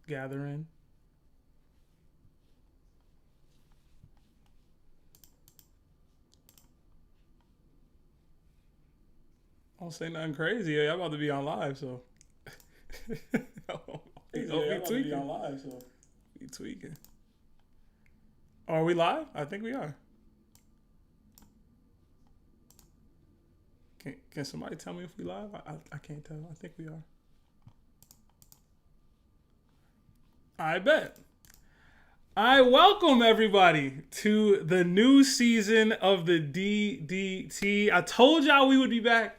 gather in. Don't say nothing crazy. Y'all about to be on live, so. Be tweaking. On live, so. Be tweaking. Are we live? I think we are. Can somebody tell me if we live? I can't tell. I think we are. I bet. I welcome everybody to the new season of the DDT. I told y'all we would be back.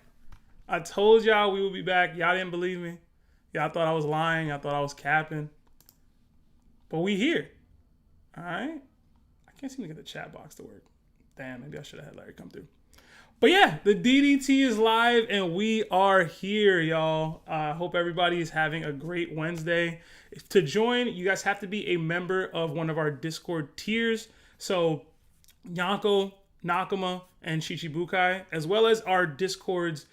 Y'all didn't believe me. Y'all thought I was lying. I thought I was capping. But we here. All right? I can't seem to get the chat box to work. Damn, maybe I should have had Larry come through. But yeah, the DDT is live and we are here, y'all. I hope everybody is having a great Wednesday. To join, you guys have to be a member of one of our Discord tiers. So, Yanko, Nakama, and Chichibukai, as well as our Discord's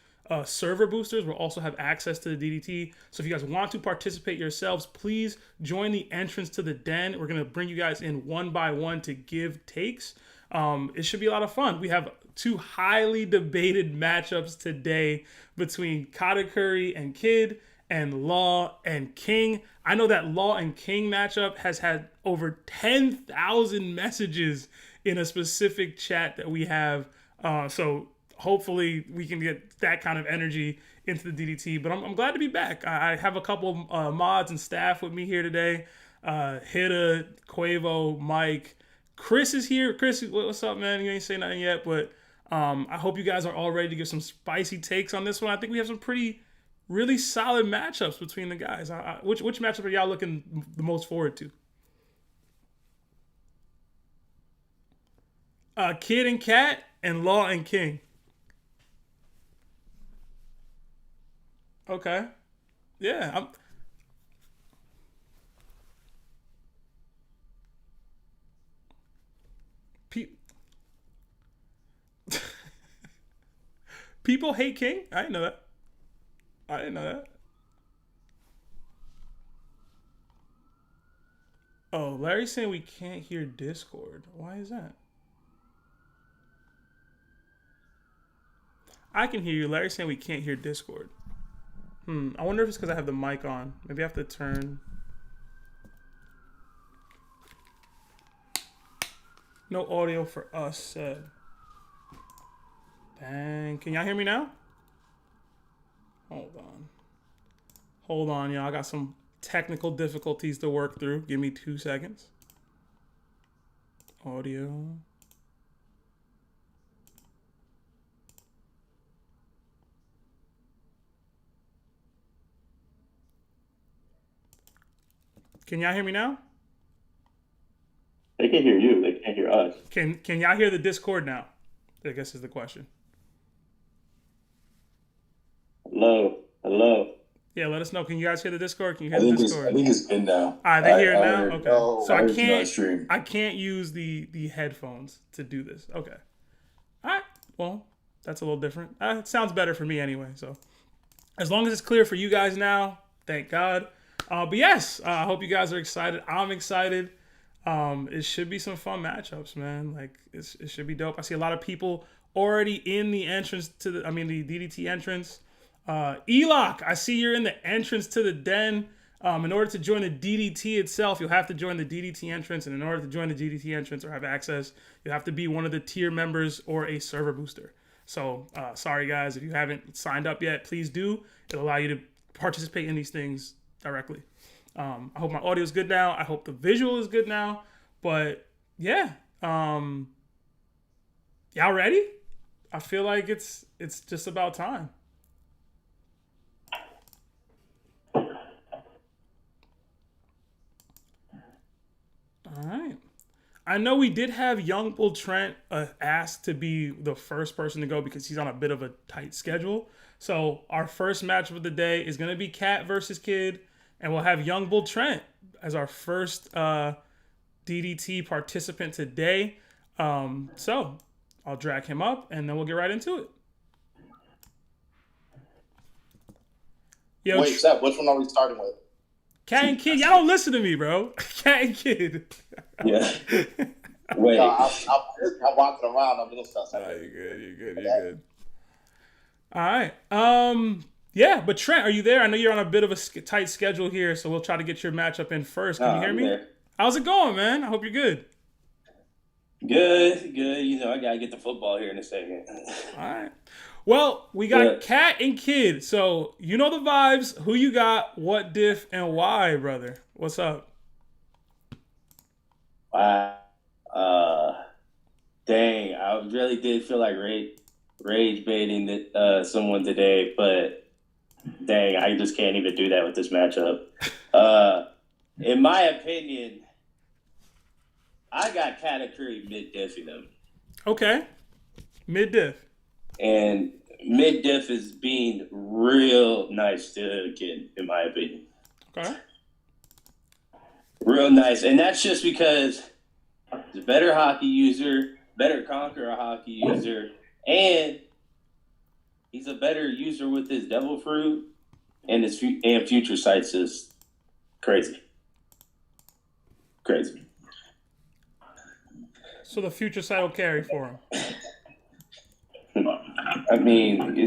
server boosters will also have access to the DDT. So if you guys want to participate yourselves, please join the entrance to the den. We're going to bring you guys in one by one to give takes. It should be a lot of fun. We have two highly debated matchups today between Katakuri and Kid and Law and King. I know that Law and King matchup has had over 10,000 messages in a specific chat that we have. So hopefully we can get that kind of energy into the DDT. But I'm glad to be back. I have a couple mods and staff with me here today. Hida, Quavo, Mike. Chris is here. Chris, what's up, man? You ain't saying nothing yet, but I hope you guys are all ready to give some spicy takes on this one. I think we have some really solid matchups between the guys. Which matchup are y'all looking the most forward to? Kid and Cat and Law and King. Okay. Yeah. People hate King? I didn't know that. Oh, Larry's saying we can't hear Discord. Why is that? I can hear you. Larry's saying we can't hear Discord. I wonder if it's because I have the mic on. Maybe I have to turn. No audio for us said. Dang. Can y'all hear me now? Hold on, y'all. I got some technical difficulties to work through. Give me 2 seconds. Audio. Can y'all hear me now? They can hear you. They can't hear us. Can y'all hear the Discord now? I guess is the question. Hello. Yeah, let us know. Can you guys hear the Discord? Can you hear the Discord? I think it's in now. All right, they hear it now? Okay. So I can't use the headphones to do this. Okay. All right. Well, that's a little different. It sounds better for me anyway. So as long as it's clear for you guys now, thank God. But yes, I hope you guys are excited. I'm excited. It should be some fun matchups, man. Like it should be dope. I see a lot of people already in the entrance to the DDT entrance. Eloc, I see you're in the entrance to the den. In order to join the DDT itself, you'll have to join the DDT entrance. And in order to join the DDT entrance or have access, you have to be one of the tier members or a server booster. So sorry, guys, if you haven't signed up yet, please do. It'll allow you to participate in these things directly. I hope my audio is good now. I hope the visual is good now. But yeah, y'all ready? I feel like it's just about time. All right. I know we did have Young Bull Trent asked to be the first person to go because he's on a bit of a tight schedule. So our first matchup of the day is going to be Cat versus Kid. And we'll have Young Bull Trent as our first DDT participant today. So I'll drag him up and then we'll get right into it. Wait, Seb, which one are we starting with? Cat and Kid, y'all don't listen to me, bro. Cat and Kid. Yeah. Wait. I'm walking around on Eustass. You're good. All right. Yeah, but Trent, are you there? I know you're on a bit of a tight schedule here, so we'll try to get your matchup in first. Can you hear me? There. How's it going, man? I hope you're good. Good. I gotta get the football here in a second. All right. Well, we got Cat and Kid, so you know the vibes. Who you got, what diff, and why, brother? What's up? Wow. Dang, I really did feel like rage baiting someone today, but dang, I just can't even do that with this matchup. In my opinion, I got Katakuri mid-diffing them. Okay. Mid-diff. And mid-diff is being real nice to the kid, in my opinion. Okay. Real nice. And that's just because he's a better hockey user, better conqueror hockey user, and he's a better user with his devil fruit, and his future sights is crazy. So the future side will carry for him. I mean,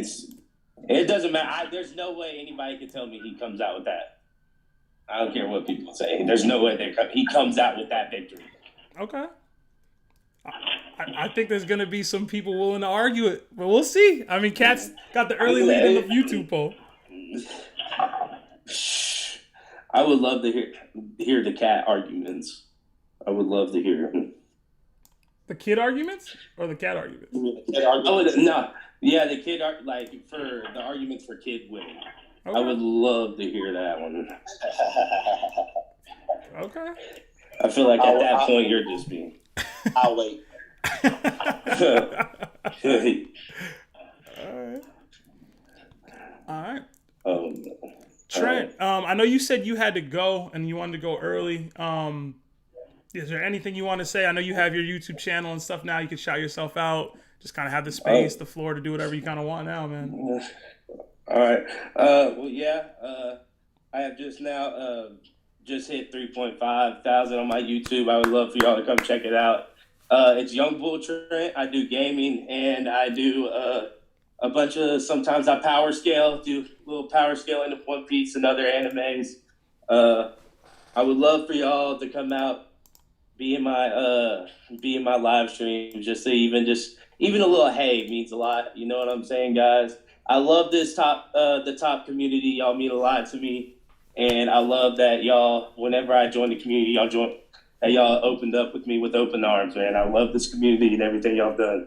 it doesn't matter. There's no way anybody can tell me he comes out with that. I don't care what people say. There's no way he comes out with that victory. Okay. I think there's going to be some people willing to argue it, but we'll see. I mean, Cat's got the early lead in the YouTube poll. I would love to hear the Cat arguments. I would love to hear them. The Kid arguments or the Cat arguments? The Kid for the arguments for Kid winning. Okay. I would love to hear that one. Okay. I feel like at that point you're just being. I'll wait. All right. Trent, I know you said you had to go and you wanted to go early. Is there anything you want to say? I know you have your YouTube channel and stuff now. You can shout yourself out. Just kind of have the space, the floor to do whatever you kind of want now, man. All right. I have just now just hit 3,500 on my YouTube. I would love for y'all to come check it out. It's Young Bull Trent. I do gaming and I do a bunch of, sometimes I power scale, do a little power scaling of One Piece and other animes. I would love for y'all to come out, be in my live stream, just to even a little hey means a lot. You know what I'm saying, guys? I love this the top community. Y'all mean a lot to me. And I love that y'all, whenever I join the community, y'all opened up with me with open arms, man. I love this community and everything y'all done.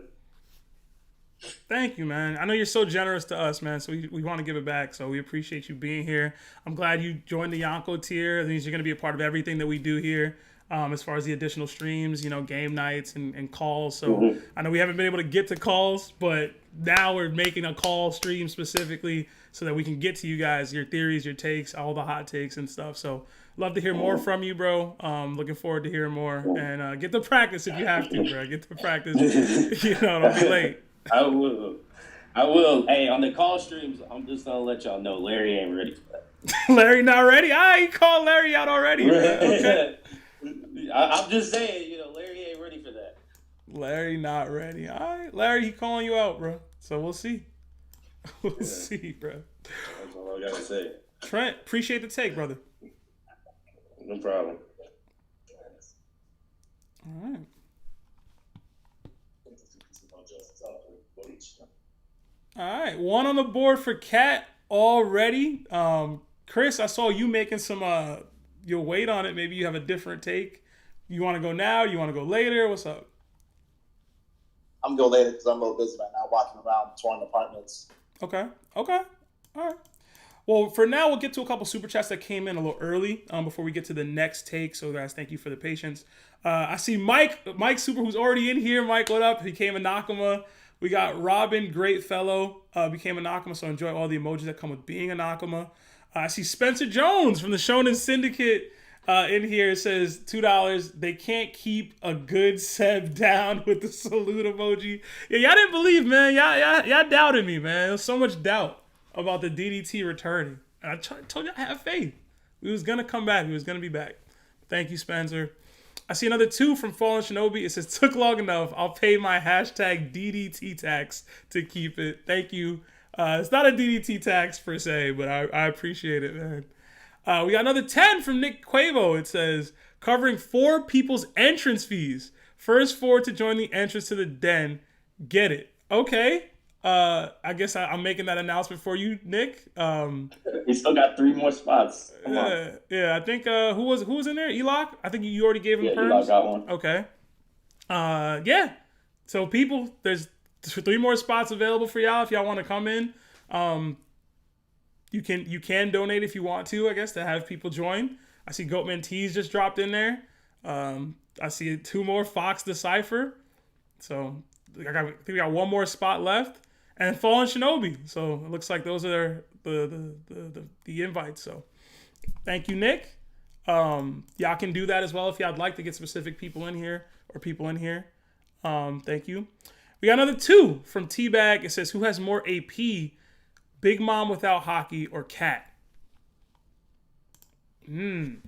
Thank you, man. I know you're so generous to us, man, so we want to give it back. So we appreciate you being here. I'm glad you joined the Yonko tier. That means you're going to be a part of everything that we do here, as far as the additional streams, game nights and calls. So I know we haven't been able to get to calls, but now we're making a call stream specifically so that we can get to you guys, your theories, your takes, all the hot takes and stuff. So love to hear more from you, bro. Looking forward to hearing more. And get to practice if you have to, bro. Get to practice. Don't be late. I will. Hey, on the call streams, I'm just going to let y'all know Larry ain't ready for that. Larry not ready? You called Larry out already. Okay. I'm just saying, Larry ain't ready for that. Larry not ready. All right. Larry, he calling you out, bro. So we'll see. We'll see, bro. That's all I got to say. Trent, appreciate the take, brother. No problem. All right. All right, one on the board for Cat already. Chris, I saw you making some. You'll wait on it. Maybe you have a different take. You want to go now? You want to go later? What's up? I'm going to go later because I'm a little busy right now walking around touring apartments. Okay. All right. Well, for now, we'll get to a couple super chats that came in a little early before we get to the next take. So, guys, thank you for the patience. I see Mike Super, who's already in here. Mike, what up? He came in Nakama. We got Robin, great fellow, became a Nakama, so enjoy all the emojis that come with being a Nakama. I see Spencer Jones from the Shonen Syndicate in here. It says $2. They can't keep a good Seb down with the salute emoji. Yeah, y'all didn't believe, man. Y'all doubted me, man. There was so much doubt about the DDT returning. And I told you I have faith. We was gonna come back. We was gonna be back. Thank you, Spencer. I see another 2 from Fallen Shinobi. It says, took long enough. I'll pay my hashtag DDT tax to keep it. Thank you. It's not a DDT tax per se, but I appreciate it, man. We got another 10 from Nick Quavo. It says, covering 4 people's entrance fees. First 4 to join the entrance to the den. Get it. Okay. I guess I'm making that announcement for you, Nick. We still got 3 more spots. Yeah. I think who was in there? Eloc? I think you already gave him perms. Eloc got one. Okay. Yeah. So people, there's 3 more spots available for y'all if y'all want to come in. You can donate if you want to, I guess, to have people join. I see Goatman T's just dropped in there. I see 2 more Fox Decipher. So I think we got 1 more spot left. And Fallen Shinobi. So it looks like those are the invites. So thank you, Nick. Y'all can do that as well if y'all'd like to get specific people in here or people in here. Thank you. We got another 2 from Teabag. It says, who has more AP, Big Mom without hockey or Cat? I'm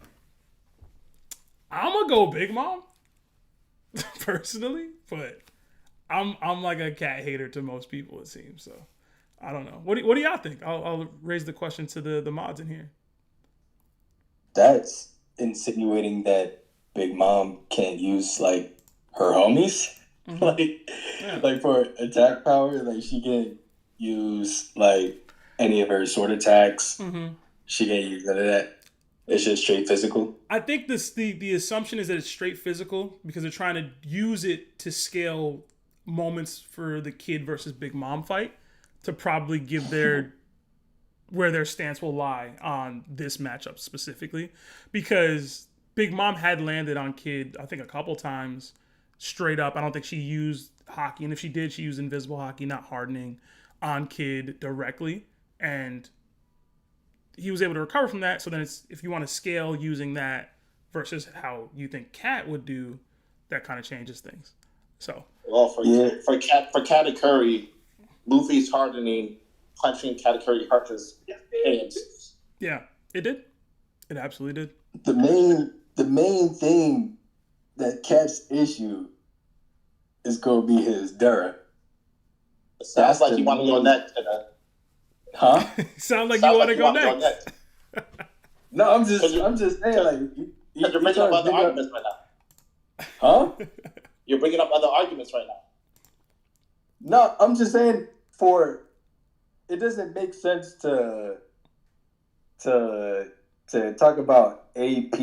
gonna go Big Mom personally, but I'm like a Cat hater to most people, it seems. So I don't know. What do y'all think? I'll raise the question to the mods in here. That's insinuating that Big Mom can't use like her homies, like for attack power. Like she can use like any of her sword attacks. She can't use none of that. It's just straight physical. I think the assumption is that it's straight physical because they're trying to use it to scale moments for the Kid versus Big Mom fight to probably give where their stance will lie on this matchup specifically, because Big Mom had landed on Kid I think a couple times straight up. I don't think she used hockey, and if she did, she used invisible hockey, not hardening, on Kid directly, and he was able to recover from that. So then it's, if you want to scale using that versus how you think Cat would do, that kind of changes things. So for Katakuri, Luffy's hardening, punching Katakuri hurt his hands. Yeah, it did. It absolutely did. The main thing that Cat's issue is going to be his Dura. It sounds like you want to go next. Huh? Sounds like you want to go next. No, I'm just saying, like, you're bringing up other arguments right now. Huh? You're bringing up other arguments right now. No, I'm just saying, it doesn't make sense to talk about AP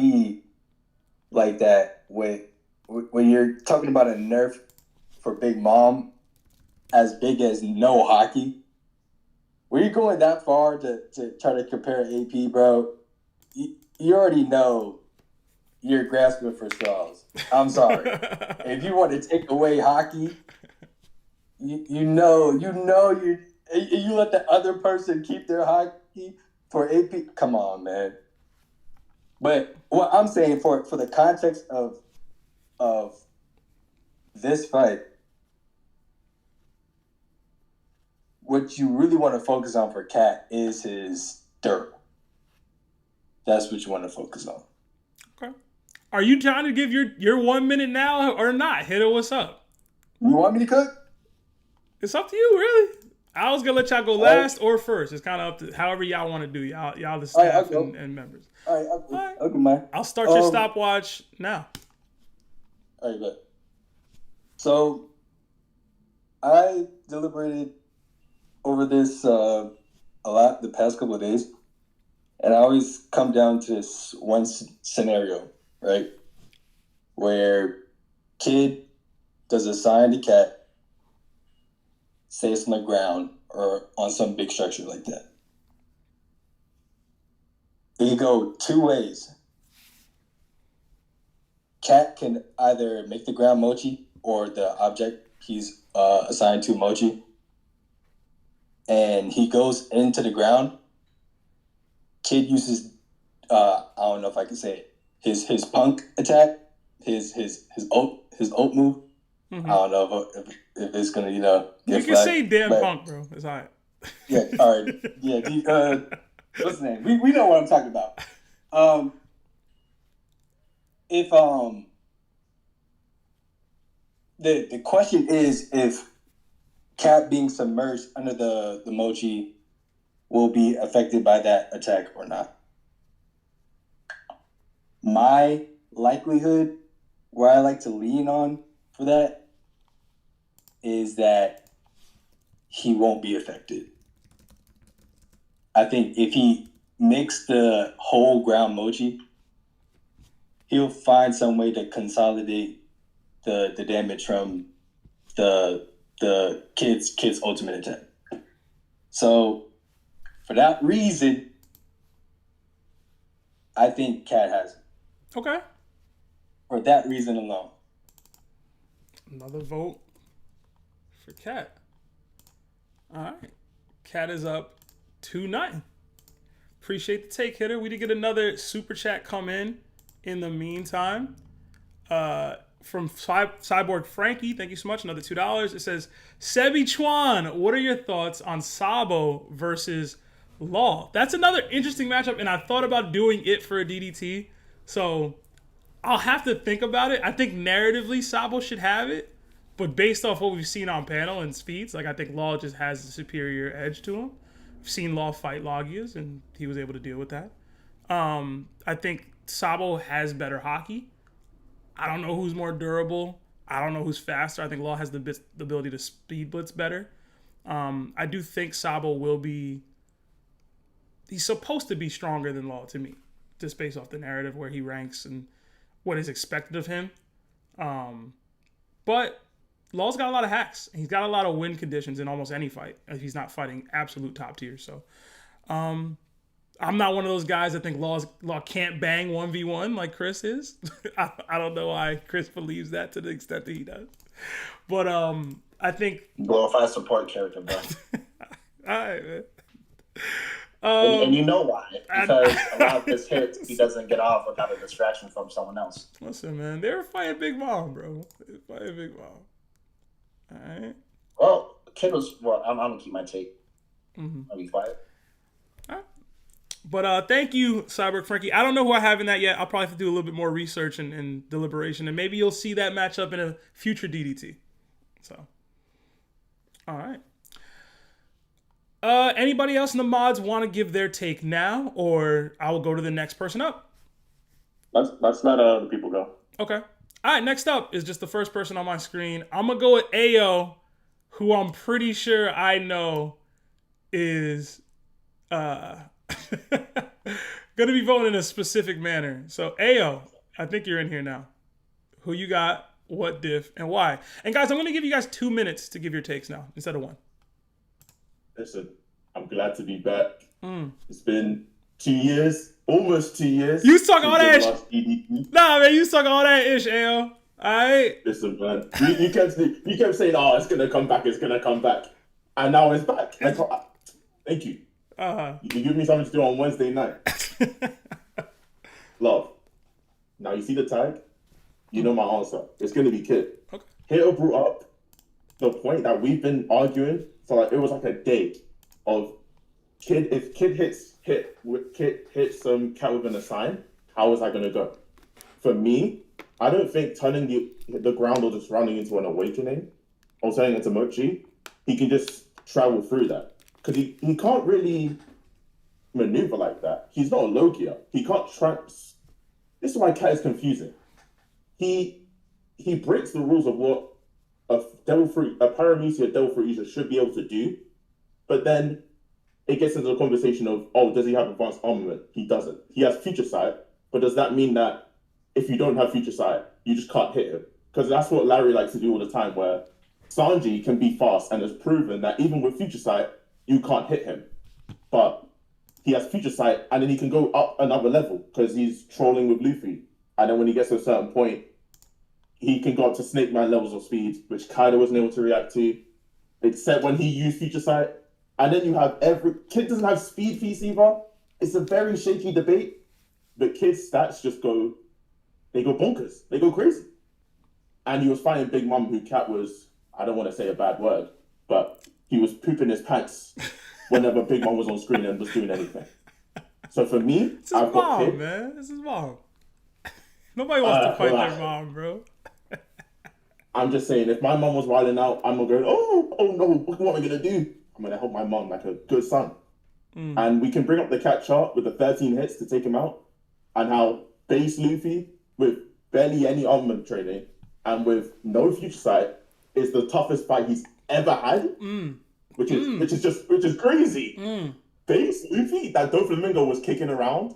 like that when you're talking about a nerf for Big Mom as big as no hockey. Were you going that far to try to compare AP, bro? You already know you're grasping for straws. I'm sorry. If you want to take away hockey, you let the other person keep their hockey for AP. Come on, man. But what I'm saying for the context of this fight, what you really want to focus on for Cat is his dirt. That's what you want to focus on. Okay. Are you trying to give your 1 minute now or not? Hit it. What's up? You want me to cook? It's up to you, really. I was gonna let y'all go last or first. It's kind of up to however y'all want to do. Y'all the staff and members. All right. Okay, man. I'll start your stopwatch now. All right, good. So I deliberated over this a lot the past couple of days, and I always come down to this one scenario, right, where Kid does a sign to Cat, stays on the ground or on some big structure like that. It can go 2 ways. Cat can either make the ground mochi or the object he's assigned to mochi, and he goes into the ground. Kid uses I don't know if I can say it, his punk attack, his ult move. Mm-hmm. I don't know if it's gonna you can say damn punk, bro. It's all right. Yeah, all right. Yeah, what's his name? We know what I'm talking about. If the question is if Cat being submerged under the mochi will be affected by that attack or not. My likelihood, where I like to lean on for that, is that he won't be affected. I think if he makes the whole ground mochi, he'll find some way to consolidate the damage from the kid's ultimate attack. So for that reason, I think Cat has it. Okay. For that reason alone. Another vote for Cat. All right. Cat is up 2-9. Appreciate the take, hitter. We did get another super chat come in the meantime. From Cyborg Frankie, thank you so much. Another $2. It says, Sebi Chuan, what are your thoughts on Sabo versus Law? That's another interesting matchup, and I thought about doing it for a DDT. So I'll have to think about it. I think narratively Sabo should have it, but based off what we've seen on panel and speeds, like I think Law just has a superior edge to him. I've seen Law fight Logias, and he was able to deal with that. I think Sabo has better hockey. I don't know who's more durable. I don't know who's faster. I think Law has the ability to speed blitz better. I do think Sabo will be... He's supposed to be stronger than Law to me, just based off the narrative where he ranks and what is expected of him. But Law's got a lot of hacks. He's got a lot of win conditions in almost any fight if he's not fighting absolute top tier. So I'm not one of those guys that think Law can't bang 1v1 like Chris is. I don't know why Chris believes that to the extent that he does. But I think... Glorified support character, bro. All right, man. And you know why. Because a lot of his hits, he doesn't get off without a distraction from someone else. Listen, man. They were fighting Big Mom, bro. They were fighting Big Mom. All right. Well, the kid was... Well, I'm going to keep my take. Mm-hmm. I'll be quiet. All right. But thank you, Cyborg Frankie. I don't know who I have in that yet. I'll probably have to do a little bit more research and deliberation, and maybe you'll see that matchup in a future DDT. So, all right. Anybody else in the mods want to give their take now, or I will go to the next person up? Let's let the people go. Okay. All right, next up is just the first person on my screen. I'm going to go with Ayo, who I'm pretty sure I know is... gonna be voting in a specific manner. So Ayo, I think you're in here now. Who you got, what diff, and why? And guys, I'm gonna give you guys 2 minutes to give your takes now instead of 1. Listen, I'm glad to be back. It's been 2 years, almost 2 years. You talk all that ish. Nah, man, you talk all that ish, Ayo. Alright. Listen, man. You kept saying, oh, it's gonna come back, and now it's back. Thank you. You give me something to do on Wednesday night. Love. Now you see the tag? You know my answer. It's going to be Kid. Okay. Hater brought up the point that we've been arguing for it was like a day of Kid. If Kid hits Cat within a sign, how is that going to go? For me, I don't think turning the ground or just running into an awakening or turning into Mochi, he can just travel through that. Because he can't really maneuver like that. He's not a Logia. He can't This is why Cat is confusing. He breaks the rules of what a Paramecia Devil Fruit user should be able to do, but then it gets into the conversation of, oh, does he have advanced armament? He doesn't. He has Future Sight, but does that mean that if you don't have Future Sight, you just can't hit him? Because that's what Larry likes to do all the time, where Sanji can be fast and has proven that even with Future Sight, you can't hit him. But he has Future Sight, and then he can go up another level because he's trolling with Luffy. And then when he gets to a certain point, he can go up to Snake Man levels of speed, which Kaido wasn't able to react to, except when he used Future Sight. And then you have Kid doesn't have speed piece either. It's a very shaky debate. But Kid's stats just go bonkers. They go crazy. And he was fighting Big Mom, who Cat was, I don't want to say a bad word, but he was pooping his pants whenever Big Mom was on screen and was doing anything. So for me, It's his I've got mom, Kid. man. It's his mom. Nobody wants to fight relax. their mom, bro. I'm just saying, if my mom was wilding out, I'm not going, oh no, what am I going to do? I'm going to help my mom like a good son. And we can bring up the cat chart with the 13 hits to take him out, and how base Luffy, with barely any armament training, and with no future sight, is the toughest fight he's ever had, which is crazy. Base Luffy, that Doflamingo was kicking around,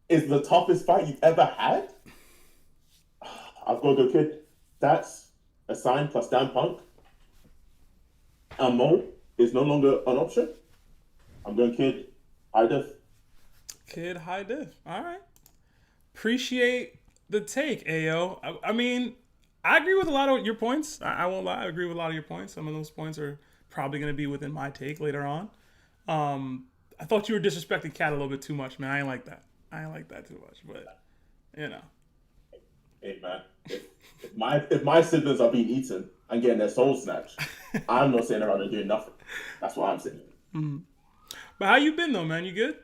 is the toughest fight you've ever had. I've got to go, Kid. That's a sign plus Dan Punk. And Mo is no longer an option. I'm going Kid, high diff. Kid, high diff. All right. Appreciate the take, Ayo. I mean, I agree with a lot of your points. I won't lie. I agree with a lot of your points. Some of those points are probably going to be within my take later on. I thought you were disrespecting Cat a little bit too much, man. I ain't like that. I ain't like that too much, but, you know. Hey, man. If my siblings are being eaten and getting their souls snatched, I'm not sitting around and doing nothing. That's what I'm saying. But how you been, though, man? You good?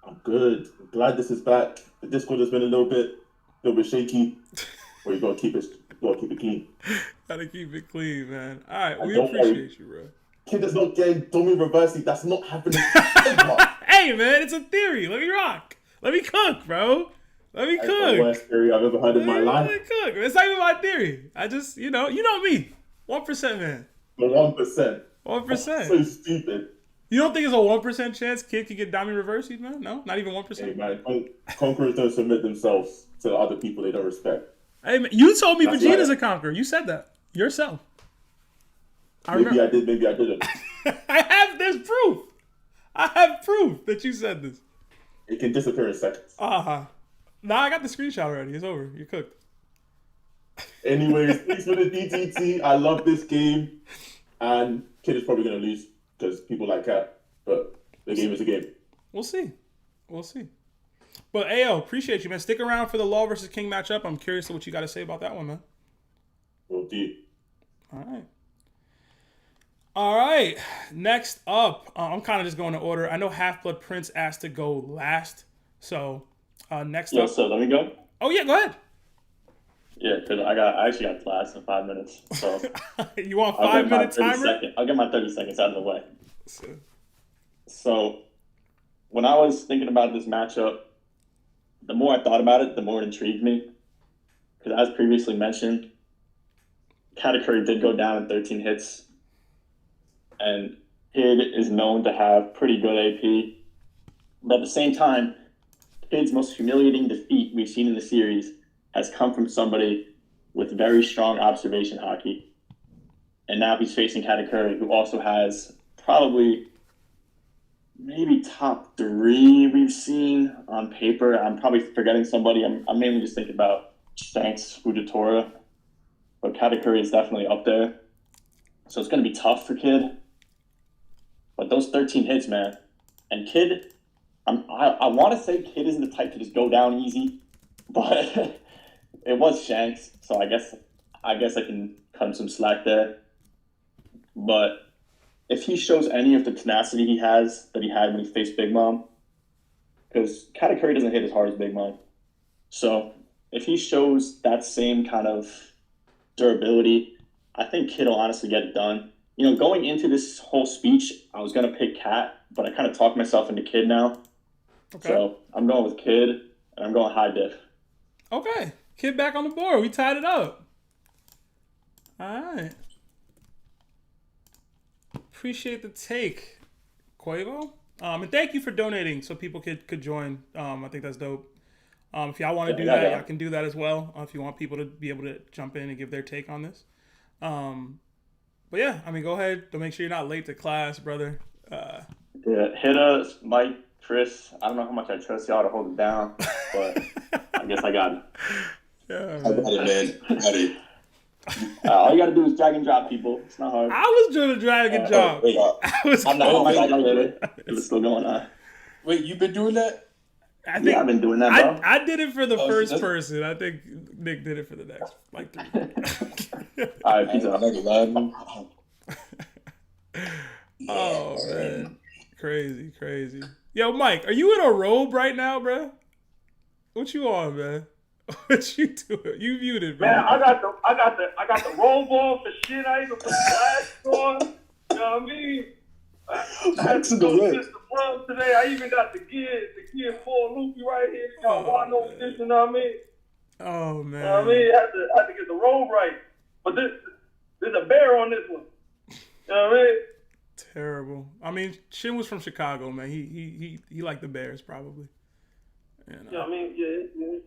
I'm good. I'm glad this is back. The Discord has been a little bit shaky. But you gotta keep it clean. Gotta keep it clean, man. All right, And we don't appreciate you, bro. Kid is not getting dummy reversing. That's not happening. Hey, man, it's a theory. Let me rock. Let me cook, bro. Let me That's cook. the worst theory I've ever heard in my Let me life. cook. It's not even my theory. I just, you know me. 1%, man. The 1%. 1%. So stupid. You don't think it's a 1% chance Kid can get Dami reversed, man? No? Not even 1%? Hey, man. Conquerors don't submit themselves to other people they don't respect. Hey, man, you told me That's Vegeta's right. a conqueror. You said that yourself. Maybe I did, maybe I didn't. There's proof. I have proof that you said this. It can disappear in seconds. Nah, I got the screenshot already. It's over. You're cooked. Anyways, thanks for the DTT. I love this game. And Kid is probably going to lose because people like Cat. But the game is a game. We'll see. But, Ayo, appreciate you, man. Stick around for the Law versus King matchup. I'm curious to what you got to say about that one, man. Will do. All right. Next up, I'm kind of just going to order. I know Half-Blood Prince asked to go last. So, next up. So let me go. Oh, yeah, go ahead. Yeah, because I actually got class in 5 minutes. So You want 5-minute timer? I'll get my 30 seconds out of the way. So when I was thinking about this matchup, the more I thought about it, the more it intrigued me. Because as previously mentioned, Katakuri did go down in 13 hits. And Kid is known to have pretty good AP. But at the same time, Kid's most humiliating defeat we've seen in the series has come from somebody with very strong observation hockey. And now he's facing Katakuri, who also has probably maybe top 3 we've seen on paper. I'm probably forgetting somebody. I'm mainly just thinking about Shanks, Fujitora. But Katakuri is definitely up there. So it's going to be tough for Kid. But those 13 hits, man. And Kid, I want to say Kid isn't the type to just go down easy. But it was Shanks. So I guess I can cut him some slack there. But if he shows any of the tenacity he had when he faced Big Mom, because Katakuri doesn't hit as hard as Big Mom. So if he shows that same kind of durability, I think Kid will honestly get it done. You know, going into this whole speech, I was going to pick Cat, but I kind of talked myself into Kid now. Okay. So I'm going with Kid, and I'm going high diff. Okay. Kid back on the board. We tied it up. All right. Appreciate the take, Quavo. And thank you for donating so people could join. I think that's dope. If y'all want to do that, y'all can do that as well. If you want people to be able to jump in and give their take on this. But yeah, I mean, go ahead. Don't make sure you're not late to class, brother. Yeah, hit us, Mike, Chris. I don't know how much I trust y'all to hold it down, but I guess I got it. Yeah, I got it, man. Got it. All you got to do is drag and drop, people. It's not hard. I was doing a drag and drop. I'm not. It's still going on. Wait, you've been doing that? I think I've been doing that, bro. I did it for the first person. I think Nick did it for the next, like 3. All right, peace out. Oh, man. Crazy. Yo, Mike, are you in a robe right now, bro? What you on, man? What you doing? You muted, bro. Man, I got the robe off and shit. I even put glasses on. You know what I mean? I had to go to the club today. I even got the kid full Luffy right here. You know, Wano edition, you know what I mean? Oh, man. You know what I mean? Had to get the robe right. But there's a bear on this one. You know what I mean? Terrible. I mean, Shin was from Chicago, man. He liked the Bears, probably. You know what I mean? Yeah.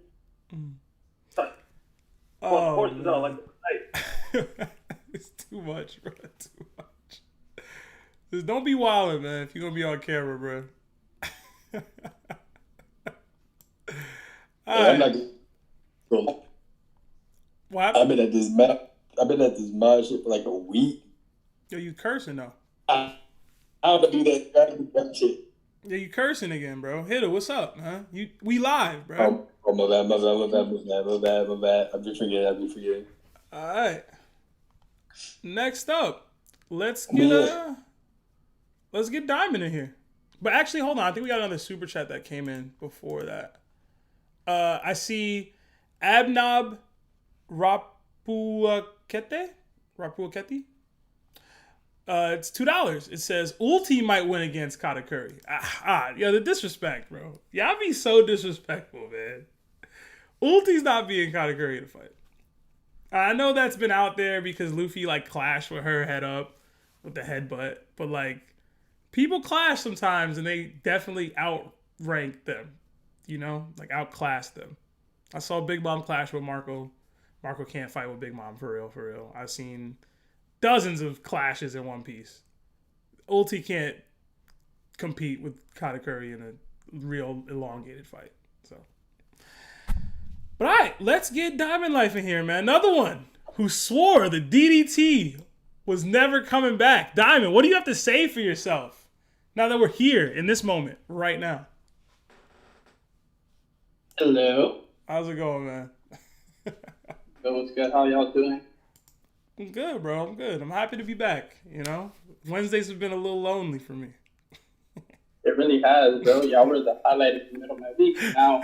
Oh, horses out like the night. It's too much, bro. Too much. Just don't be wildin', man, if you're going to be on camera, bro. I'm not gonna... What? I've been at this mod shit for like a week. Yo, you cursing, though. I don't do that shit. Yeah, you cursing again, bro. Hit it. What's up, man? We live, bro. Oh, my bad. I've been forgetting. All right. Next up, let's get Diamond in here. But actually, hold on. I think we got another super chat that came in before that. I see Abnab Rapuakete. It's $2. It says Ulti might win against Katakuri. Yo, the disrespect, bro. Y'all be so disrespectful, man. Ulti's not being Katakuri in a fight. I know that's been out there because Luffy like clashed with her head up with the headbutt, but like people clash sometimes and they definitely outrank them, you know, like outclass them. I saw Big Mom clash with Marco. Marco can't fight with Big Mom for real. I've seen dozens of clashes in One Piece. Ulti can't compete with Katakuri in a real elongated fight. So, but all right, let's get Diamond Life in here, man. Another one who swore the DDT was never coming back. Diamond, what do you have to say for yourself now that we're here in this moment right now? Hello. How's it going, man? What's good? How y'all doing? I'm good, bro. I'm good. I'm happy to be back, you know? Wednesdays have been a little lonely for me. It really has, bro. Y'all were the highlight in the middle of my week now.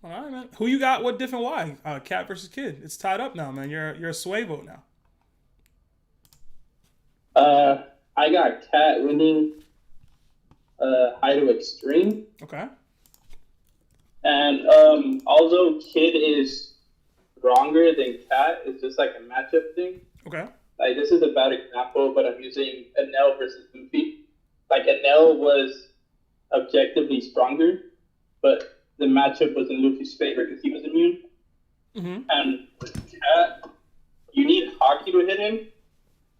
All right, man. Who you got? What different why? Cat versus Kid. It's tied up now, man. You're a sway vote now. I got Cat winning high to extreme. Okay. And although Kid is stronger than Cat, it's just like a matchup thing. Okay. Like, this is a bad example, but I'm using Enel versus Luffy. Like, Enel was objectively stronger, but the matchup was in Luffy's favor because he was immune. Mm-hmm. And with Cat, you need hockey to hit him.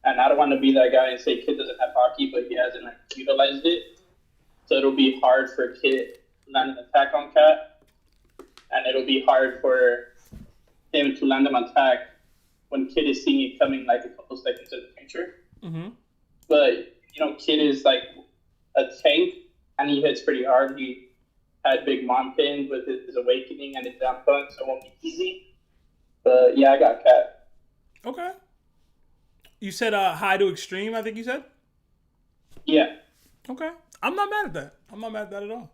And I don't want to be that guy and say Kid doesn't have hockey, but he hasn't like utilized it. So it'll be hard for Kid to land an attack on Cat. And it'll be hard for him to land an attack when Kid is seeing it coming like a couple seconds in the future. Mm-hmm. But, you know, Kid is like a tank, and he hits pretty hard. He had Big Mom pinned with his awakening and his down punch, so it won't be easy. But, yeah, I got Cat. Okay. You said high to extreme, I think you said? Yeah. Okay. I'm not mad at that. I'm not mad at that at all.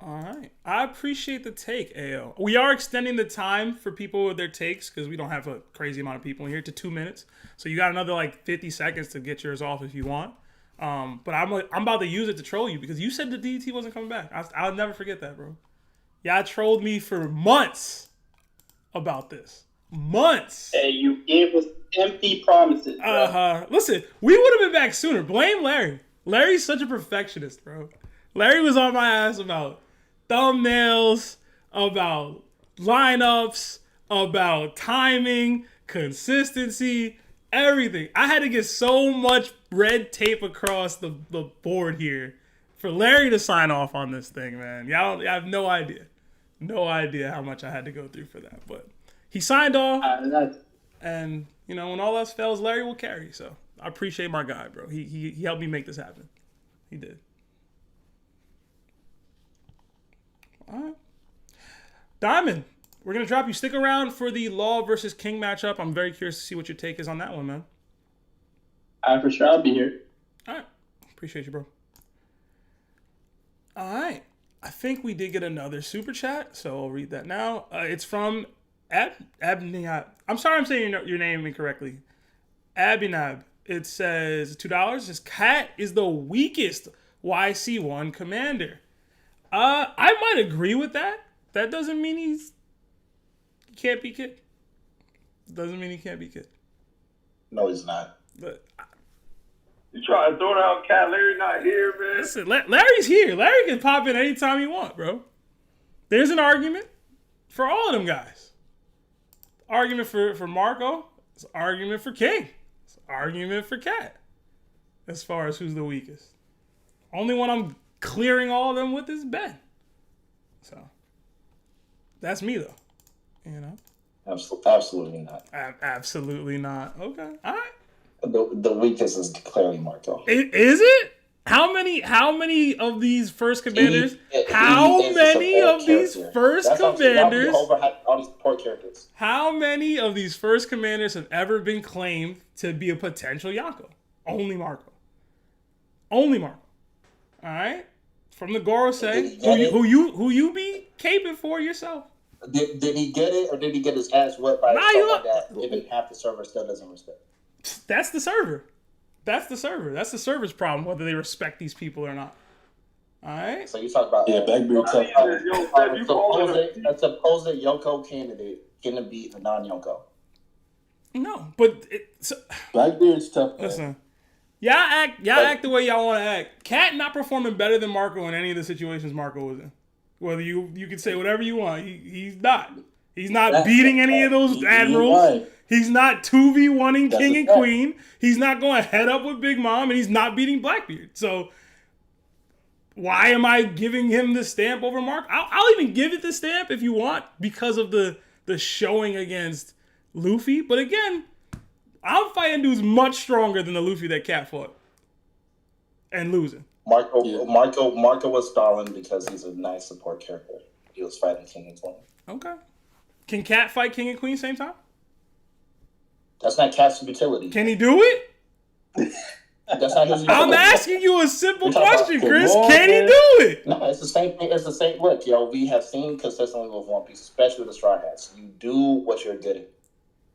All right. I appreciate the take, AO. We are extending the time for people with their takes because we don't have a crazy amount of people in here to 2 minutes. So you got another like 50 seconds to get yours off if you want. But I'm about to use it to troll you because you said the DDT wasn't coming back. I'll never forget that, bro. Y'all trolled me for months about this. Months. Hey, you gave us empty promises, bro. Listen, we would have been back sooner. Blame Larry. Larry's such a perfectionist, bro. Larry was on my ass about thumbnails, about lineups, about timing, consistency, everything. I had to get so much red tape across the board here for Larry to sign off on this thing, man. Y'all have no idea. No idea how much I had to go through for that. But he signed off, and, you know, when all else fails, Larry will carry. So I appreciate my guy, bro. He helped me make this happen. He did. All right. Diamond, we're going to drop you. Stick around for the Law versus King matchup. I'm very curious to see what your take is on that one, man. For sure, I'll be here. All right. Appreciate you, bro. All right. I think we did get another super chat, so I'll read that now. It's from Abnab. I'm sorry I'm saying your name incorrectly. Abinab. It says $2. This cat is the weakest YC1 commander. I might agree with that. That doesn't mean he can't be kid. Doesn't mean he can't be kid. No, he's not. But You try to throw down Cat Larry not here, man. listen, Larry's here. Larry can pop in anytime he wants, bro. There's an argument for all of them guys. Argument for Marco. It's an argument for King. It's an argument for Cat. As far as who's the weakest. Only one I'm clearing all of them with is Ben. So that's me though. You know? Absolutely not. Absolutely not. Okay. All right. The weakest is clearly Marco. Is it? How many of these first commanders? How many of these first commanders? All these support characters. How many of these first commanders have ever been claimed to be a potential Yonko? Only Marco. Only Marco. All right. From the Gorosei, who you be caping for yourself? Did he get it, or did he get his ass whipped by someone that even half the server still doesn't respect? That's the server. That's the server. That's the server's problem, whether they respect these people or not. All right. So you talk about Blackbeard tough. A supposed Yonko candidate gonna beat a non-Yonko. No, but Blackbeard's tough. Listen, y'all act the way y'all want to act. Cat not performing better than Marco in any of the situations Marco was in. Whether you can say whatever you want, he's not. He's not beating any of those admirals. He's not 2v1ing King and Queen. He's not going head up with Big Mom, and he's not beating Blackbeard. So why am I giving him the stamp over Mark? I'll even give it the stamp if you want because of the showing against Luffy. But again, I'm fighting dudes much stronger than the Luffy that Cat fought and losing. Marco was stalling because he's a nice support character. He was fighting King and Queen. Okay. Can Cat fight King and Queen same time? That's not Cat's utility. Can he do it? That's not his utility. I'm asking you a simple question, Chris. Can he do it? No, it's the same thing. It's the same. Look, yo, we have seen consistently with One Piece, especially the Straw Hats. You do what you're good at.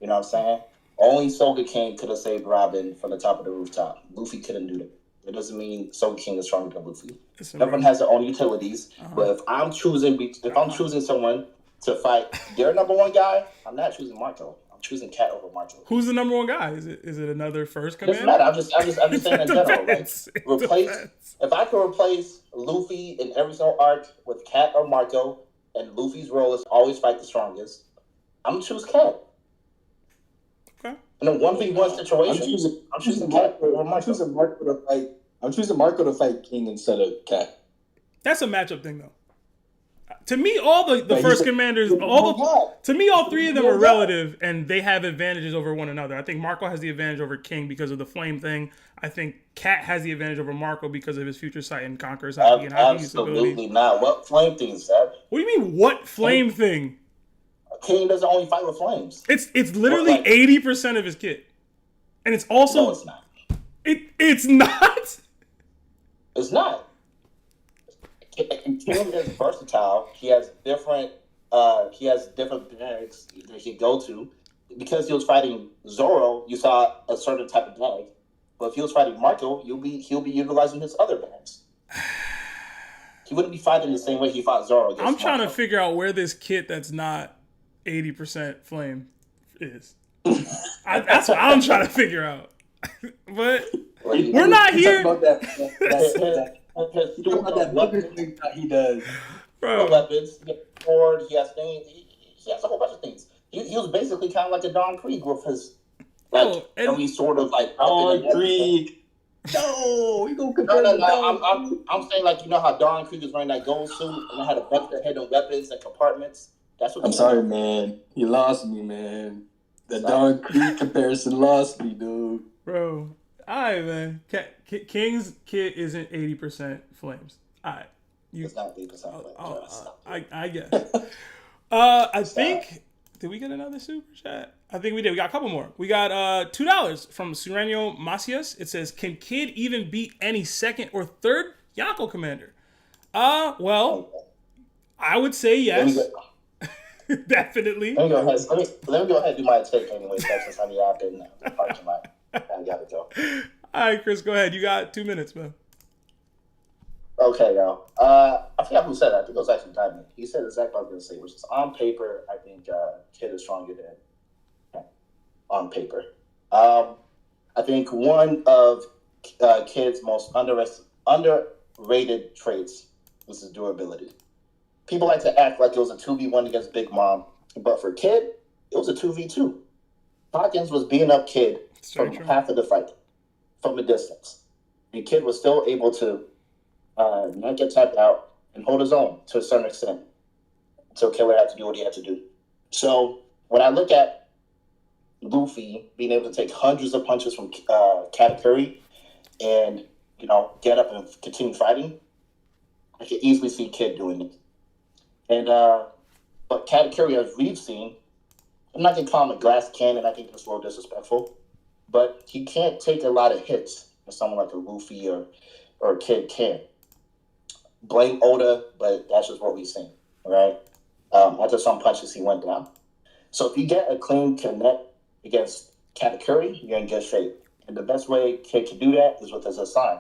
You know what I'm saying? Only Soga King could have saved Robin from the top of the rooftop. Luffy couldn't do that. It doesn't mean Soga King is stronger than Luffy. Everyone has their own utilities. But if I'm choosing someone to fight their number one guy, I'm not choosing Marco. I'm choosing Cat over Marco. Who's the number one guy? Is it another first commander? It doesn't matter. I'm just saying in general. If I could replace Luffy in every single arc with Cat or Marco, and Luffy's role is always fight the strongest, I'm gonna choose Cat. Okay. In a 1v1 situation, I'm choosing Cat over Marco. I'm choosing Marco to fight King instead of Cat. That's a matchup thing, though. To me, all the first commanders, all three of them are relative, and they have advantages over one another. I think Marco has the advantage over King because of the flame thing. I think Cat has the advantage over Marco because of his future sight and conquers haki and haki Absolutely ability. not. What flame thing, Seb? What do you mean, what flame thing? King doesn't only fight with flames. It's literally 80% of his kit, and it's also no, it's not. It's not. It's not. King is versatile. He has different bags that he go to. Because he was fighting Zoro, you saw a certain type of bag. But if he was fighting Marco, he'll be utilizing his other bags. He wouldn't be fighting the same way he fought Zoro. I'm trying to figure out where this kit that's not 80% flame is. That's what I'm trying to figure out. But we're not here. He does. Bro. Weapons, he has sword, he has things, he has a whole bunch of things. He was basically kind of like a Don Krieg with his, every sort of Don Krieg. No, you gonna compare I'm saying you know how Don Krieg was wearing that gold suit and had a bunch of hidden weapons and compartments. That's what. I'm sorry, man. You lost me, man. The Don Krieg comparison lost me, dude. Bro. Alright, man. King's kit isn't 80% flames. Alright. It's not 80% flames. I guess. I think Did we get another super chat? I think we did. We got a couple more. We got $2 from Sureño Macias. It says, "Can Kid even beat any second or third Yonko commander?" Well, I would say yes. Definitely. Let me go ahead and do my take anyway, since I'm out in the parking lot. I gotta go. All right, Chris, go ahead. You got 2 minutes, man. Okay, yo. I forgot who said that. I think it was actually Davy. He said exactly what I was going to say, which is on paper, I think Kid is stronger than on paper. I think one of Kid's most underrated traits was his durability. People like to act like it was a 2v1 against Big Mom, but for Kid, it was a 2v2. Hawkins was beating up Kid from half of the fight, from a distance. And Kid was still able to not get tapped out and hold his own to a certain extent until Killer had to do what he had to do. So when I look at Luffy being able to take hundreds of punches from Katakuri and, get up and continue fighting, I can easily see Kid doing it. And but Katakuri, as we've seen, I'm not going to call him a glass cannon. I think that's a little disrespectful. But he can't take a lot of hits as someone like a Luffy or a Kid can. Blame Oda, but that's just what we've seen, right? After some punches, he went down. So if you get a clean connect against Katakuri, you're in good shape. And the best way Kid can do that is with his assign.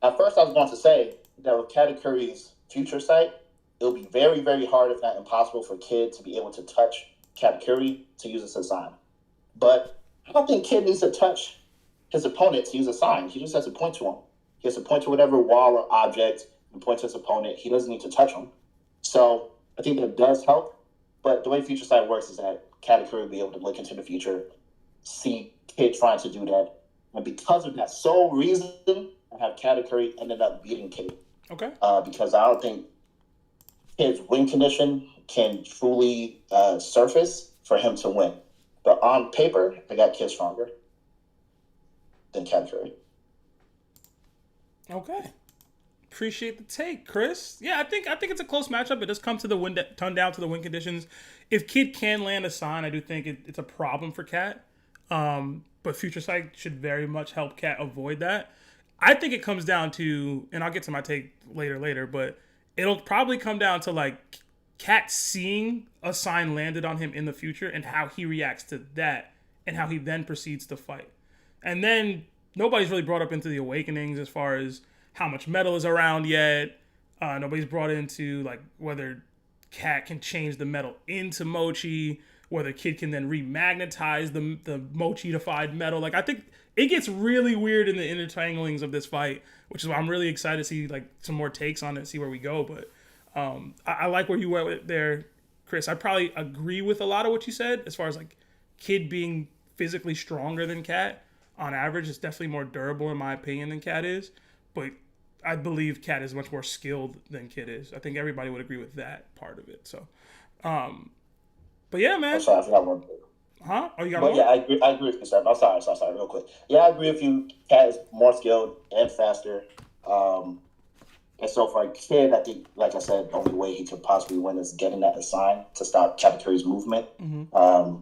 At first, I was going to say that with Katakuri's future sight, it'll be very, very hard, if not impossible, for Kid to be able to touch Katakuri to use his assign. But I don't think Kid needs to touch his opponent to use a sign. He just has to point to him. He has to point to whatever wall or object and point to his opponent. He doesn't need to touch him. So I think that does help. But the way Future Sight works is that Katakuri will be able to look into the future, see Kid trying to do that. And because of that sole reason, I have Katakuri ended up beating Kid. Okay. Because I don't think Kid's win condition can truly surface for him to win. But on paper, I got Kid stronger than Katakuri. Okay. Appreciate the take, Chris. Yeah, I think it's a close matchup. It does come to the turn down to the win conditions. If Kid can land a sign, I do think it's a problem for Cat. But Future Sight should very much help Cat avoid that. I think it comes down to, and I'll get to my take later, but it'll probably come down to like Cat seeing a sign landed on him in the future and how he reacts to that and how he then proceeds to fight. And then nobody's really brought up into the awakenings as far as how much metal is around yet. Nobody's brought into like whether Cat can change the metal into mochi, whether Kid can then remagnetize the mochi-ified metal. Like I think it gets really weird in the intertanglings of this fight, which is why I'm really excited to see like some more takes on it, see where we go. But I like where you went with there, Chris. I probably agree with a lot of what you said as far as like Kid being physically stronger than Cat. On average, it's definitely more durable in my opinion than Cat is. But I believe Cat is much more skilled than Kid is. I think everybody would agree with that part of it. So, but yeah, man. I'm sorry, I forgot one thing. Huh? Oh, you got But one? yeah, I agree with you, sir. I'm sorry, real quick. Yeah, I agree with you. Cat is more skilled and faster. And so for a Kid, I think, like I said, the only way he could possibly win is getting that assign to stop Katakuri's movement. Mm-hmm.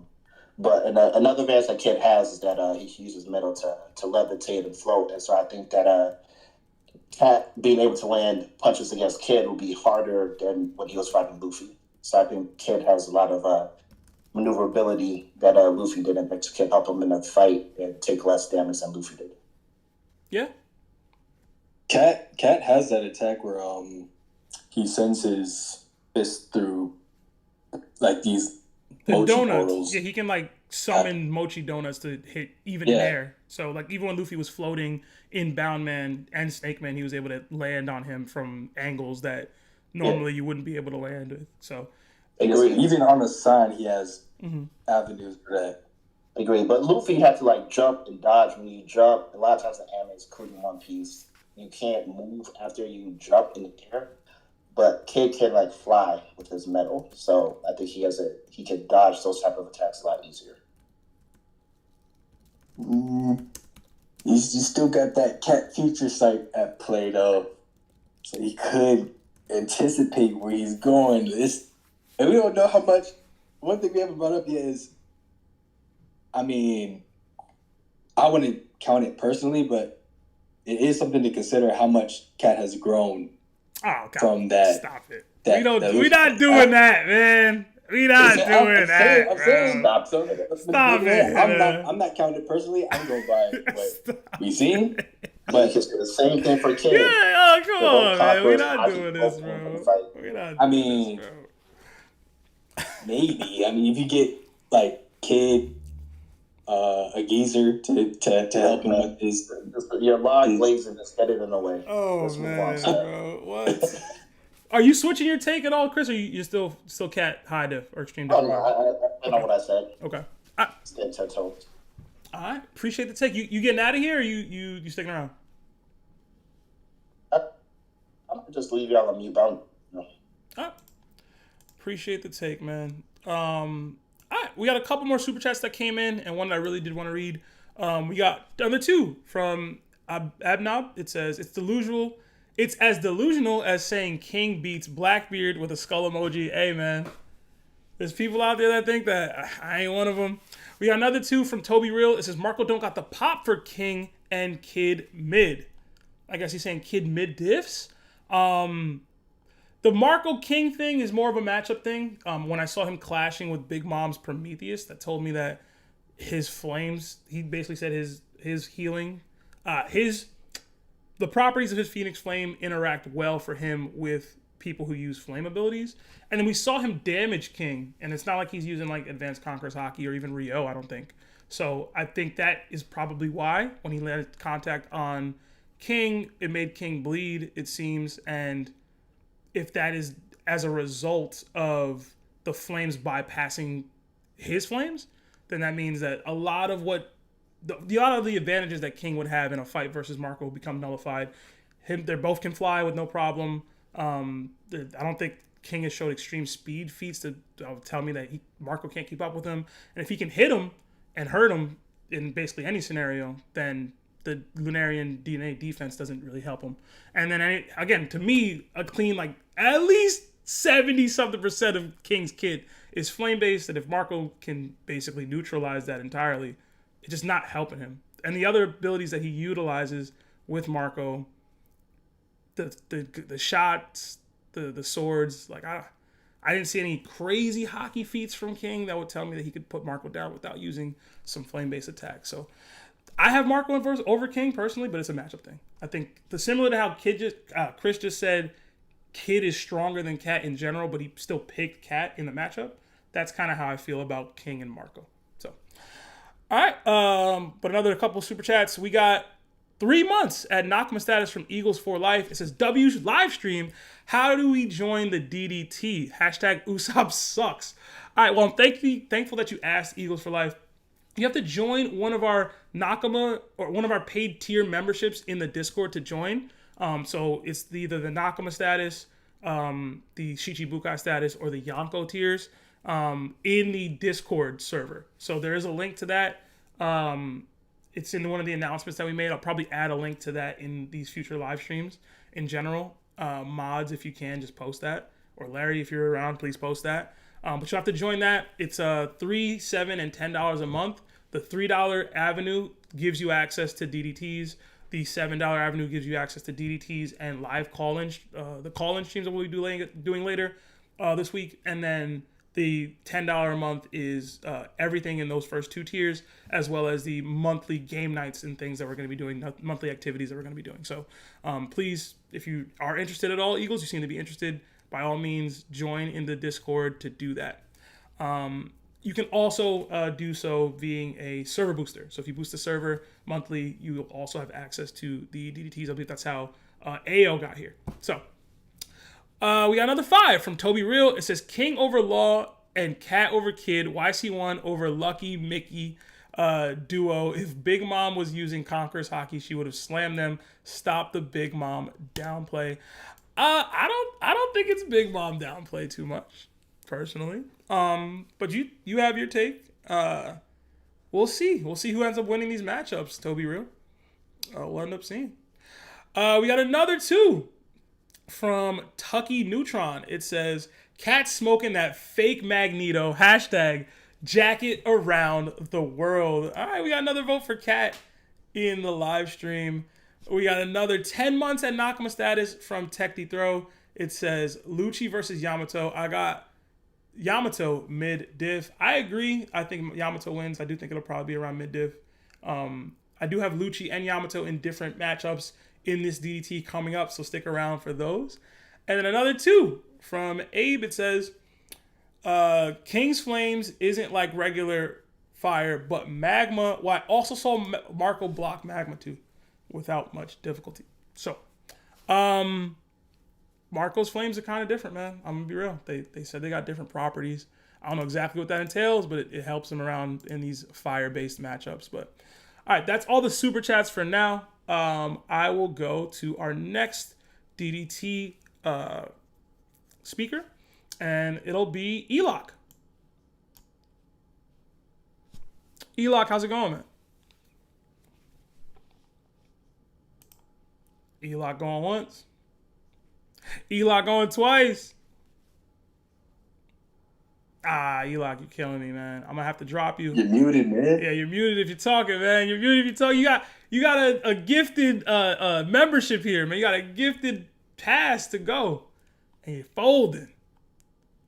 But another advantage that Kid has is that he uses metal to levitate and float. And so I think that Cat being able to land punches against Kid will be harder than when he was fighting Luffy. So I think Kid has a lot of maneuverability that Luffy didn't, that can help him in a fight and take less damage than Luffy did. Yeah. Cat has that attack where he sends his fist through like these mochi donuts. portals. Yeah, he can like summon mochi donuts to hit even in air. So like even when Luffy was floating in Boundman and Snakeman, he was able to land on him from angles that normally you wouldn't be able to land with. So even on the sign, he has avenues for that. Agree, but Luffy had to like jump and dodge. When you jump, a lot of times the anime is including One Piece. You can't move after you jump in the air, but Kid can like fly with his metal. So I think he can dodge those type of attacks a lot easier. You still got that Cat Future Sight at play though, so he could anticipate where he's going. And we don't know how much one thing we haven't brought up yet is, I mean, I wouldn't count it personally, but it is something to consider how much Cat has grown from that. Stop it. We're not doing that, man. We're not doing that. I'm saying, stop it. I'm not counting it personally. I'm going by what we seen. But it's the same thing for Kid. Yeah, come on, man. We're not doing this, bro. I mean, maybe. I mean, if you get like Kid, a geezer to help him with his, your log blazing is headed in the way. Oh man, bro, what? Are you switching your take at all, Chris? Or you still Cat high diff or extreme diff? Oh no, I know what I said. Okay. Stand 10 toes. All right, appreciate the take. You getting out of here, or you sticking around? I'm gonna just leave y'all on mute. All right. Appreciate the take, man. All right, we got a couple more super chats that came in, and one that I really did want to read. We got another two from Abnob. It says it's delusional. It's as delusional as saying King beats Blackbeard with a skull emoji. Hey, man. There's people out there that think that. I ain't one of them. We got another two from Toby Real. It says Marco don't got the pop for King and Kid mid. I guess he's saying Kid mid diffs. The Marco King thing is more of a matchup thing. When I saw him clashing with Big Mom's Prometheus, that told me that his flames, he basically said his healing, the properties of his Phoenix Flame interact well for him with people who use flame abilities. And then we saw him damage King, and it's not like he's using like Advanced Conqueror's Haki or even Ryo, I don't think. So I think that is probably why when he landed contact on King, it made King bleed, it seems. And if that is as a result of the flames bypassing his flames, then that means that a lot of the advantages that King would have in a fight versus Marco will become nullified. They both can fly with no problem. I don't think King has showed extreme speed feats to tell me that Marco can't keep up with him. And if he can hit him and hurt him in basically any scenario, then the Lunarian DNA defense doesn't really help him. And then, again, to me, a clean, like, at least 70-something% of King's kit is flame-based, and if Marco can basically neutralize that entirely, it's just not helping him. And the other abilities that he utilizes with Marco, the shots, the swords, like, I didn't see any crazy hockey feats from King that would tell me that he could put Marco down without using some flame-based attacks. So I have Marco over King personally, but it's a matchup thing. I think similar to how Chris just said, Kid is stronger than Cat in general, but he still picked Cat in the matchup. That's kind of how I feel about King and Marco. So, all right. But another couple super chats. We got 3 months at Nakama status from Eagles for Life. It says W's live stream. How do we join the DDT? Hashtag Usopp sucks. All right. Well, I'm thankful that you asked Eagles for Life. You have to join one of our Nakama or one of our paid tier memberships in the Discord to join. So it's either the Nakama status, the Shichibukai status, or the Yonko tiers in the Discord server. So there is a link to that. It's in one of the announcements that we made. I'll probably add a link to that in these future live streams in general. Mods, if you can, just post that. Or Larry, if you're around, please post that. But you'll have to join that. It's $3, $7, and $10 a month. The $3 avenue gives you access to DDTs. The $7 avenue gives you access to DDTs and live call-in, the call-in streams that we'll be doing later this week. And then the $10 a month is everything in those first 2 tiers, as well as the monthly game nights and things that we're going to be doing, monthly activities that we're going to be doing. So please, if you are interested at all, Eagles, you seem to be interested, by all means, join in the Discord to do that. You can also do so being a server booster. So if you boost the server monthly, you will also have access to the DDTs. I believe that's how AO got here. So we got another 5 from Toby Real. It says King over Law and Cat over Kid. YC1 over Lucky Mickey duo. If Big Mom was using Conqueror's Haki, she would have slammed them. Stop the Big Mom downplay. I don't think it's Big Mom downplay too much, personally. But you have your take. We'll see who ends up winning these matchups. Toby Real. We'll end up seeing. We got another 2 from Tucky Neutron. It says, Cat smoking that fake Magneto. Hashtag jacket around the world. All right, we got another vote for Cat in the live stream. We got another 10 months at Nakama status from Tech Throw. It says Lucci versus Yamato. I got Yamato mid diff. I agree. I think Yamato wins. I do think it'll probably be around mid diff. I do have Lucci and Yamato in different matchups in this DDT coming up, so stick around for those. And then another 2 from Abe. It says King's Flames isn't like regular fire, but Magma. Well, I also saw Marco block Magma too without much difficulty. So, Marco's Flames are kind of different, man. I'm gonna be real. They said they got different properties. I don't know exactly what that entails, but it helps them around in these fire-based matchups. But all right, that's all the super chats for now. I will go to our next DDT speaker, and it'll be Eloc. Eloc, how's it going, man? Eloc going once. Eloc going twice. Eloc, you're killing me, man. I'm gonna have to drop you. You're muted, man. Yeah, you're muted if you're talking, man. You're muted if you're talking. You got a gifted membership here, man. You got a gifted pass to go, and you're folding.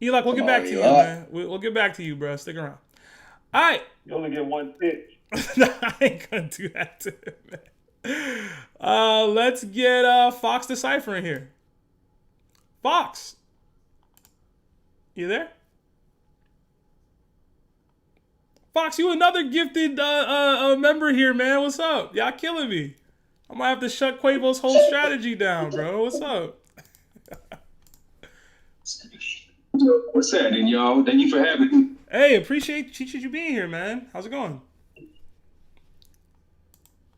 Eloc, we'll get back to you, man. We'll get back to you, bro. Stick around. All right. You only get one pitch. I ain't gonna do that to him, man. Let's get Fox Decipher in here. Fox, you there? Fox, you another gifted member here, man. What's up? Y'all killing me. I might have to shut Quavo's whole strategy down, bro. What's up? What's happening, y'all? Thank you for having me. Hey, appreciate you being here, man. How's it going?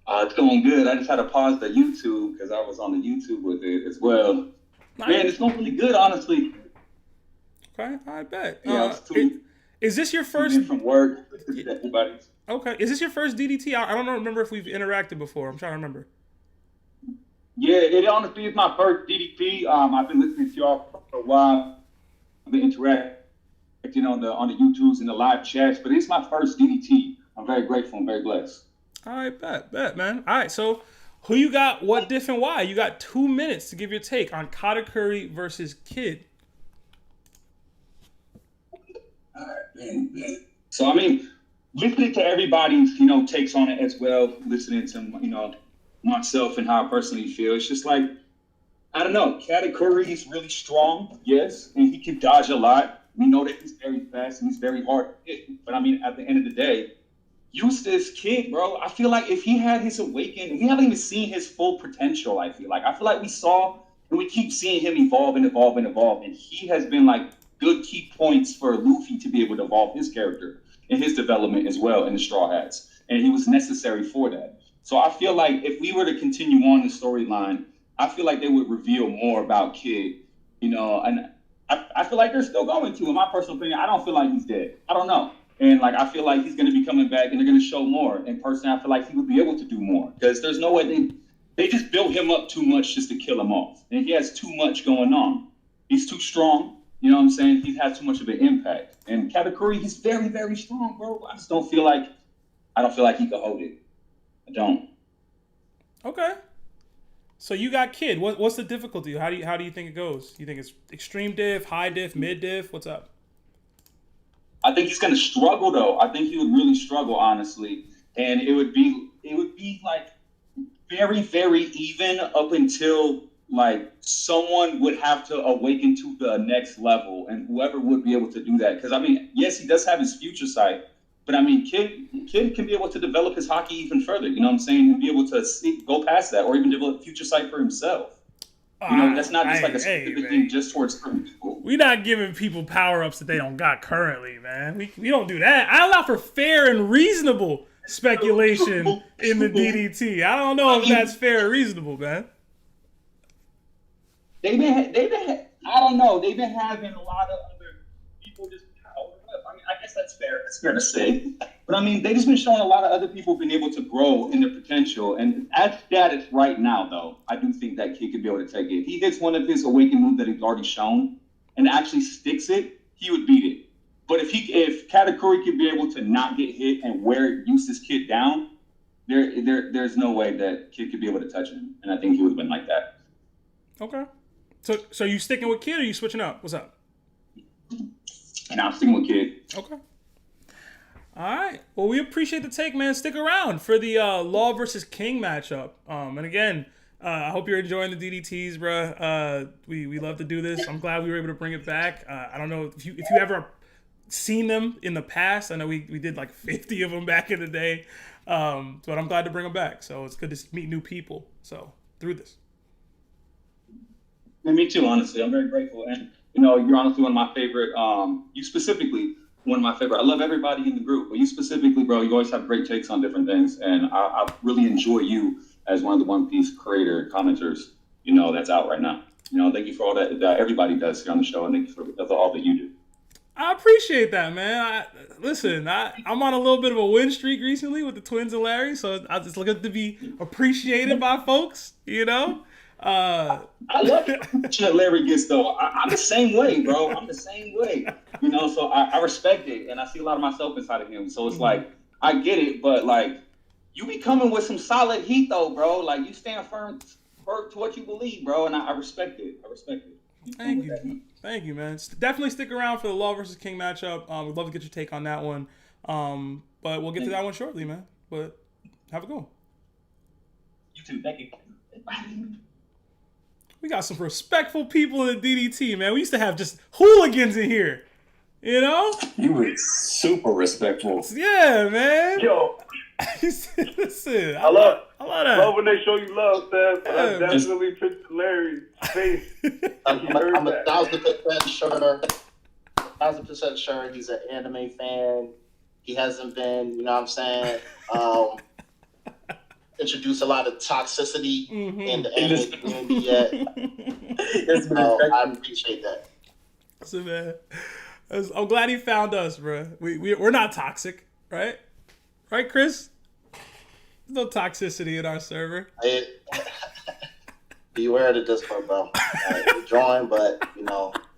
It's going good. I just had to pause the YouTube because I was on the YouTube with it as well. Nice. Man, it's going really good, honestly. Okay, I bet. Yeah, is this your first from work? Everybody. Okay, is this your first DDT? I don't remember if we've interacted before. I'm trying to remember. Yeah, it honestly is my first DDT. I've been listening to y'all for a while. I've been interacting on the YouTubes and the live chats, but it's my first DDT. I'm very grateful and very blessed. All right, bet, man. All right, so who you got, what diff, and why? You got 2 minutes to give your take on Katakuri versus Kid. All right, man. So, I mean, listening to everybody's, takes on it as well, listening to, myself and how I personally feel, it's just like, I don't know, Katakuri is really strong, yes, and he can dodge a lot. We know that he's very fast and he's very hard to hit, but I mean, at the end of the day, Eustass Kid, bro, I feel like if he had his awakening, we haven't even seen his full potential, I feel like we saw, and we keep seeing him evolve, and he has been like good key points for Luffy to be able to evolve his character and his development as well in the Straw Hats, and he was necessary for that. So I feel like if we were to continue on the storyline, I feel like they would reveal more about Kid, and I feel like they're still going to, in my personal opinion. I don't feel like he's dead. I don't know. And I feel like he's going to be coming back and they're going to show more. And personally, I feel like he would be able to do more because there's no way they just built him up too much just to kill him off. And he has too much going on. He's too strong. You know what I'm saying? He has too much of an impact. And Katakuri, he's very, very strong, bro. I don't feel like he could hold it. I don't. Okay. So you got Kid. What's the difficulty? How do you think it goes? You think it's extreme diff, high diff, mid diff? What's up? I think he's going to struggle, though. I think he would really struggle, honestly. And it would be like very, very even up until like someone would have to awaken to the next level, and whoever would be able to do that. Because I mean, yes, he does have his future sight, but I mean, Kid can be able to develop his hockey even further. You know what I'm saying? And be able to go past that, or even develop future sight for himself. That's not just like a specific thing just towards certain people. We're not giving people power-ups that they don't got currently, man. We don't do that. I allow for fair and reasonable speculation in the DDT. I don't know if that's fair or reasonable, man. They've been I don't know. They've been having a lot of other people just power up. I mean, I guess that's fair. That's fair to say. But I mean, they just been showing a lot of other people been able to grow in their potential. And at status right now, though, I do think that kid could be able to take it. If he hits one of his awakened moves that he's already shown and actually sticks it, he would beat it. But if Katakuri could be able to not get hit and wear Eustass kid down, there's no way that kid could be able to touch him. And I think he would have been like that. Okay. So you sticking with kid or you switching up? What's up? And I'm sticking with kid. Okay. All right. Well, we appreciate the take, man. Stick around for the Law versus King matchup. And again, I hope you're enjoying the DDTs, bro. We love to do this. I'm glad we were able to bring it back. I don't know if you ever seen them in the past. I know we did like 50 of them back in the day. But I'm glad to bring them back. So it's good to meet new people. So through this. And me too, honestly. I'm very grateful. And, you're honestly one of my favorite. You specifically, one of my favorite. I love everybody in the group, but you specifically, bro, you always have great takes on different things. And I really enjoy you as one of the One Piece creator commenters, that's out right now. Thank you for all that everybody does here on the show. And thank you for all that you do. I appreciate that, man. I'm on a little bit of a win streak recently with the Twins and Larry, so I just looking to be appreciated by folks, I love that Larry gets, though. I'm the same way, bro. I'm the same way. So I respect it, and I see a lot of myself inside of him. So it's like, I get it, but, like, you be coming with some solid heat, though, bro. Like, you stand firm to what you believe, bro, and I respect it. Thank you. Thank you, man. Definitely stick around for the Law versus King matchup. We'd love to get your take on that one. But we'll get to that one shortly, man. But have a good one. You too. Thank you. We got some respectful people in the DDT, man. We used to have just hooligans in here. You were super respectful. Yeah, man. Yo. Listen, I love that. Love when they show you love, Seth. Yeah, I definitely picture Larry's face. I'm 1,000% sure. 1,000% sure he's an anime fan. He hasn't been, introduced a lot of toxicity in the anime community yet. I appreciate that. So, man, I'm glad he found us, bro. We're not toxic, right? Right, Chris? There's no toxicity in our server. Beware of the Discord, bro. Join, but,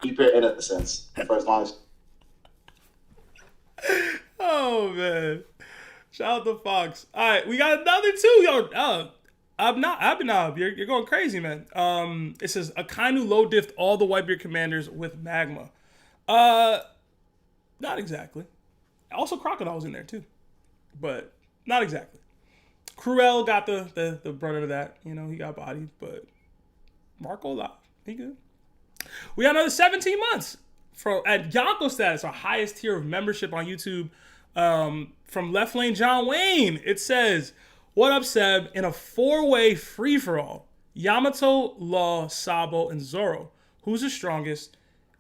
keep your innocence for as long as... Oh, man. Shout out to Fox. All right, we got another two. Yo, Abhinav, you're going crazy, man. It says, Akainu low diffed all the Whitebeard commanders with magma. Not exactly. Also, Crocodile was in there, too. But not exactly. Cruel got the brunt of that. He got bodied, but Marco alive. He good. We got another 17 months at Yonko status, our highest tier of membership on YouTube. From Left Lane John Wayne, it says, "What up, Seb? In a 4-way free-for-all, Yamato, Law, Sabo, and Zoro. Who's the strongest?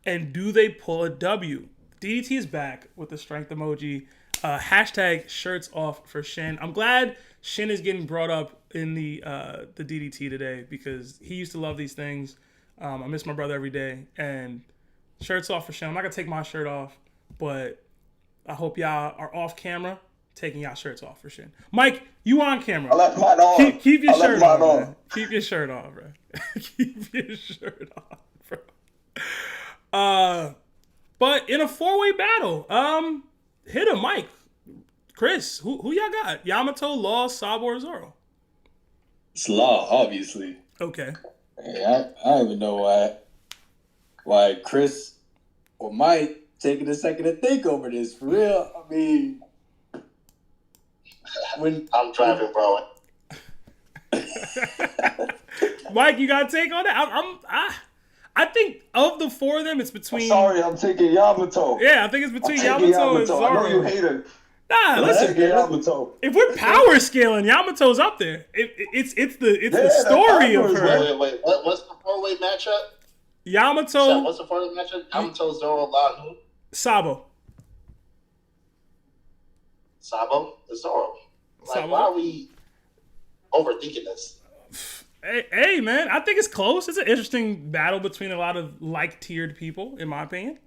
And do they pull a W?" DDT is back with the strength emoji. Hashtag shirts off for Shin. I'm glad Shin is getting brought up in the DDT today because he used to love these things. I miss my brother every day. And shirts off for Shin. I'm not going to take my shirt off, but I hope y'all are off camera taking y'all shirts off for Shin. Mike, you on camera. I left mine on. Keep your shirt on, bro. Keep your shirt on, bro. Keep your shirt on, bro. But in a 4-way battle, hit him, Mike. Chris, who y'all got? Yamato, Law, Sabo, or Zoro? It's Law, obviously. Okay. Hey, I don't even know why Chris or Mike taking a second to think over this. For real, I mean, I'm driving, bro. Mike, you got a take on that? I think of the four of them, it's between. I'm taking Yamato. Yeah, I think it's between Yamato and Zoro. I know you hate her. Nah, listen. If we're power scaling, Yamato's up there. It's the story of her. Wait. What's the 4-way matchup? Yamato. So what's the 4-way matchup? Yamato, Zoro, Law, who? Sabo. Sabo? Zoro. Sabo. Why are we overthinking this? Hey, man, I think it's close. It's an interesting battle between a lot of like-tiered people, in my opinion.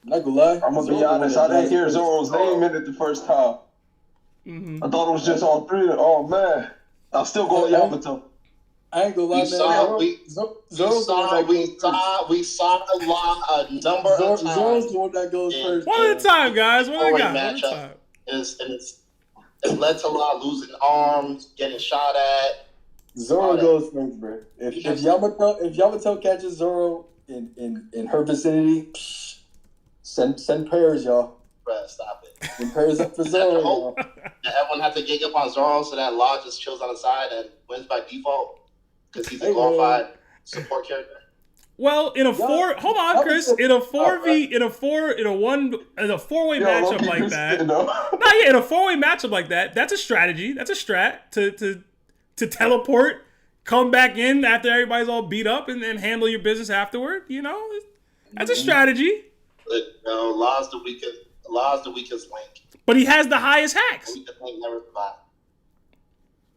Not gonna lie. I'm gonna be honest. I didn't hear Zoro's name in it the first time. Mm-hmm. I thought it was just all three. Oh man, I'm still going Yamato. I ain't gonna lie, We man. saw a lot a number of times. Zoro's the one that goes first. One at a time, guys. One at a time. It's led to a lot of losing arms, getting shot at. Zoro goes first, bro. If Yamato catches Zoro in her vicinity, send prayers, y'all. Bruh, stop it. Send prayers up for Zoro. Y'all. Everyone has to gang up on Zoro so that Law just chills on the side and wins by defoult because he's a glorified support character. Well, in a four-way matchup like that. In a four-way matchup like that, that's a strategy. That's a strat to teleport, come back in after everybody's all beat up, and handle your business afterward. You know, that's a strategy. But no, Law's the weakest link. But he has the highest hacks. The weakest link never survived.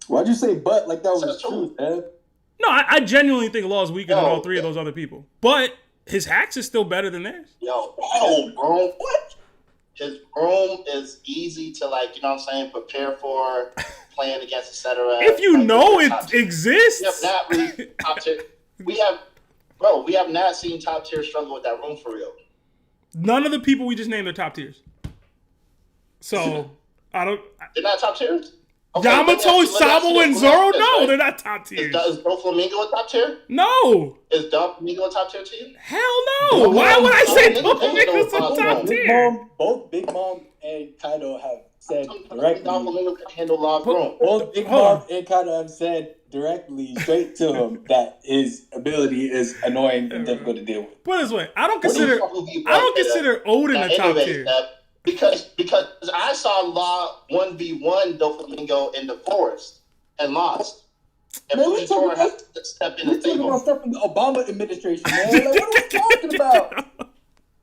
Why'd you say "but" like that was the truth, man? No, I genuinely think Law is weaker than all three of those other people. But his hacks is still better than theirs. His room is easy to, like, you know what I'm saying, prepare for, playing against, etc. If you know it exists. We have not really top tier. We have not seen top tier struggle with that room for real. None of the people we just named are top tiers. So, They're not top tiers? Okay, Yamato, Sabo, and Zoro? No, they're not top tiers. Is Doflamingo a top tier? No. Is Doflamingo a top tier to you? Hell no. Why would I say Doflamingo's a top tier? Both Big Mom and Kaido have said directly. Doflamingo can handle Law's room. Both Big Mom and Kaido have said directly, straight to him, that his ability is annoying and difficult to deal with. Put it this way, I don't consider Odin a top tier. Because I saw Law 1v1 Doflamingo in the forest and lost. And Fujitora had to step in the table. We're talking about stuff from the Obama administration, man. Like, what are we talking about?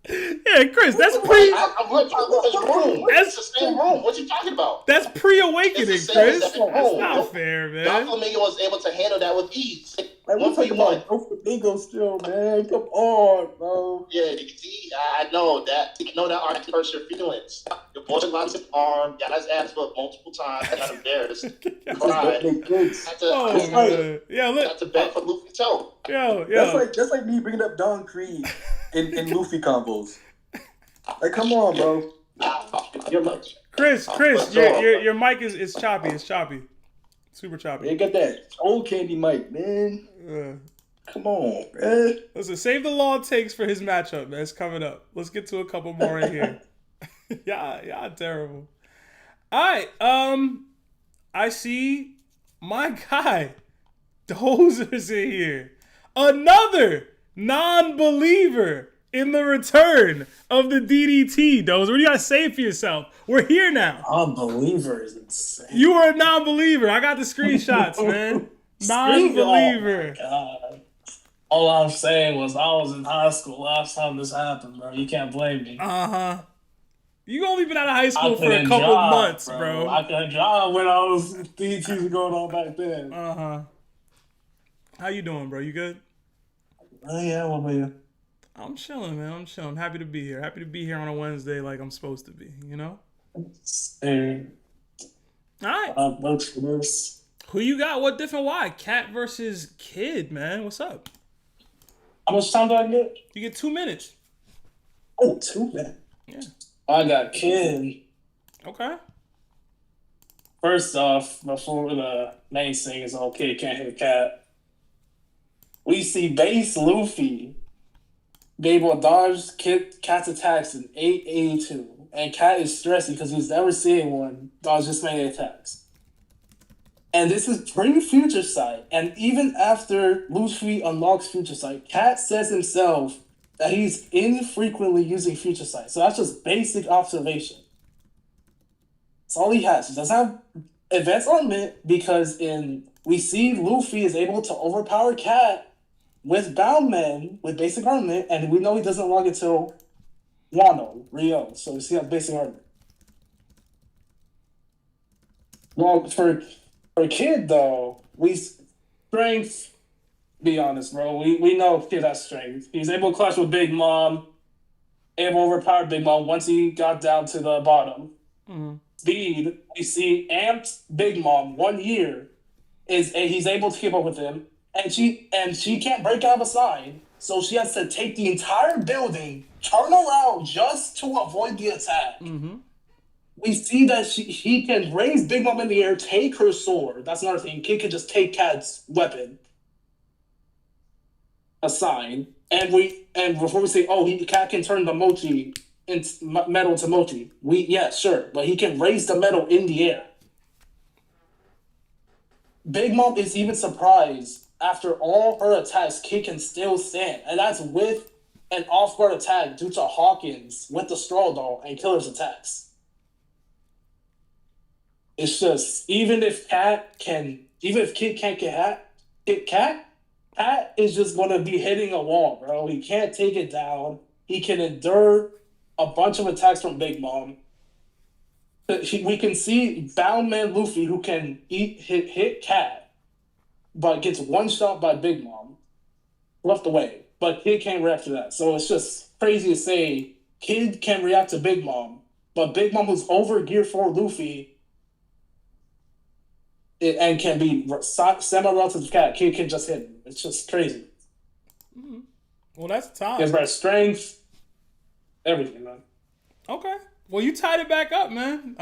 Yeah, Chris, that's I'm talking about his room. That's the same room. What you talking about? That's pre-awakening, Chris. That's not fair, man. Doflamingo was able to handle that with ease. Like, we're talking about Doflamingo still, man. Come on, bro. Yeah, see, I know that. You know that art hurts your feelings. Your boy lost his arm, got his ass whipped multiple times, got embarrassed, cried. Had to beg for Luffy's toe. That's like me bringing up Don Creed in Luffy combos. Like, come on, bro. Chris, your mic is choppy. It's choppy. Super choppy. You got that old candy mic, man. Come on, man. Listen, save the Law takes for his matchup, man. It's coming up. Let's get to a couple more in here. Y'all terrible. All right. I see my guy Dozer's in here. Another non-believer in the return of the DDT, Dozer. What do you got to say for yourself? We're here now. Non-believer is insane. You are a non-believer. I got the screenshots, man. Non-believer. Oh, God. All I'm saying was I was in high school last time this happened, bro. You can't blame me. You only been out of high school for a couple months, bro. I couldn't drive when I was DDTs going on back then. How you doing, bro? You good? Yeah, what about you? I'm chilling, man. I'm chilling. Happy to be here. Happy to be here on a Wednesday like I'm supposed to be, you know? Hey. All right. Votes for this. Who you got? What different why? Cat versus Kid, man. What's up? How much time do I get? You get 2 minutes. Oh, 2 minutes? Yeah. I got Kid. Okay. First off, before the main thing is okay, can't hit Cat. We see base Luffy be able to dodge Cat's attacks in 882. And Cat is stressing because he's never seen one dodge this many attacks. And this is pre-Future Sight. And even after Luffy unlocks Future Sight, Cat says himself that he's infrequently using Future Sight. So that's just basic observation. That's all he has. He doesn't have advanced armament because we see Luffy is able to overpower Cat with bound men with basic armament, and we know he doesn't unlock it till Wano, Rio. So we see that basic armament. Well, for Kid though, strength. Be honest, bro. We know Kid has strength. He's able to clash with Big Mom, able to overpower Big Mom once he got down to the bottom. speed, we see amped Big Mom 1 year he's able to keep up with him, and she can't break out of a sign, so she has to take the entire building, turn around just to avoid the attack. Mm-hmm. We see that he can raise Big Mom in the air, take her sword. That's another thing. Kid can just take Cat's weapon, a sign, and before we say, Cat can turn the mochi metal to mochi. Sure, but he can raise the metal in the air. Big Mom is even surprised after all her attacks, Kid can still stand, and that's with an off-guard attack due to Hawkins with the straw doll and Killer's attacks. It's just even if Kid can't get Cat is just gonna be hitting a wall, bro. He can't take it down. He can endure a bunch of attacks from Big Mom. We can see Bound Man Luffy who can hit Cat, but gets one shot by Big Mom, left away. But Kid can't react to that. So it's just crazy to say Kid can react to Big Mom, but Big Mom who's over Gear 4 Luffy and can be semi-relative to Cat. Kid can just hit him. It's just crazy. Mm-hmm. Well, that's time. He has better strength, everything, man. Okay. Well, you tied it back up, man.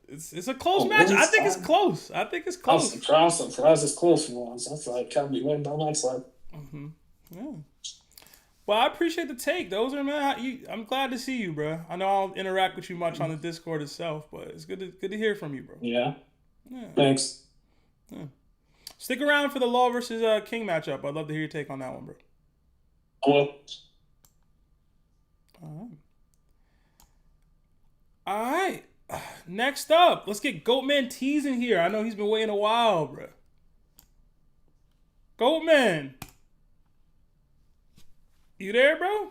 It's a close match. I think it's close. I'm surprised it's close for once. That's like can't be winning by landslide. Mm-hmm. Yeah. Well, I appreciate the take, Dozer, man. I'm glad to see you, bro. I know I don't interact with you much on the Discord itself, but it's good to hear from you, bro. Yeah. Thanks. Yeah. Stick around for the Law versus King matchup. I'd love to hear your take on that one, bro. Cool. All right. Next up, let's get Goatman T's in here. I know he's been waiting a while, bro. Goatman. You there, bro?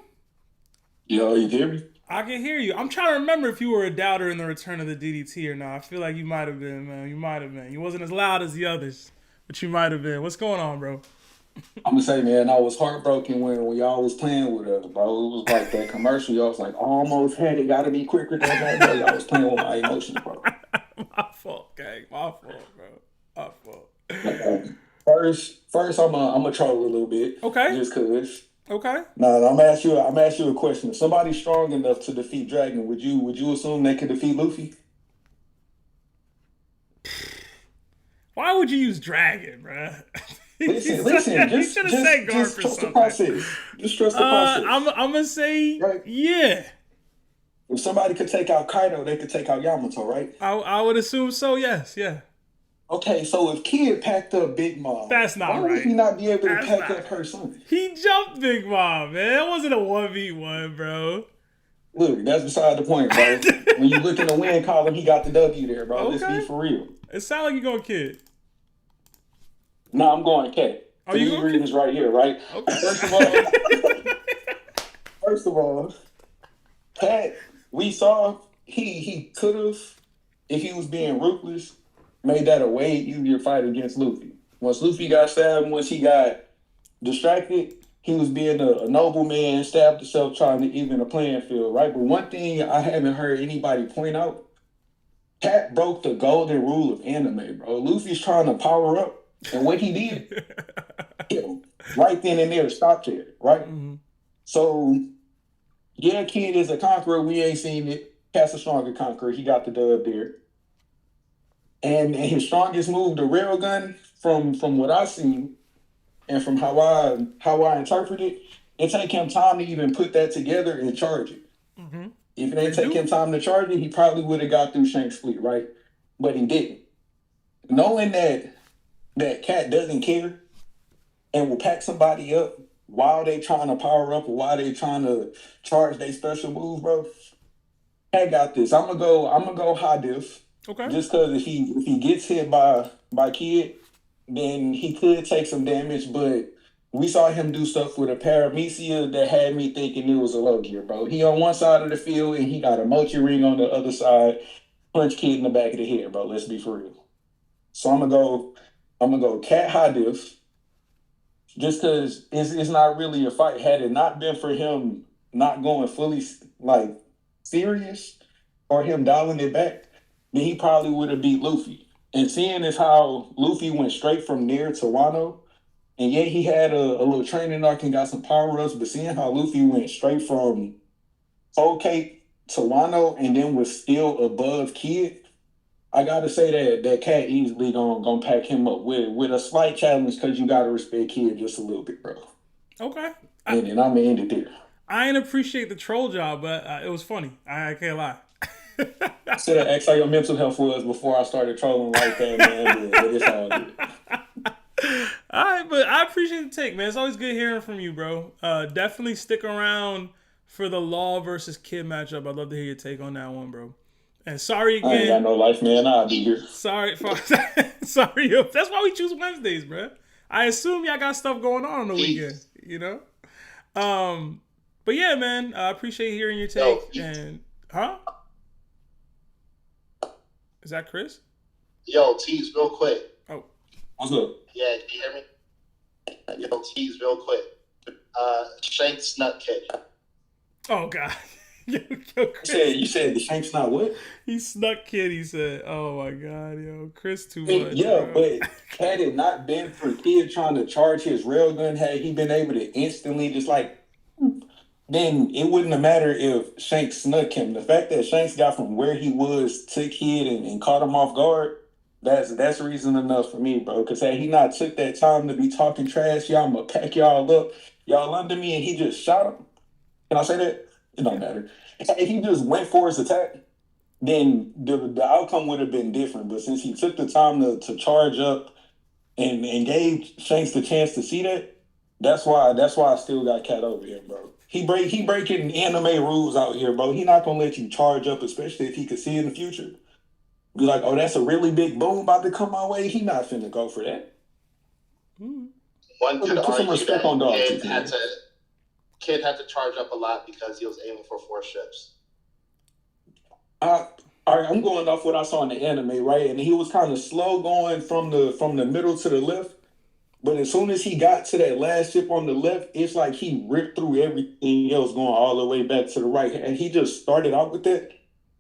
Yo, you hear me? I can hear you. I'm trying to remember if you were a doubter in the return of the DDT or not. I feel like you might have been, man. You might have been. You wasn't as loud as the others, but you might have been. What's going on, bro? I'm gonna say, man, I was heartbroken when y'all was playing with us, bro. It was like that commercial. Y'all was like, almost had it. Gotta be quicker than that. Bro. Y'all was playing with my emotions, bro. My fault, gang. My fault, bro. My fault. First, I'm a troll a little bit. Okay. Just cause. Okay. No, I'm gonna ask you a question. If somebody's strong enough to defeat Dragon, would you assume they could defeat Luffy? Why would you use Dragon, bro? Listen. Just trust the process. Just trust the process. I'm gonna say, right? Yeah. If somebody could take out Kaido, they could take out Yamato, right? I would assume so. Yes. Yeah. Okay, so if Kid packed up Big Mom, that's not right. Why would he not be able to pack up her son? He jumped Big Mom, man. That wasn't a 1v1, bro. Look, that's beside the point, bro. When you look in the win column, he got the W there, bro. Okay. Let's be for real. It sounds like you're going Kid. No, I'm going K. Oh, you reading this right here, right? Okay. First of all, Cat, we saw he could have, if he was being ruthless, made that a way easier fight against Luffy. Once Luffy got stabbed, once he got distracted, he was being a noble man, stabbed himself trying to even the playing field, right? But one thing I haven't heard anybody point out, Cat broke the golden rule of anime, bro. Luffy's trying to power up, and what he did, right then and there, stopped there, right? Mm-hmm. So, yeah, Kid is a conqueror. We ain't seen it. Cat's a stronger conqueror. He got the dub there. And his strongest move, the railgun, from what I've seen and from how I interpret it, it take him time to even put that together and charge it. Mm-hmm. If it didn't take him time to charge it, he probably would have got through Shanks' fleet, right? But he didn't. Knowing that Cat doesn't care and will pack somebody up while they trying to power up or while they trying to charge their special move, bro. Cat got this. I'm gonna go high diff. Okay. Just because if he gets hit by Kid, then he could take some damage. But we saw him do stuff with a paramecia that had me thinking it was a low gear, bro. He on one side of the field and he got a mochi ring on the other side. Punch Kid in the back of the head, bro. Let's be for real. So I'm gonna go Cat high diff. Just because it's not really a fight. Had it not been for him not going fully like serious or him dialing it back, then he probably would have beat Luffy. And seeing as how Luffy went straight from there to Wano, and yet he had a little training arc and got some power ups, but seeing how Luffy went straight from Whole Cake to Wano and then was still above Kid, I gotta say that Cat easily gonna pack him up with a slight challenge because you gotta respect Kid just a little bit, bro. Okay. And I'm gonna end it there. I didn't appreciate the troll job, but it was funny. I can't lie. I should have asked how your mental health was before I started trolling like that, man. But it's all good. All right, but I appreciate the take, man. It's always good hearing from you, bro. Definitely stick around for the Law versus Kid matchup. I'd love to hear your take on that one, bro. And sorry again. I ain't got no life, man. I'll be here. Sorry. Sorry. That's why we choose Wednesdays, bro. I assume y'all got stuff going on the weekend, you know? But yeah, man, I appreciate hearing your take. And is that Chris? Yo, Tease, real quick. Oh. What's up? Yeah, can you hear me? Yo, Tease, real quick. Shanks Nut Kid. Oh, God. Yo, Chris. You said the Shanks not what? He snuck Kid, he said. Oh, my God, yo. Chris too much. Yeah, bro. but had it not been for Kid trying to charge his railgun, had he been able to instantly just like, then it wouldn't have mattered if Shanks snuck him. The fact that Shanks got from where he was to Kid and caught him off guard, that's reason enough for me, bro. Because had he not took that time to be talking trash, y'all, I'm going to pack y'all up, y'all under me, and he just shot him. Can I say that? It don't matter. If he just went for his attack, then the outcome would have been different. But since he took the time to charge up and gave Shanks the chance to see that, that's why I still got Cat over here, bro. He breaking anime rules out here, bro. He not gonna let you charge up, especially if he could see in the future. Be like, oh, that's a really big boom about to come my way. He not finna go for that. One could Put some argue respect that on dog Kid had to charge up a lot because he was aiming for 4 ships. All right, I'm going off what I saw in the anime, right? And he was kind of slow going from the middle to the left. But as soon as he got to that last ship on the left, it's like he ripped through everything else going all the way back to the right. And he just started out with that,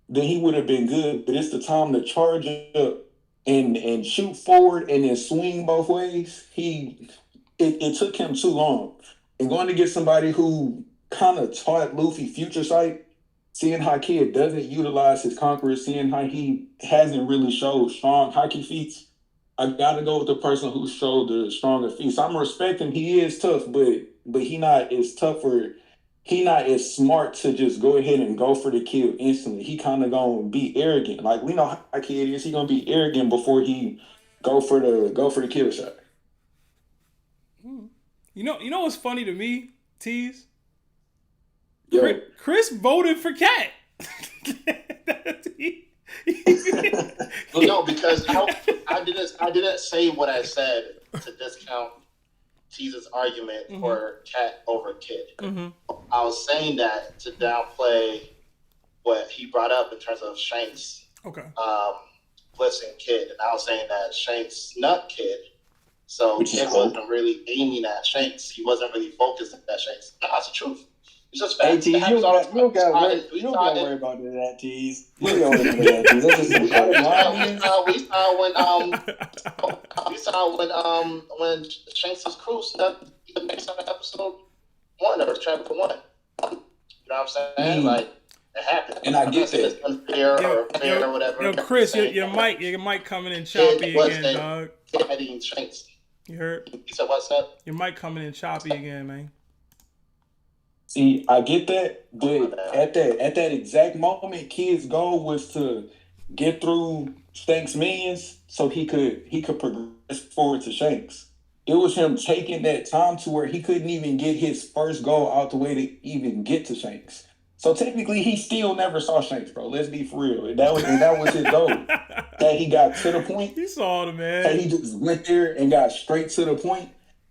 then he would have been good. But it's the time to charge up and shoot forward and then swing both ways. It took him too long. And going to get somebody who kind of taught Luffy future sight, seeing how Kid doesn't utilize his conquerors, seeing how he hasn't really showed strong hockey feats, I gotta go with the person who showed the stronger feats. I'm respecting he is tough, but he not as tough or he not as smart to just go ahead and go for the kill instantly. He kind of gonna be arrogant. Like we know how Kid is. He gonna be arrogant before he go for the kill shot. You know what's funny to me, Tease? Yo. Chris voted for Cat. No, because I didn't say what I said to discount Tease's argument for Cat over Kid. I was saying that to downplay what he brought up in terms of Shanks blitzing Kid. And I was saying that Shanks snuck Kid. So Kid wasn't really aiming at Shanks. He wasn't really focused at Shanks. No, that's the truth. It's just facts. Hey, you don't got to worry about that, Tease. You don't worry about that, Tease. That's just some we saw when Shanks' crew snuck the next episode 1 or chapter 1. You know what I'm saying? Like it happened. And I get that. It's unfair or fair or whatever. Yo, Chris, your mic coming in choppy again, dog. Heading Shanks. You heard? You said what's up? Your mic coming in choppy again, man. See, I get that, but at that exact moment, Kid's goal was to get through Shanks' minions so he could progress forward to Shanks. It was him taking that time to where he couldn't even get his first goal out the way to even get to Shanks. So technically, he still never saw Shanks, bro. Let's be for real. That was his goal. That he got to the point. He saw the man. That he just went there and got straight to the point.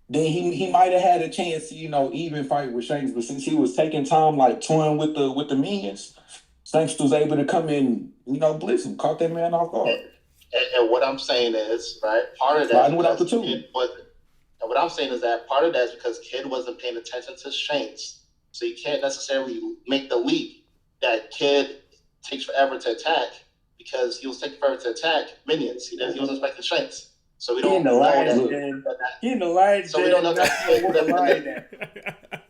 Then he might have had a chance to, even fight with Shanks. But since he was taking time, like toying with the minions, Shanks was able to come in, blitz him, caught that man off guard. And what I'm saying is, right, part of that. Riding without the tool. And what I'm saying is that part of that is because Kid wasn't paying attention to Shanks. So you can't necessarily make the leap that Kid takes forever to attack because he was taking forever to attack minions. He wasn't expecting Shanks. So we He don't in the know lion's that. den. He in the lion's So we den. don't know Not that sure kid what would the have lion done.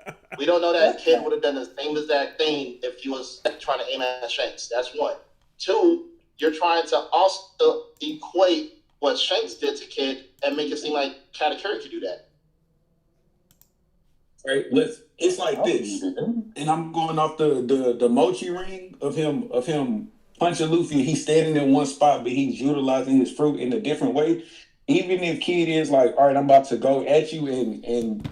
at. We don't know that kid would have done the same exact thing if he was trying to aim at Shanks. That's one. Two, you're trying to also equate what Shanks did to Kid and make it seem like Katakuri could do that. Right? It's like this, and I'm going off the mochi ring of him punching Luffy. He's standing in one spot, but he's utilizing his fruit in a different way. Even if Kid is like, all right, I'm about to go at you, and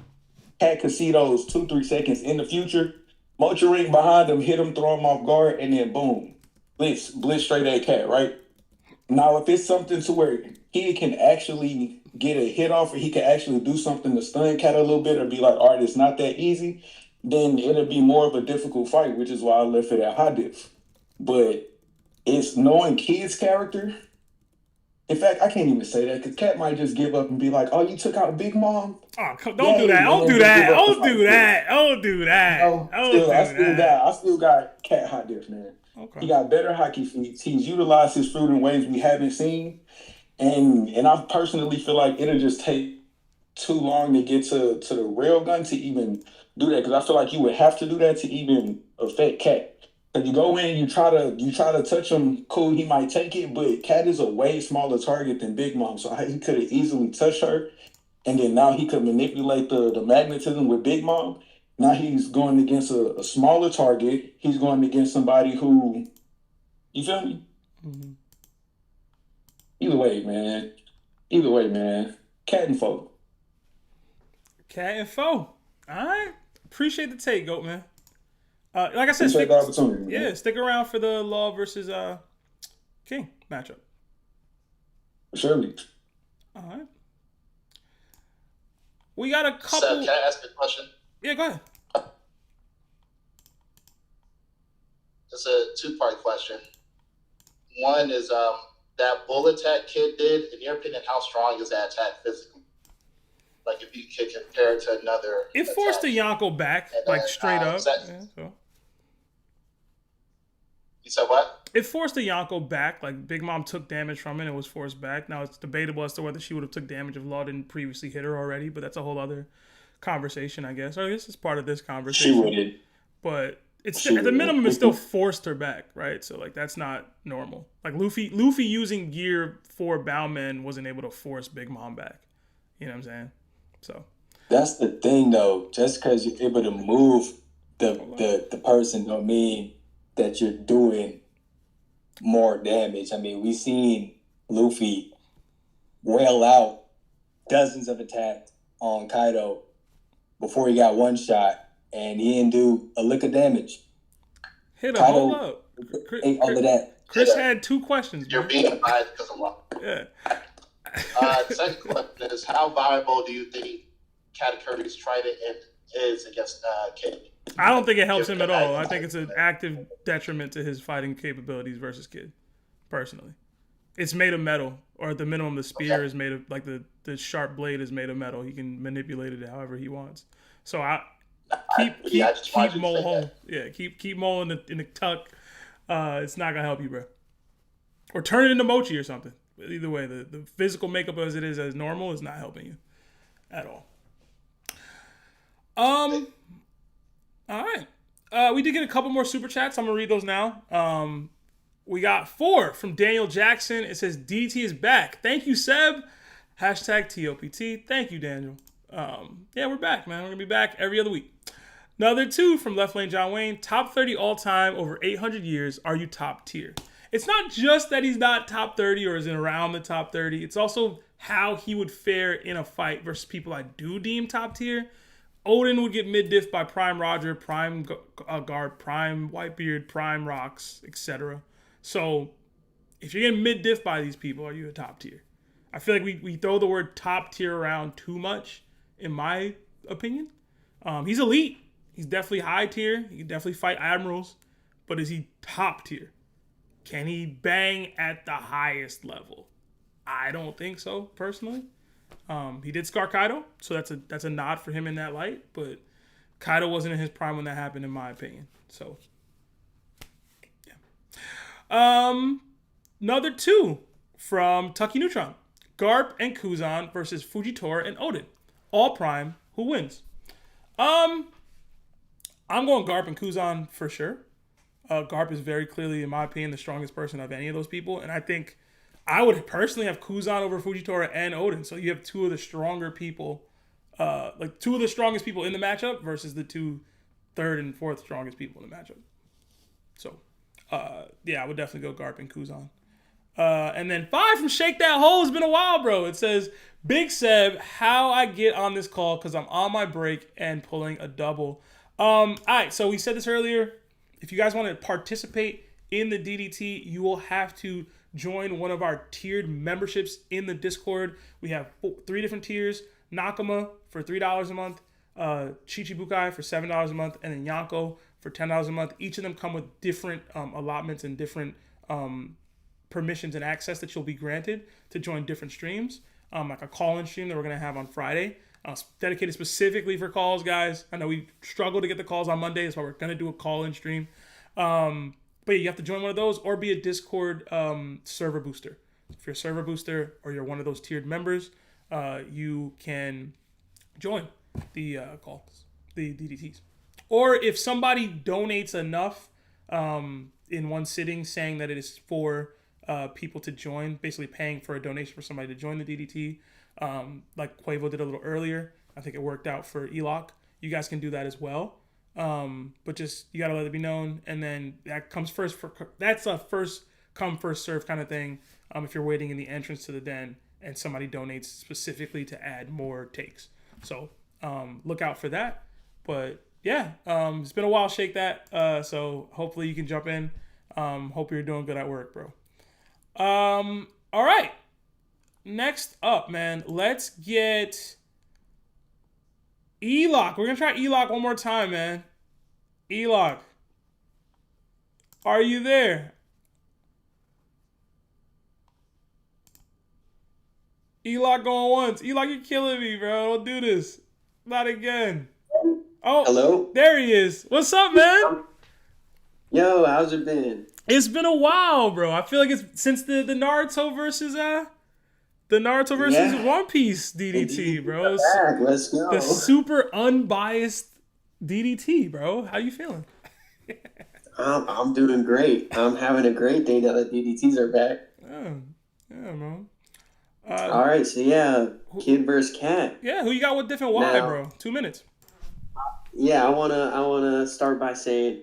Cat could see those 2-3 seconds in the future. Mochi ring behind him, hit him, throw him off guard, and then boom, blitz straight at Cat. Right now, if it's something to where Kid can actually get a hit off, or he can actually do something to stun Cat a little bit, or be like, all right, it's not that easy, then it'll be more of a difficult fight, which is why I left it at high diff. But it's knowing Kid's character. In fact, I can't even say that because Cat might just give up and be like, "Oh, you took out Big Mom." Oh, don't do that! Don't do that! Don't do that! Don't do that! I still got Cat hot diff, man. Okay. He got better hockey feet. He's utilized his fruit in ways we haven't seen, and I personally feel like it'll just take too long to get to the railgun to even do that, because I feel like you would have to do that to even affect Cat. If you go in, you try to touch him, cool, he might take it, but Cat is a way smaller target than Big Mom, so he could have easily touched her, and then now he could manipulate the magnetism with Big Mom. Now he's going against a smaller target. He's going against somebody who, you feel me? Mm-hmm. Either way, man. Cat and foe. Cat and foe. All right. Appreciate the take, Goatman. Like I said, stick around for the Law versus King matchup. Surely. All right. We got a couple. Seb, can I ask a question? Yeah, go ahead. It's a two-part question. One is that bull attack Kid did. In your opinion, how strong is that attack physically? Like if you could compare it to another. It forced the Yonko back, and like straight up. So. You said what? It forced the Yonko back. Like Big Mom took damage from it and was forced back. Now it's debatable as to whether she would have took damage if Law didn't previously hit her already, but that's a whole other conversation, I guess. Or I guess it's part of this conversation. She wouldn't. But it's at the minimum, it still forced her back, right? So like that's not normal. Like Luffy using Gear 4 Bowman wasn't able to force Big Mom back. You know what I'm saying? So that's the thing, though. Just because you're able to move the person don't mean that you're doing more damage. I mean, we've seen Luffy wail out dozens of attacks on Kaido before he got one shot, and he didn't do a lick of damage. Hit a hold up. Ate all of that. Chris had two questions. You're being biased because of Law. Yeah. The second question is, how viable do you think Katakuri's trident is against Kid? I don't think it helps him at all. I think it's an active detriment to his fighting capabilities versus Kid, personally. It's made of metal, or at the minimum, the spear is made of, like the sharp blade is made of metal. He can manipulate it however he wants. So keep Mole home. Yeah, keep Mole in the tuck. It's not gonna help you, bro. Or turn it into Mochi or something. Either way, the physical makeup as it is as normal is not helping you at all. All right. We did get a couple more super chats. I'm gonna read those now. We got 4 from Daniel Jackson. It says DT is back. Thank you, Seb. Hashtag TOPT. Thank you, Daniel. Yeah, we're back, man. We're gonna be back every other week. Another 2 from Left Lane John Wayne. Top 30 all time over 800 years. Are you top tier? It's not just that he's not top 30 or is in around the top 30. It's also how he would fare in a fight versus people I do deem top tier. Odin would get mid-diff by Prime Roger, Prime Guard, Prime Whitebeard, Prime Rocks, etc. So, if you're getting mid-diff by these people, are you a top tier? I feel like we throw the word top tier around too much, in my opinion. He's elite. He's definitely high tier. He can definitely fight admirals. But is he top tier? Can he bang at the highest level? I don't think so, personally. He did scar Kaido, so that's a nod for him in that light. But Kaido wasn't in his prime when that happened, in my opinion. So, yeah. Another 2 from Tucky Neutron. Garp and Kuzan versus Fujitora and Odin. All Prime. Who wins? I'm going Garp and Kuzan for sure. Garp is very clearly, in my opinion, the strongest person of any of those people. And I think I would personally have Kuzan over Fujitora and Odin. So you have 2 of the stronger people, 2 of the strongest people in the matchup versus the 2 third and fourth strongest people in the matchup. So, I would definitely go Garp and Kuzan. And then 5 from Shake That Hole. It's been a while, bro. It says, Big Seb, how I get on this call because I'm on my break and pulling a double. All right, so we said this earlier. If you guys want to participate in the DDT, you will have to join one of our tiered memberships in the Discord. We have 3 different tiers. Nakama for $3 a month, Chichibukai for $7 a month, and then Yanko for $10 a month. Each of them come with different allotments and different permissions and access that you'll be granted to join different streams. Like a call-in stream that we're going to have on Friday. Dedicated specifically for calls, guys. I know we struggle to get the calls on Monday. That's why we're going to do a call-in stream. But yeah, you have to join one of those or be a Discord server booster. If you're a server booster or you're one of those tiered members, you can join the calls, the DDTs. Or if somebody donates enough in one sitting saying that it is for people to join, basically paying for a donation for somebody to join the DDT, like Quavo did a little earlier. I think it worked out for Eloc. You guys can do that as well. But just, you got to let it be known. And then that comes first. That's a first come, first serve kind of thing. If you're waiting in the entrance to the den and somebody donates specifically to add more takes. So look out for that. But yeah, it's been a while, Shake That. So hopefully you can jump in. Hope you're doing good at work, bro. All right. Next up, man, let's get Eloc. We're going to try Eloc one more time, man. Eloc, are you there? Eloc going once. Eloc, you're killing me, bro. Don't do this. Not again. Oh, hello? There he is. What's up, man? Yo, how's it been? It's been a while, bro. I feel like it's since the Naruto versus One Piece DDT, bro. Back. Let's go. The super unbiased DDT, bro. How you feeling? I'm doing great. I'm having a great day now that DDTs are back. Yeah, man. All right, so yeah, Kid versus Cat. Yeah, who you got with Diff and why, bro? 2 minutes. Yeah, I wanna start by saying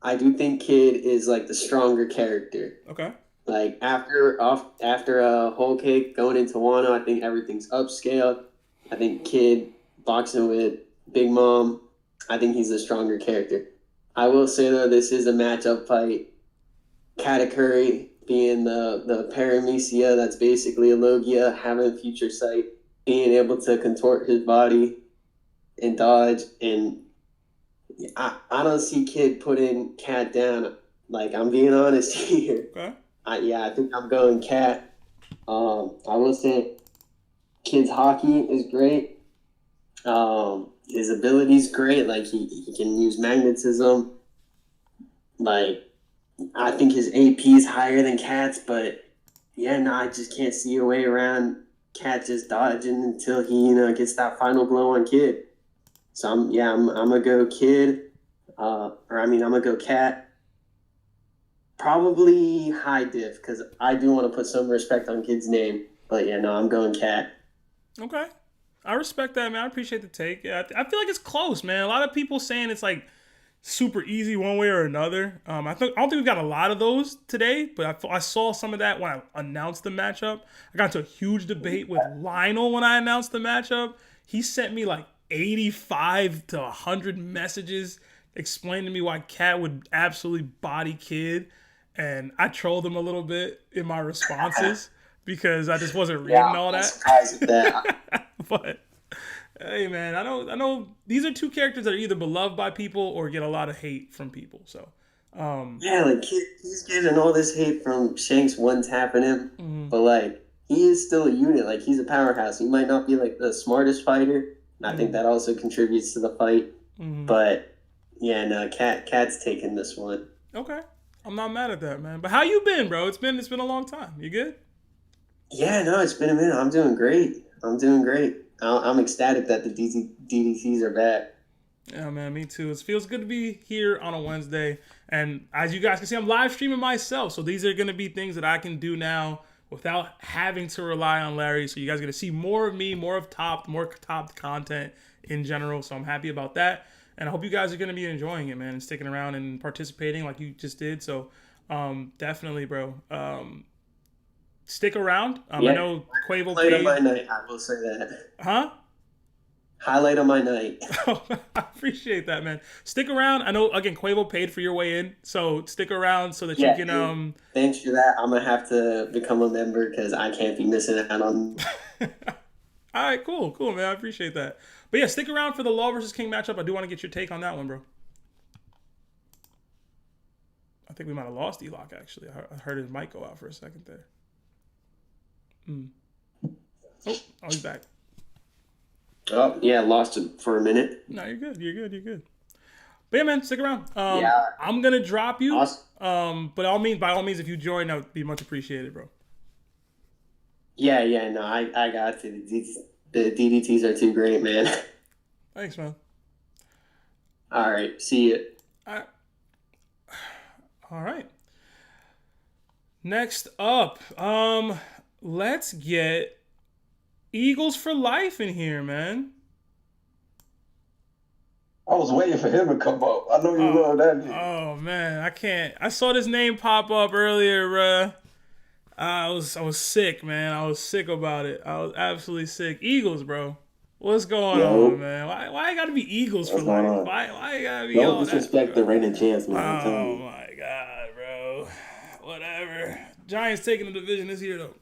I do think Kid is like the stronger character. Okay. Like after Whole Cake going into Wano, I think everything's upscaled. I think Kid boxing with Big Mom, I think he's the stronger character. I will say though, this is a matchup fight. Katakuri being the paramecia, that's basically a Logia, having future sight, being able to contort his body and dodge, and I don't see Kid putting Cat down. Like, I'm being honest here. Okay. I think I'm going Cat. I will say Kid's hockey is great. His ability's great. Like, he can use magnetism. Like, I think his AP is higher than Cat's, but yeah, no, I just can't see a way around Cat just dodging until he, gets that final blow on Kid. So I'm gonna go Kid, I'm gonna go Cat. Probably high diff, because I do want to put some respect on Kid's name. But yeah, no, I'm going Cat. Okay. I respect that, man. I appreciate the take. Yeah, I feel like it's close, man. A lot of people saying it's like super easy one way or another. I don't think we've got a lot of those today, but I saw some of that when I announced the matchup. I got into a huge debate with Lionel when I announced the matchup. He sent me like 85 to 100 messages explaining to me why Cat would absolutely body Kid, and I trolled him a little bit in my responses because I just wasn't reading all that. Surprised at that. But hey, man, I know these are 2 characters that are either beloved by people or get a lot of hate from people. So yeah, like he's getting all this hate from Shanks one tapping him, but like he is still a unit. Like, he's a powerhouse. He might not be like the smartest fighter, and I think that also contributes to the fight. But yeah, no, Cat's taking this one. Okay. I'm not mad at that, man. But how you been, bro? It's been a long time. You good? Yeah, no, it's been a minute. I'm doing great. I'm ecstatic that the DDTs are back. Yeah, man, me too. It feels good to be here on a Wednesday. And as you guys can see, I'm live streaming myself. So these are going to be things that I can do now without having to rely on Larry. So you guys are going to see more of me, more top content in general. So I'm happy about that. And I hope you guys are going to be enjoying it, man, and sticking around and participating like you just did. So definitely, bro. Stick around. I know Quavo Highlight paid. of my night, I will say that. Huh? Highlight of my night. I appreciate that, man. Stick around. I know, again, Quavo paid for your way in, so stick around so that you can. Dude, thanks for that. I'm gonna have to become a member because I can't be missing out on. All right, cool, man. I appreciate that. But yeah, stick around for the Law versus King matchup. I do want to get your take on that one, bro. I think we might have lost Eloc, actually. I heard his mic go out for a second there. Oh, he's back. Oh, yeah, lost it for a minute. No, you're good. But yeah, man, stick around. Yeah. I'm going to drop you. Awesome. But by all means, if you join, that would be much appreciated, bro. Yeah, no, I got to. The DDTs are too great, man. Thanks, man. All right, see you. All right. Next up, let's get Eagles for Life in here, man. I was waiting for him to come up. I know you love that dude. Oh man, I can't. I saw this name pop up earlier, bruh. I was sick, man. I was sick about it. I was absolutely sick. Eagles, bro. What's going on, man? Why it gotta be Eagles for life? Why it gotta be all that? Don't disrespect the reigning champs, man. Oh my god, bro. Whatever. Giants taking the division this year though.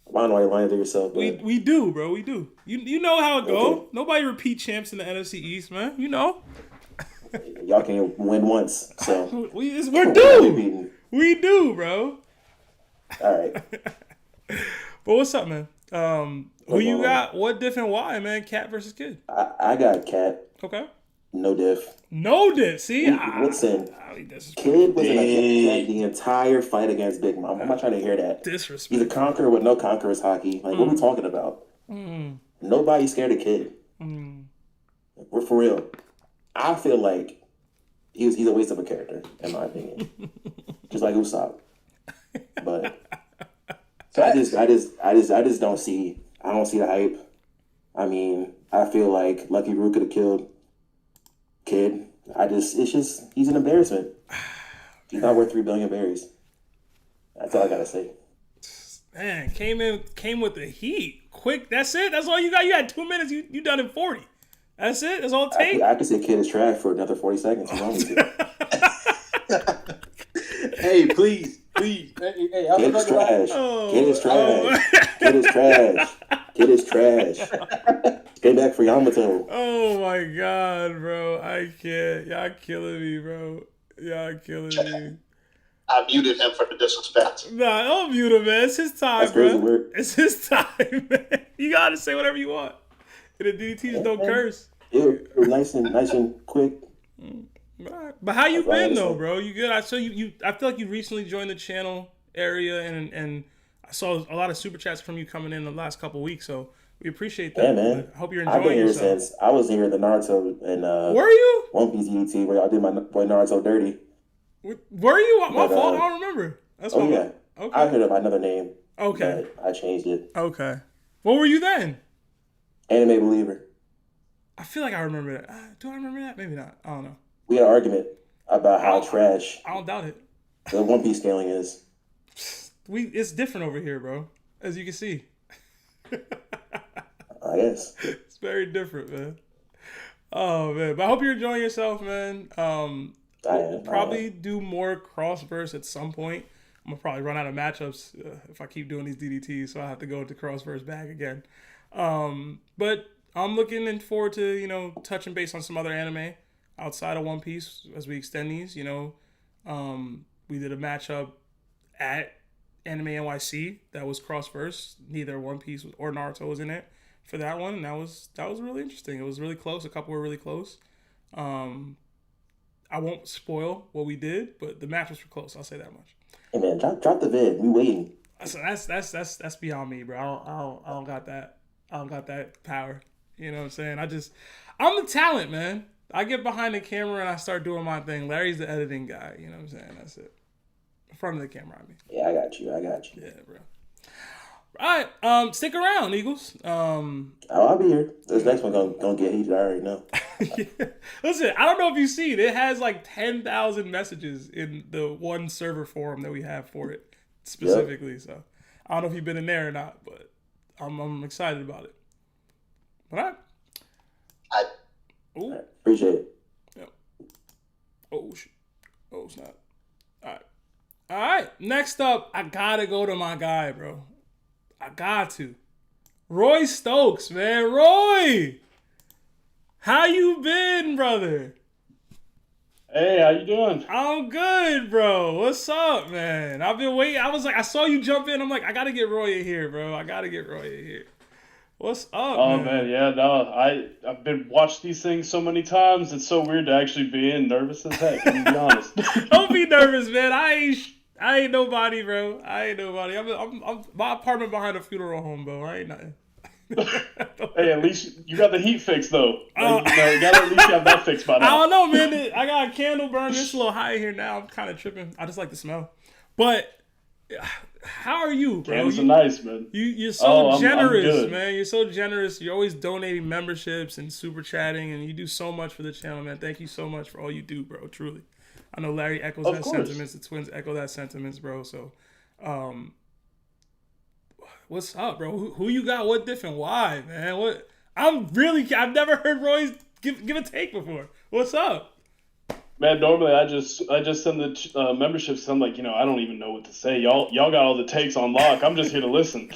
I don't know why you're lying to yourself. We do, bro. We do. You know how it go. Okay. Nobody repeat champs in the NFC East, man. You know. Y'all can win once, so we're due. We do, bro. All right. But what's up, man? Who you got? What diff and why, man? Cat versus Kid. I got Cat. Okay. No diff. No diff. See, listen. Kid was in a the entire fight against Big Mom. I'm not trying to hear that. Disrespect. He's a conqueror with no conquerors hockey. Like, what are we talking about? Nobody's scared of Kid. We're for real. I feel like he's a waste of a character, in my opinion. Just like Usopp. But I just don't see the hype. I mean, I feel like Lucky Root could have killed Kid. He's an embarrassment. He's not worth 3 billion berries. That's all I gotta say. Man, came with the heat. Quick, that's it? That's all you got? You had 2 minutes, you done in 40. That's it? That's all it takes? I could say Kid is trash for another 40 seconds. You want me to. Hey, please. Hey, Kid is trash. Kid is trash. Kid is trash. Kid is trash. Get back for Yamato. Oh my god, bro. I can't. Y'all killing me, bro. Y'all killing me. I muted him for the disrespect. Nah, don't mute him, man. It's his time, bro. It's his time, man. You gotta say whatever you want. And the DDTs don't curse. It was nice and quick. But how you been though, bro? You good? I saw you. I feel like you recently joined the channel area, and I saw a lot of super chats from you coming in the last couple of weeks. So we appreciate that. Yeah, man. I hope you're enjoying I've been here yourself. since I was here in the Naruto and were you One Piece DDT where y'all did my boy Naruto dirty. Were you? My fault. I don't remember. That's my yeah. Okay. I heard of another name. Okay. But I changed it. Okay. What were you then? Anime believer. I feel like I remember that. Do I remember that? Maybe not. I don't know. We had an argument about how trash I don't doubt it. The One Piece scaling is. It's different over here, bro. As you can see. I guess. It's very different, man. Oh man. But I hope you're enjoying yourself, man. We'll probably do more cross-verse at some point. I'm gonna probably run out of matchups if I keep doing these DDTs, so I have to go into cross-verse back again. But I'm looking forward to, touching base on some other anime outside of One Piece as we extend these. We did a matchup at Anime NYC that was cross-verse. Neither One Piece or Naruto was in it for that one, and that was really interesting. It was really close. A couple were really close. I won't spoil what we did, but the matches were close. I'll say that much. Hey man, drop the vid. We waiting. So that's beyond me, bro. I don't got that. I don't got that power. You know what I'm saying? I'm the talent, man. I get behind the camera and I start doing my thing. Larry's the editing guy. You know what I'm saying? That's it. In front of the camera, I mean. Yeah, I got you. Yeah, bro. All right, stick around, Eagles. I'll be here. This next one gonna get heated. I already know. Yeah. Listen, I don't know if you've seen it. Has like 10,000 messages in the one server forum that we have for it specifically. Yep. So I don't know if you've been in there or not, but I'm excited about it. All right. Ooh. Appreciate it. Yep. Oh shit. Oh snap. All right. Next up, I gotta go to my guy, bro. I got to. Roy Stokes, man. Roy! How you been, brother? Hey, how you doing? I'm good, bro. What's up, man? I've been waiting. I saw you jump in. I'm like, I gotta get Roy in here, bro. What's up, man? Yeah, no. I've been watching these things so many times. It's so weird to actually be in nervous as heck, to be honest. Don't be nervous, man. I ain't nobody, bro. I'm my apartment behind a funeral home, bro. I ain't nothing. Hey, at least you got the heat fixed, though. You gotta at least have that fixed by now. I don't know, man. I got a candle burning. It's a little high here now. I'm kind of tripping. I just like the smell. But how are you, bro? Candles are nice, man. You're so generous, I'm man. You're so generous. You're always donating memberships and super chatting, and you do so much for the channel, man. Thank you so much for all you do, bro. Truly. I know Larry echoes that sentiments. The twins echo that sentiments, bro. So, what's up, bro? Who you got? What diff and why, man? I've never heard Roy's give a take before. What's up? Man, normally I just send the memberships. I'm like, I don't even know what to say. Y'all got all the takes on lock. I'm just here to listen.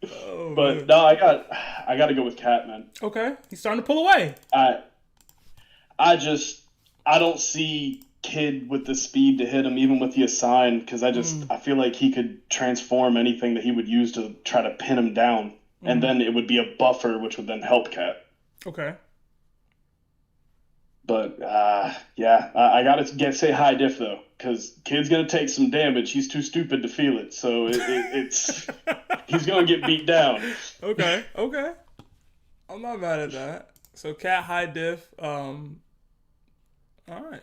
But man. No, I got to go with Cat, man. Okay, he's starting to pull away. I don't see Kid with the speed to hit him, even with the assign, because I feel like he could transform anything that he would use to try to pin him down, and then it would be a buffer, which would then help Cat. Okay. But yeah, I gotta say high diff though, because Kid's gonna take some damage. He's too stupid to feel it, so it's he's gonna get beat down. Okay. I'm not mad at that. So Cat high diff. All right.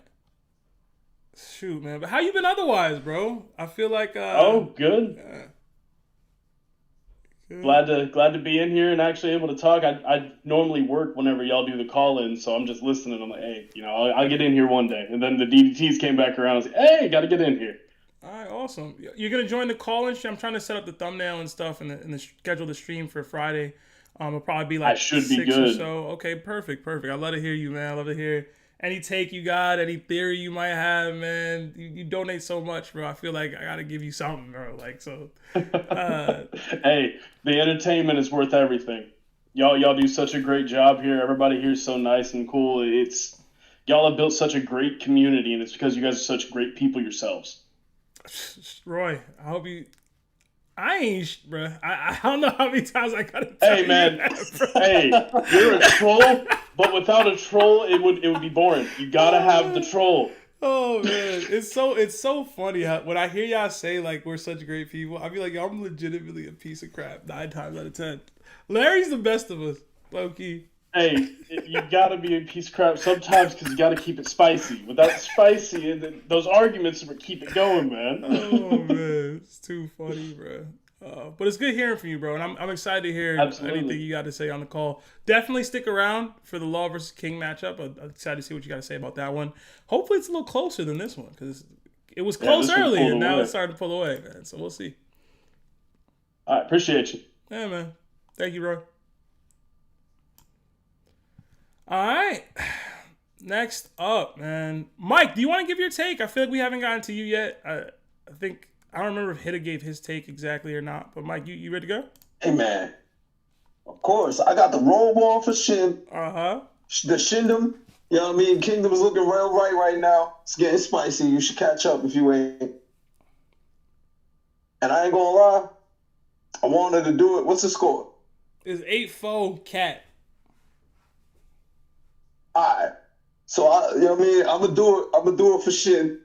Shoot, man. But how you been otherwise, bro? I feel like good. Yeah. Good. Glad to be in here and actually able to talk. I normally work whenever y'all do the call in, so I'm just listening. I'm like, hey, I'll get in here one day. And then the DDTs came back around. I was like, hey, got to get in here. All right, awesome. You're gonna join the call in stream. I'm trying to set up the thumbnail and stuff and the schedule the stream for Friday. It'll probably be like 6 or so. Okay, perfect. I love to hear you, man. I love to hear any take you got, any theory you might have, man. You donate so much, bro. I feel like I gotta give you something, bro. Like, so. Hey, the entertainment is worth everything. Y'all do such a great job here. Everybody here is so nice and cool. Y'all have built such a great community, and it's because you guys are such great people yourselves. Roy, I hope you. I ain't, bro. I don't know how many times I gotta tell you that, hey, you're a troll, but without a troll, it would be boring. You gotta have the troll. Oh man, it's so funny how when I hear y'all say like we're such great people, I be like, I'm legitimately a piece of crap 9 times out of 10. Larry's the best of us, low key. Hey, you gotta be a piece of crap sometimes because you gotta keep it spicy. Without spicy, those arguments would keep it going, man. Oh man, it's too funny, bro. But it's good hearing from you, bro, and I'm excited to hear anything you got to say on the call. Definitely stick around for the Law versus King matchup. I'm excited to see what you got to say about that one. Hopefully, it's a little closer than this one because it was close early, and now it's starting to pull away, man. So we'll see. All right, appreciate you. Yeah, man. Thank you, bro. All right. Next up, man. Mike, do you want to give your take? I feel like we haven't gotten to you yet. I think I don't remember if Hitta gave his take exactly or not. But Mike, you ready to go? Hey man, of course I got the roll ball for Shin. The Shindom. You know what I mean? Kingdom's looking real right now. It's getting spicy. You should catch up if you ain't. And I ain't gonna lie, I wanted to do it. What's the score? It's 8-4 Cat. Alright. So you know what I mean? I'm gonna do it for Shin.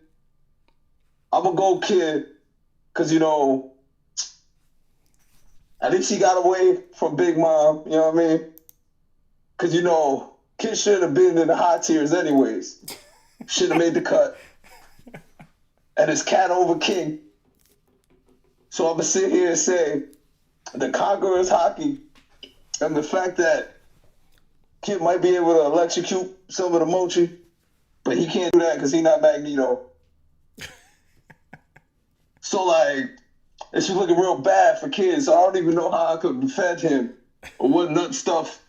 I'm gonna go Kid, cause you know, at least he got away from Big Mom. You know what I mean? Cause you know, Kid should have been in the high tiers anyways. Should have made the cut. And it's cat over king. So I'm gonna sit here and say the Conqueror's hockey and the fact that Kid might be able to electrocute some of the mochi, but he can't do that because he's not Magneto. So like, it's just looking real bad for Kid. So I don't even know how I could defend him or what nut stuff.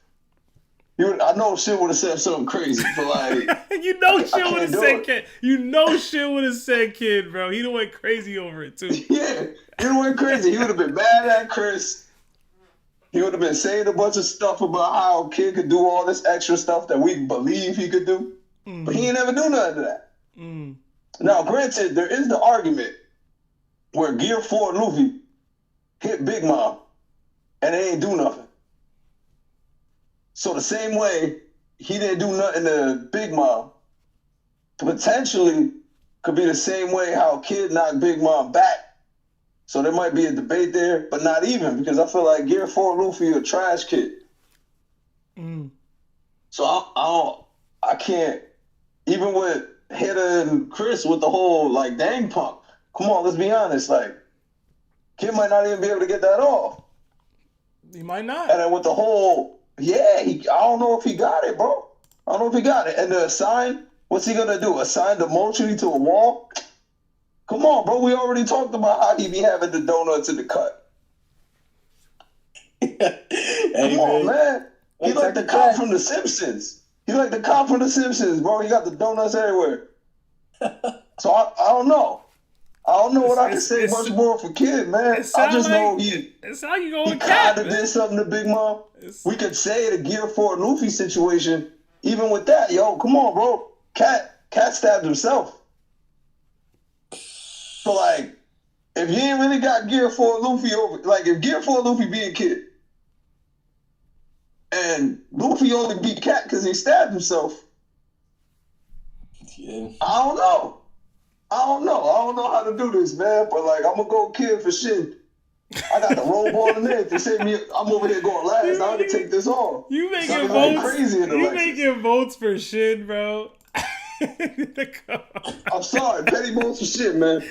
I know shit would have said something crazy, but like, you know shit would have said Kid. You know shit would have said Kid, bro. He'd have went crazy over it too. Yeah, he'd have went crazy. He would have been mad at Chris. He would have been saying a bunch of stuff about how Kid could do all this extra stuff that we believe he could do, but he ain't never do none of that. Now, granted, there is the argument where Gear 4 Luffy hit Big Mom and they ain't do nothing. So the same way he didn't do nothing to Big Mom, potentially could be the same way how Kid knocked Big Mom back. So there might be a debate there, but not even, because I feel like Gear 4 Luffy a trash kid. So I can't, even with Hitta and Chris with the whole like dang punk. Come on, let's be honest. Like, Kid might not even be able to get that off. He might not. And then with the whole, I don't know if he got it, bro. I don't know if he got it. And the assign, what's he gonna do? Assign the mochi to a wall? Come on, bro. We already talked about how he be having the donuts in the cut. Come on, man. He like the cop from The Simpsons. He like the cop from The Simpsons, bro. He got the donuts everywhere. So I don't know. I don't know what I can say much more for Kid, man. I just know it's how you go he with Cat, kind of did something to Big Mom. We could say the Gear 4 Luffy situation, even with that, yo, come on, bro. Cat stabbed himself. So, like, if you ain't really got Gear 4 Luffy over, like, if Gear 4 Luffy being Kid, and Luffy only beat Cat because he stabbed himself, I don't know. I don't know how to do this, man. But like, I'm gonna go Kid for shit. I got the roll ball in there. They say I'm over here going last. I can take this off. You making votes? Crazy in the you making votes for shit, bro? I'm sorry, petty votes for shit, man.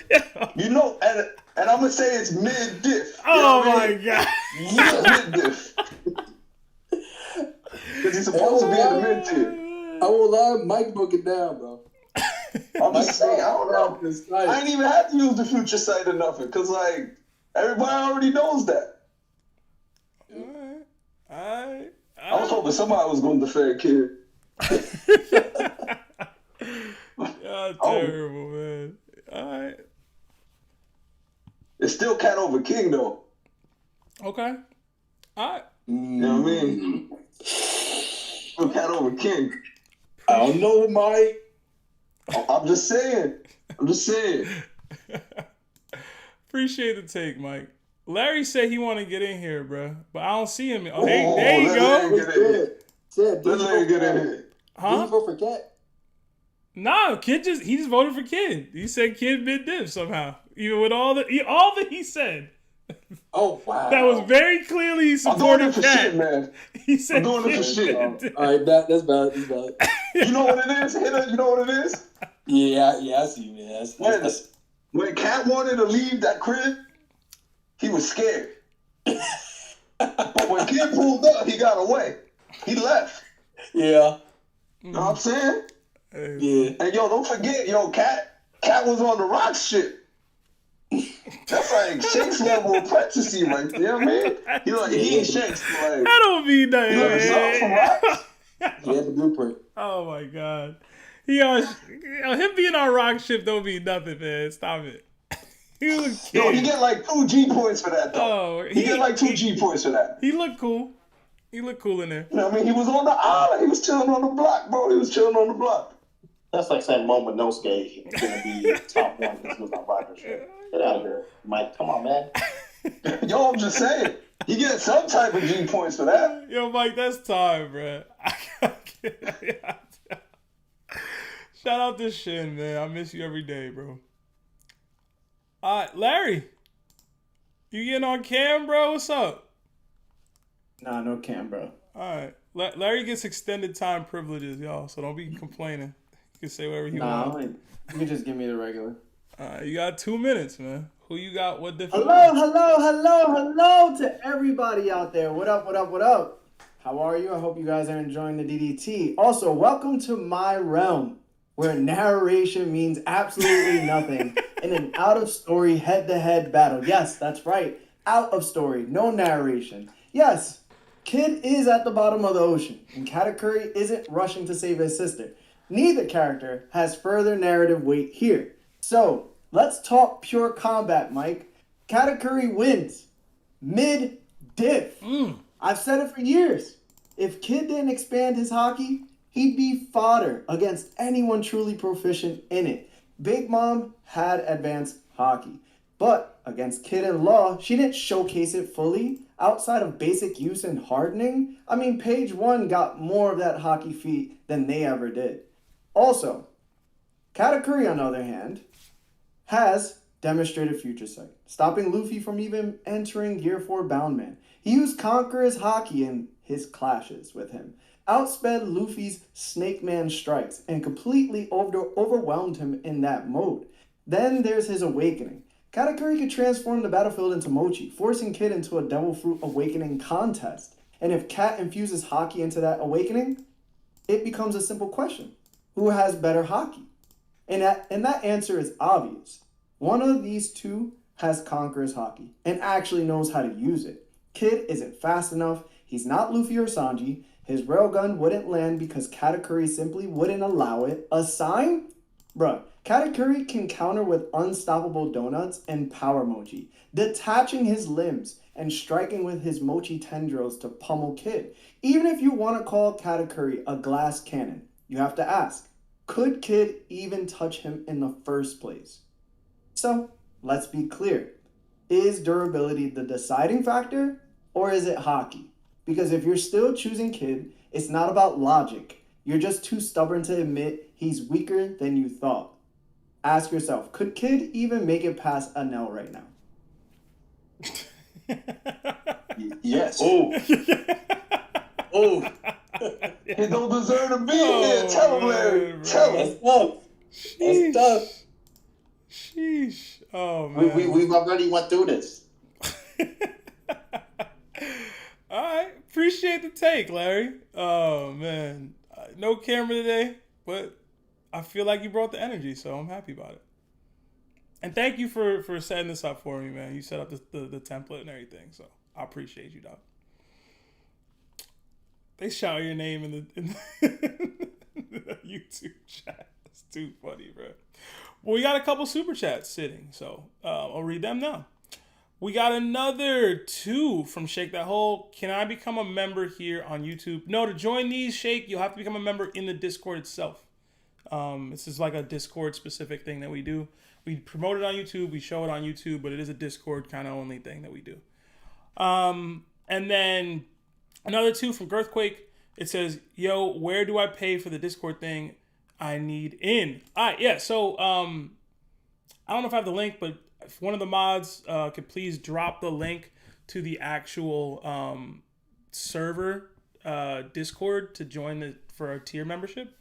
You know, and I'm gonna say it's mid diff. Oh my god, mid diff. Because he's supposed to be in the mid tier. I won't lie, Mike broke it down, bro. I'm just saying, I don't know. I ain't even have to use the future sight or nothing, because, like, everybody already knows that. I was hoping somebody was going to defend Kid. Terrible, man. All right. It's still Cat over King, though. Okay. All right. You know what I mean? Still Cat over King. I don't know, Mike. I'm just saying. Appreciate the take, Mike. Larry said he want to get in here, bro, but I don't see him. Oh, hey, there you go. Let Larry get in here. Huh? Did you vote for Cat? No, Kid he just voted for Kid. He said Kid mid diff somehow. Even with all that he said. Oh wow. That was very clearly supportive Cat. Shit, man. He said I'm doing it for shit. All right, that's valid. You know what it is, Hitta? You know what it is? Yeah, I see, man. When Cat wanted to leave that crib, he was scared. But when Kid pulled up, he got away. He left. Yeah. You know what I'm saying? Yeah. And yo, don't forget, Cat was on the rock shit. That's like Shanks level apprenticeship right there, you know what I mean? He ain't Shanks, but like, that don't mean nothing. He had the blueprint. Oh my god. Him being on rock ship don't mean nothing, man. Stop it. He get like 2 G points for that, though. Oh, he get like 2 G points for that. He looked cool. He looked cool in there. You know what I mean? He was on the island. He was chilling on the block, bro. That's like saying Momonosuke is going to be top 1 because he was on rocket ship. Get out of here, Mike. Come on, man. Yo, I'm just saying. He gets some type of G points for that. Yo, Mike, that's time, bro. Shout out to Shin, man. I miss you every day, bro. Larry. You getting on cam, bro? What's up? Nah, no cam, bro. All right. Larry gets extended time privileges, y'all, so don't be complaining. You can say whatever you want. You can just give me the regular. All right, you got 2 minutes, man. Who you got? What different? Hello to everybody out there. What up? How are you? I hope you guys are enjoying the DDT. Also, welcome to my realm, where narration means absolutely nothing in an out-of-story head-to-head battle. Yes, that's right. Out of story, no narration. Yes, Kid is at the bottom of the ocean, and Katakuri isn't rushing to save his sister. Neither character has further narrative weight here. So, let's talk pure combat, Mike. Katakuri wins. Mid-diff. I've said it for years. If Kid didn't expand his hockey, he'd be fodder against anyone truly proficient in it. Big Mom had advanced hockey. But against Kid and Law, she didn't showcase it fully. Outside of basic use and hardening, I mean, Page 1 got more of that hockey feat than they ever did. Also, Katakuri, on the other hand, has demonstrated future sight, stopping Luffy from even entering Gear 4 Boundman. He used Conqueror's hockey in his clashes with him, outsped Luffy's Snake Man strikes, and completely overwhelmed him in that mode. Then there's his awakening. Katakuri could transform the battlefield into mochi, forcing Kid into a Devil Fruit Awakening contest. And if Kat infuses hockey into that awakening, it becomes a simple question. Who has better hockey? And that answer is obvious. One of these two has Conqueror's hockey and actually knows how to use it. Kid isn't fast enough. He's not Luffy or Sanji. His railgun wouldn't land because Katakuri simply wouldn't allow it. A sign? Bruh, Katakuri can counter with unstoppable donuts and power mochi, detaching his limbs and striking with his mochi tendrils to pummel Kid. Even if you want to call Katakuri a glass cannon, you have to ask, could Kid even touch him in the first place? So, let's be clear. Is durability the deciding factor, or is it hockey? Because if you're still choosing Kid, it's not about logic. You're just too stubborn to admit he's weaker than you thought. Ask yourself, could Kid even make it past Anel right now? Yes. Oh. He don't deserve to be here. Tell him, Larry. Tell him. That's tough. Sheesh. Oh, man. We've already went through this. All right. Appreciate the take, Larry. Oh, man. No camera today, but I feel like you brought the energy, so I'm happy about it. And thank you for setting this up for me, man. You set up the template and everything, so I appreciate you, dog. They shout your name in the YouTube chat. That's too funny, bro. Well, we got a couple super chats sitting, so I'll read them now. We got another 2 from Shake That Hole. Can I become a member here on YouTube? No, to join these, Shake, you'll have to become a member in the Discord itself. This is like a Discord specific thing that we do. We promote it on YouTube, we show it on YouTube, but it is a Discord kind of only thing that we do. And then another 2 from Girthquake. It says, yo, where do I pay for the Discord thing? I need in. All right, yeah, so I don't know if I have the link, but if one of the mods could please drop the link to the actual server Discord to join for our tier membership,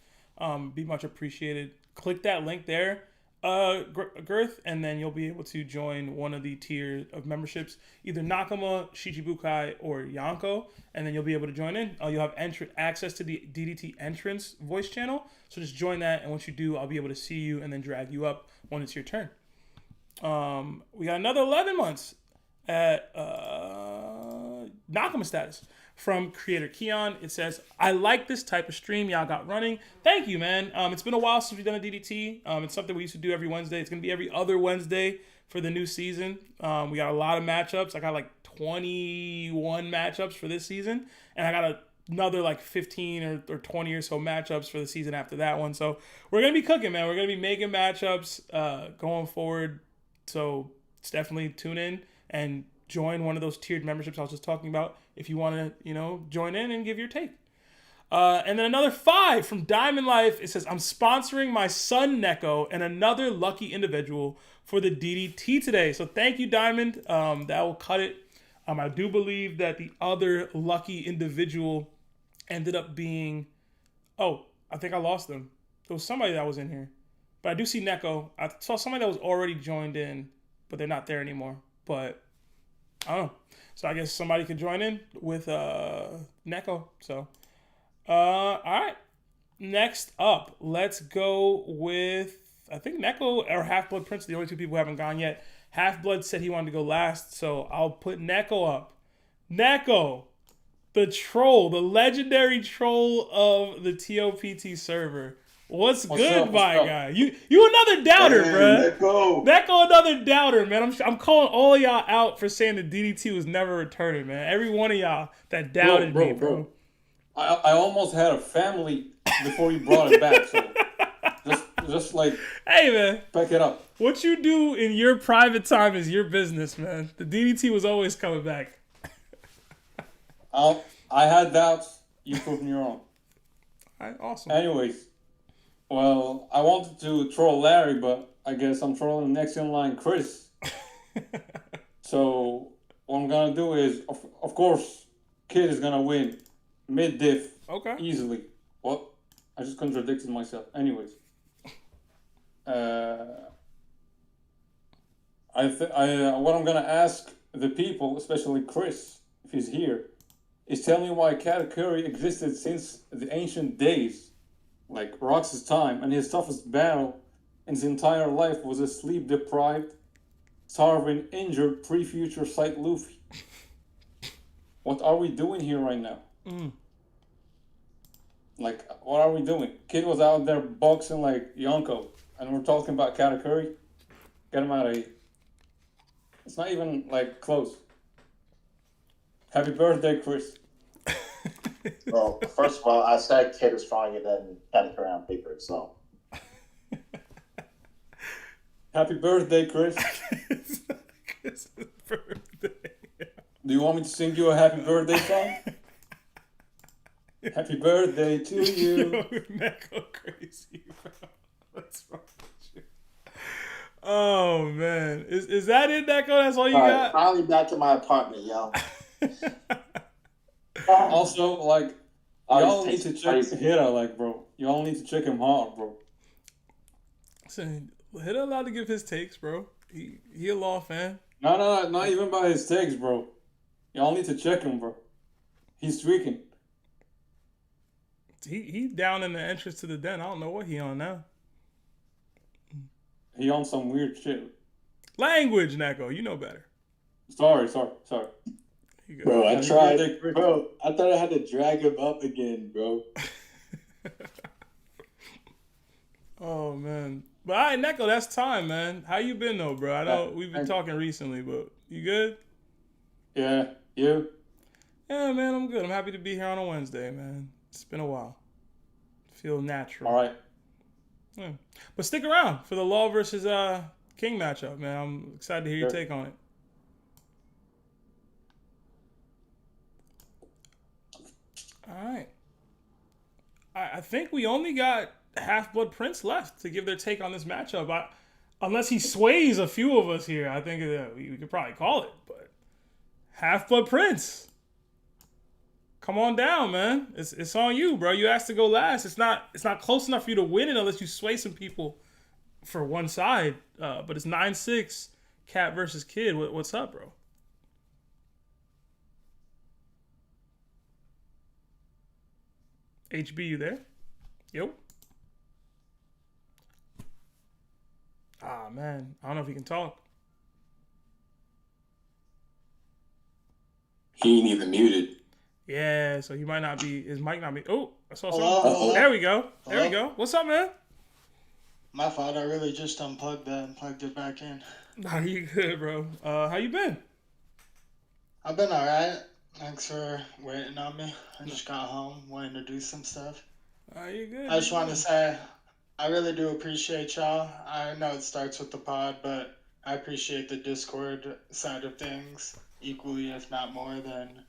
be much appreciated. Click that link there, Girth, and then you'll be able to join one of the tier of memberships, either Nakama, Shichibukai, or Yonko, and then you'll be able to join in. You'll have access to the DDT entrance voice channel, so just join that, and once you do, I'll be able to see you and then drag you up when it's your turn. We got another 11 months at Nakama status from creator Keon. It says, I like this type of stream y'all got running. Thank you, man. It's been a while since we've done a DDT. It's something we used to do every Wednesday. It's going to be every other Wednesday for the new season. We got a lot of matchups. I got like 21 matchups for this season, and I got another like 15 or 20 or so matchups for the season after that one. So we're going to be cooking, man. We're going to be making matchups going forward. So it's definitely tune in and join one of those tiered memberships I was just talking about if you want to, join in and give your take. And then another 5 from Diamond Life. It says, I'm sponsoring my son Neko and another lucky individual for the DDT today. So thank you, Diamond. That will cut it. I do believe that the other lucky individual ended up being... Oh, I think I lost them. There was somebody that was in here. But I do see Neko. I saw somebody that was already joined in, but they're not there anymore. But I don't know. So I guess somebody could join in with Neko. So, all right. Next up, let's go with, I think Neko or Half-Blood Prince are the only 2 people who haven't gone yet. Half-Blood said he wanted to go last, so I'll put Neko up. Neko, the troll, the legendary troll of the TOPT server. What's good, my guy? You another doubter, bro. Neko another doubter, man. I'm calling all of y'all out for saying the DDT was never returning, man. Every one of y'all that doubted me, bro. I almost had a family before you brought it back, so just like, hey, man, back it up. What you do in your private time is your business, man. The DDT was always coming back. I had doubts. You proved me wrong. All right, awesome. Anyways, well, I wanted to troll Larry, but I guess I'm trolling the next in line, Chris. So what I'm gonna do is, of course, Kid is gonna win mid diff. Okay. Easily. What? I just contradicted myself. Anyways, what I'm gonna ask the people, especially Chris, if he's here, is tell me why Katakuri existed since the ancient days, like Rox's time, and his toughest battle in his entire life was a sleep-deprived, starving, injured, pre-future sight Luffy. What are we doing here right now? Like, what are we doing? Kid was out there boxing like Yonko, and we're talking about Katakuri? Get him out of here. It's not even, like, close. Happy birthday, Chris. Well, first of all, I said Kid is stronger than Katakuri on paper, so. Happy birthday, Chris. Chris's birthday. Do you want me to sing you a happy birthday song? Happy birthday to you. Yo, Neko crazy, bro. What's wrong with you? Oh, man. Is that it, Neko? That's all you got? Finally back to my apartment, yo. Also, like, y'all need to check Hira, like, bro. Y'all need to check him hard, bro. Listen, Hira allowed to give his takes, bro. He a Law fan. No, not even by his takes, bro. Y'all need to check him, bro. He's tweaking. He down in the entrance to the den. I don't know what he on now. He on some weird shit. Language, Neko. You know better. Sorry. Bro, I tried. Bro, I thought I had to drag him up again, bro. Oh, man. But all right, Neko, that's time, man. How you been, though, bro? I know we've been talking recently, but you good? Yeah, you? Yeah, man, I'm good. I'm happy to be here on a Wednesday, man. It's been a while. Feel natural. All right. Yeah. But stick around for the Law versus King matchup, man. I'm excited to hear your take on it. All right. I think we only got Half-Blood Prince left to give their take on this matchup. Unless he sways a few of us here, I think we could probably call it. But Half-Blood Prince, come on down, man. It's on you, bro. You asked to go last. It's not close enough for you to win it unless you sway some people for one side. But it's 9-6, Cat versus Kid. What's up, bro? HB, you there? Yo. Ah, man. I don't know if he can talk. He ain't even muted. Yeah, so he might not be. His mic not be. Oh, I saw something. Hello? There we go. There we go. What's up, man? My fault. I really just unplugged that and plugged it back in. Nah, you good, bro. How you been? I've been alright. Thanks for waiting on me. I just got home, wanting to do some stuff. You good? I just want to say, I really do appreciate y'all. I know it starts with the pod, but I appreciate the Discord side of things equally, if not more, than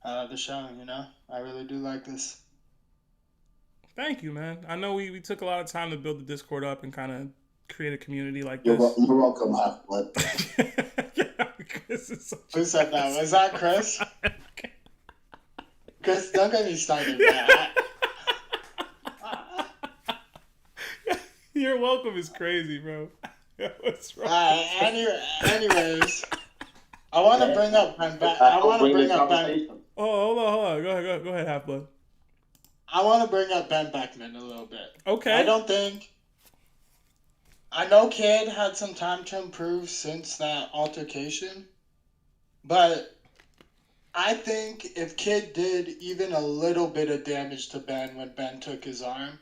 the show, you know? I really do like this. Thank you, man. I know we took a lot of time to build the Discord up and kind of create a community like You're this. you're welcome, Half-Blood. Who said that? Was that Chris? Chris, don't get me started, man. You're welcome is crazy, bro. What's wrong? Anyways, I want to bring up Ben. I want to bring up Ben. Oh, hold on. Go ahead, Half-Blood. I want to bring up Ben Beckman a little bit. Okay. I know Kid had some time to improve since that altercation, but I think if Kid did even a little bit of damage to Ben when Ben took his arm,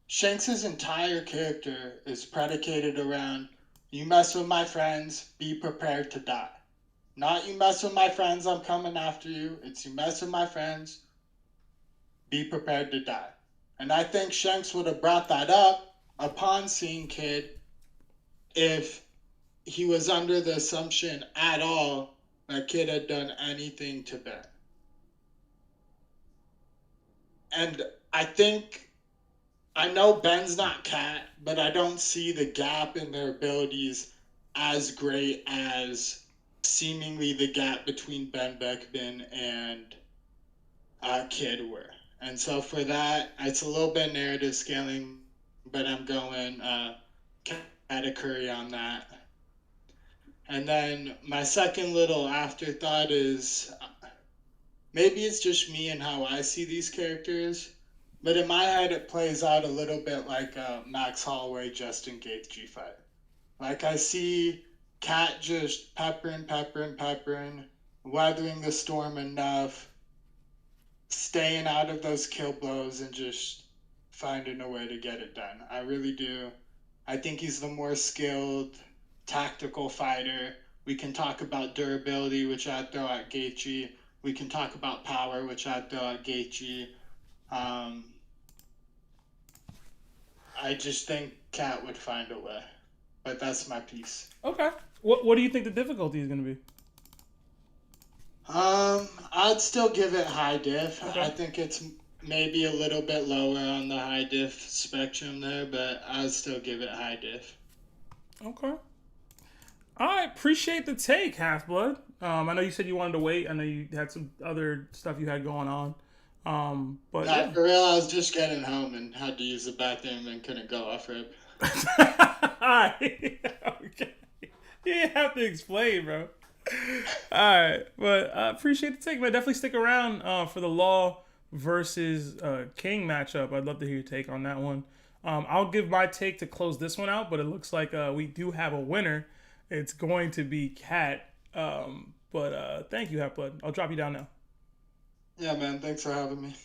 Shanks' entire character is predicated around, you mess with my friends, be prepared to die. Not you mess with my friends, I'm coming after you. It's you mess with my friends, be prepared to die. And I think Shanks would have brought that up upon seeing Kid if he was under the assumption at all that Kid had done anything to Ben. And I know Ben's not Cat, but I don't see the gap in their abilities as great as seemingly the gap between Ben Beckman and Kid were. And so for that, it's a little bit narrative scaling, but I'm going Katakuri on that. And then my second little afterthought is maybe it's just me and how I see these characters, but in my head it plays out a little bit like a Max Holloway, Justin Gaethje fight. Like I see Cat just peppering, weathering the storm enough, staying out of those kill blows and just finding a way to get it done. I really do. I think he's the more skilled, tactical fighter. We can talk about durability, which I'd throw at Gaethje. We can talk about power, which I'd throw at Gaethje. I just think Cat would find a way. But that's my piece. Okay. What do you think the difficulty is going to be? I'd still give it high diff. Okay. I think it's maybe a little bit lower on the high diff spectrum there, but I'd still give it high diff. Okay. I appreciate the take, Half-Blood. I know you said you wanted to wait. I know you had some other stuff you had going on. But Not for real, I was just getting home and had to use the bathroom and couldn't go off rip. Okay. You didn't have to explain, bro. Alright, but I appreciate the take, man. Definitely stick around for the Law versus King matchup. I'd love to hear your take on that one. I'll give my take to close this one out, but it looks like we do have a winner. It's going to be Cat. But thank you, Half-Blood. I'll drop you down now. Yeah, man. Thanks for having me.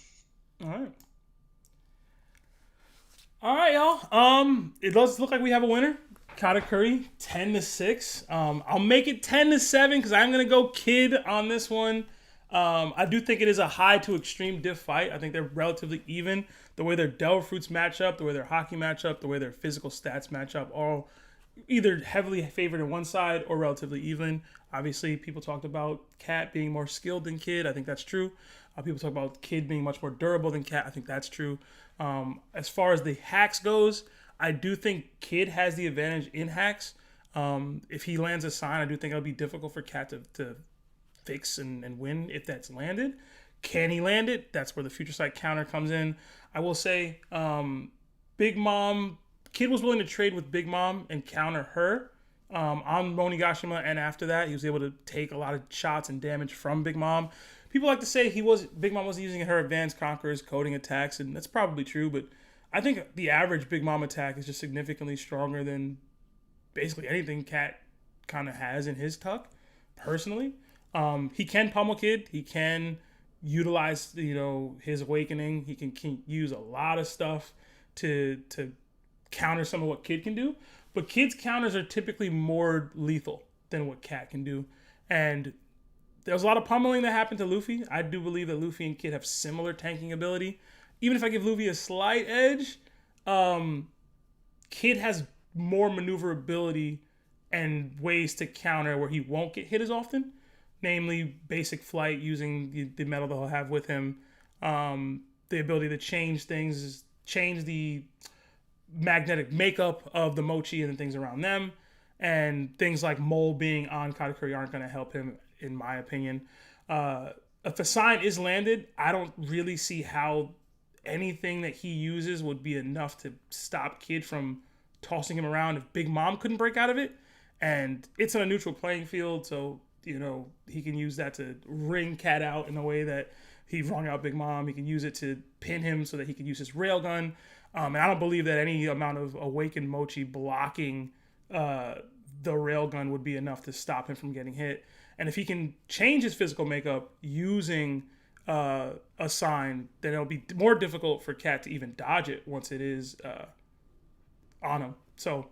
All right, y'all. It does look like we have a winner. Katakuri, 10-6. I'll make it 10-7 because I'm gonna go Kid on this one. I do think it is a high to extreme diff fight. I think they're relatively even. The way their Devil Fruits match up, the way their hockey match up, the way their physical stats match up, all either heavily favored in one side or relatively even. Obviously, people talked about Cat being more skilled than Kid. I think that's true. People talk about Kid being much more durable than Cat. I think that's true. As far as the hacks goes, I do think Kid has the advantage in hacks. If he lands a sign, I do think it'll be difficult for Cat to fix and win if that's landed. Can he land it? That's where the future sight counter comes in. I will say, Big Mom, Kid was willing to trade with Big Mom and counter her on Monigashima, and after that, he was able to take a lot of shots and damage from Big Mom. People like to say Big Mom was using her advanced conquerors coding attacks, and that's probably true, but I think the average Big Mom attack is just significantly stronger than basically anything Cat kind of has in his tuck, personally. He can pummel Kid. He can utilize, his awakening. He can use a lot of stuff to counter some of what Kid can do. But Kid's counters are typically more lethal than what Cat can do. And there was a lot of pummeling that happened to Luffy. I do believe that Luffy and Kid have similar tanking ability. Even if I give Luffy a slight edge, Kid has more maneuverability and ways to counter where he won't get hit as often. Namely, basic flight using the metal that he'll have with him. The ability to change things change the magnetic makeup of the mochi and the things around them. And things like Mole being on Katakuri aren't going to help him, in my opinion. If a sign is landed, I don't really see how anything that he uses would be enough to stop Kid from tossing him around if Big Mom couldn't break out of it. And it's on a neutral playing field, so, you know, he can use that to wring Cat out in a way that he wrung out Big Mom. He can use it to pin him so that he can use his railgun. And I don't believe that any amount of Awakened Mochi blocking the railgun would be enough to stop him from getting hit. And if he can change his physical makeup using a sign, then it'll be more difficult for Cat to even dodge it once it is on him. So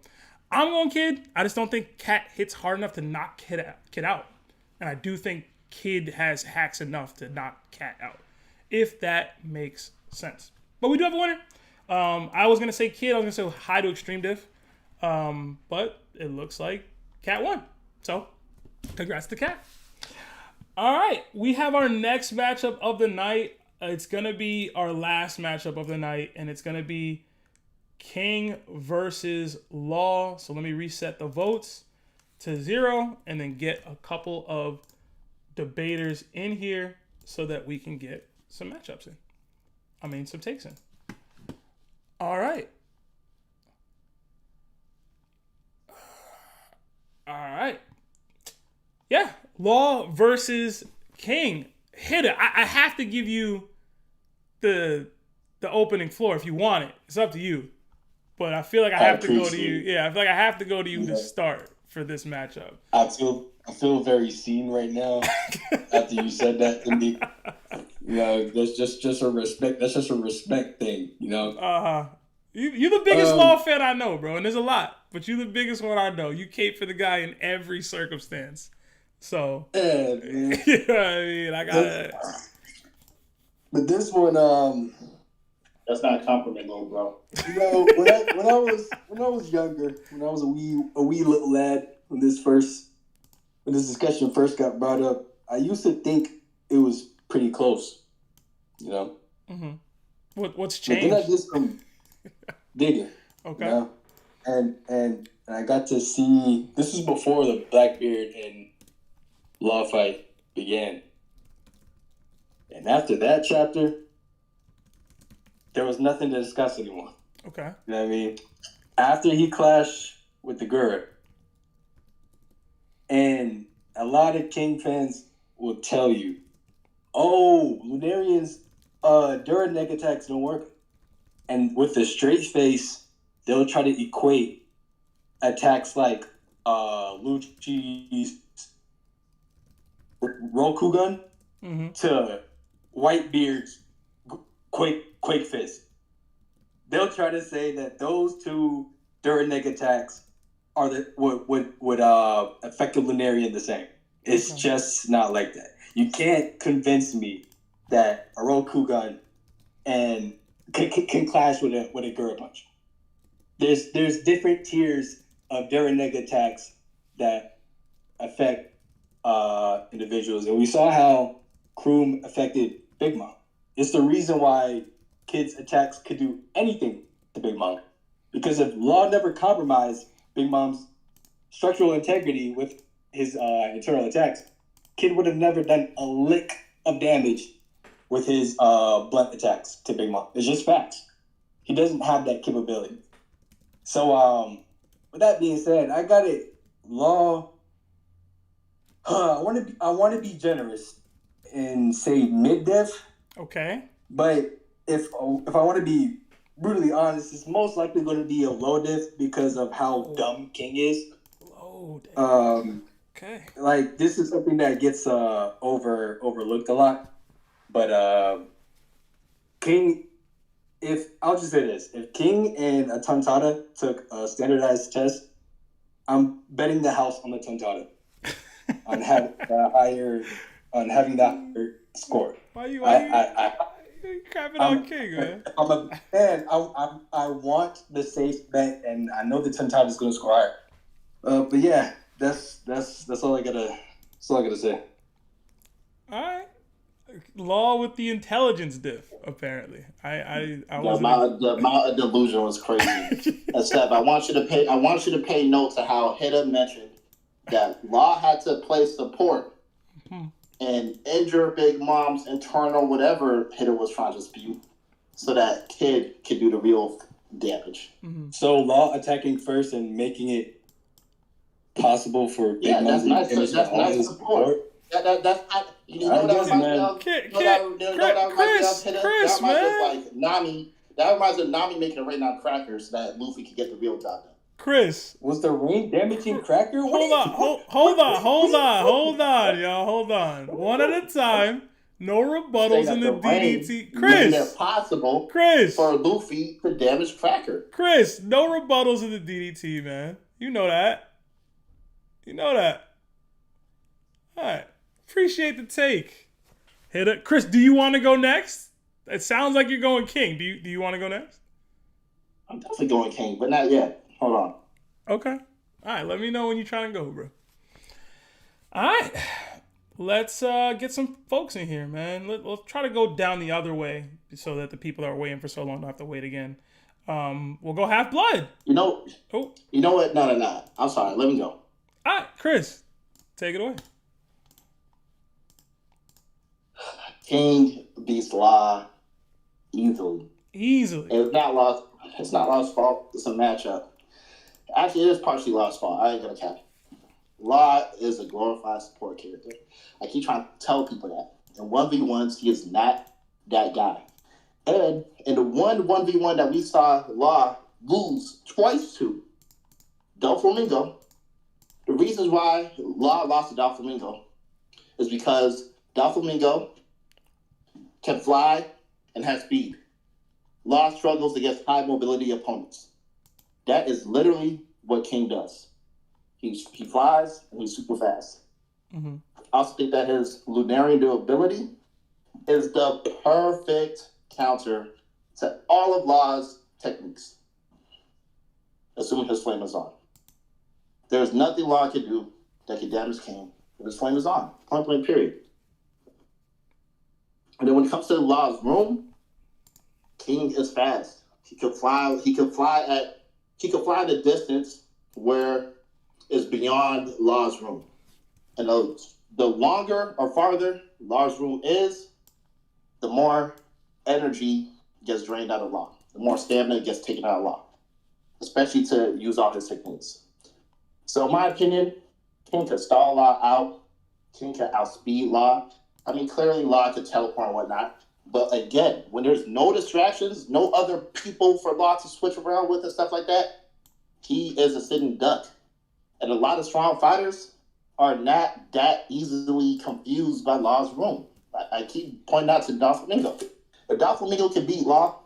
I'm going Kid. I just don't think Cat hits hard enough to knock Kid out. And I do think Kid has hacks enough to knock Cat out, if that makes sense. But we do have a winner. I was going to say Kid. I was going to say hi to Extreme Diff. But it looks like Cat won. So congrats to Cat. All right. We have our next matchup of the night. It's going to be our last matchup of the night. And it's going to be King versus Law. So let me reset the votes to 0 and then get a couple of debaters in here so that we can get some matchups in. Some takes in. All right. All right. Yeah. Law versus King. Hit it. I have to give you the opening floor if you want it. It's up to you. But I feel like I have to go to you. Yeah, I feel like I have to go to you to start for this matchup. I feel very seen right now after you said that to me. You know, that's just a respect. That's just a respect thing. You know. You're the biggest Law fan I know, bro, and there's a lot, but you're the biggest one I know. You cape for the guy in every circumstance. So, yeah, man. You know what I mean? I gotta. But this one, that's not a compliment, though, bro. You know, when I was younger, when I was a wee little lad, when this discussion first got brought up, I used to think it was pretty close. You know. Mm-hmm. What's changed? But then I did some digging. Okay. You know? And I got to see. This is before the Blackbeard and Law fight began. And after that chapter, there was nothing to discuss anymore. Okay. You know what I mean? After he clashed with the Gurr, and a lot of King fans will tell you, oh, Lunarian's during neck attacks don't work. And with a straight face, they'll try to equate attacks like Lucci's Rokugan to Whitebeard's Quake Fist. They'll try to say that those two during neck attacks are would affect the Lunarian the same. It's just not like that. You can't convince me that a Rokugan and can clash with a Gurra punch. There's different tiers of during neck attacks that affect individuals, and we saw how Kroom affected Big Mom. It's the reason why Kid's attacks could do anything to Big Mom, because if Law never compromised Big Mom's structural integrity with his internal attacks, Kid would have never done a lick of damage with his blunt attacks to Big Mom. It's just facts. He doesn't have that capability. So, with that being said, I got it. Law. I want to be generous and say mid-diff. Okay. But if I want to be brutally honest, it's most likely going to be a low diff because of how dumb King is. Low diff. Okay. Like, this is something that gets overlooked a lot. But King, I'll just say this: if King and a Tontada took a standardized test, I'm betting the house on the Tontada on having that higher score. Why you crapping on King, man? I'm a fan. I want the safe bet, and I know the Tontada is going to score higher. But yeah, that's all I gotta say. All right. Law with the intelligence diff, apparently. I was the amount of delusion was crazy. Except I want you to pay note to how Hida mentioned that Law had to play support and injure Big Mom's internal whatever Hida was trying to dispute, so that Kid could do the real damage. So Law attacking first and making it possible for Big Mom that's nice. to That's nice support. That's you know that reminds me of Chris, man. Like Nami. That reminds me of Nami making a rain on crackers so that Luffy could get the real job done. Chris, was the rain damaging cracker? Hold on, y'all. Hold on. One at a time. No rebuttals in the DDT. Chris, made it possible Chris, for Luffy to damage Cracker. Chris, no rebuttals in the DDT, man. You know that. All right. Appreciate the take. Hit it. Chris, do you want to go next? It sounds like you're going King. Do you want to go next? I'm definitely going King, but not yet. Hold on. Okay. All right. Let me know when you're trying to go, bro. All right. Let's get some folks in here, man. Let's try to go down the other way so that the people that are waiting for so long don't have to wait again. We'll go Half Blood. You know what? No. I'm sorry. Let me go. All right, Chris, take it away. King beats Law easily. It's not Law's fault. It's a matchup. Actually, it is partially Law's fault. I ain't gonna cap it. Law is a glorified support character. I keep trying to tell people that. In 1v1s, he is not that guy. And in the 1v1 that we saw Law lose twice to Doflamingo, the reasons why Law lost to Doflamingo is because Doflamingo can fly and has speed. Law struggles against high mobility opponents. That is literally what King does. He flies and he's super fast. I also think that his Lunarian durability is the perfect counter to all of Law's techniques, assuming his flame is on. There's nothing Law can do that can damage King if his flame is on. Point blank, period. And then when it comes to Law's room, King is fast. He can fly. He can fly at a distance where it's beyond Law's room. And the longer or farther Law's room is, the more energy gets drained out of Law. The more stamina gets taken out of Law, especially to use all his techniques. So in my opinion, King could stall Law out. King could outspeed Law. I mean, clearly Law could teleport and whatnot. But again, when there's no distractions, no other people for Law to switch around with and stuff like that, he is a sitting duck. And a lot of strong fighters are not that easily confused by Law's room. I keep pointing out to Doflamingo. If Doflamingo can beat Law,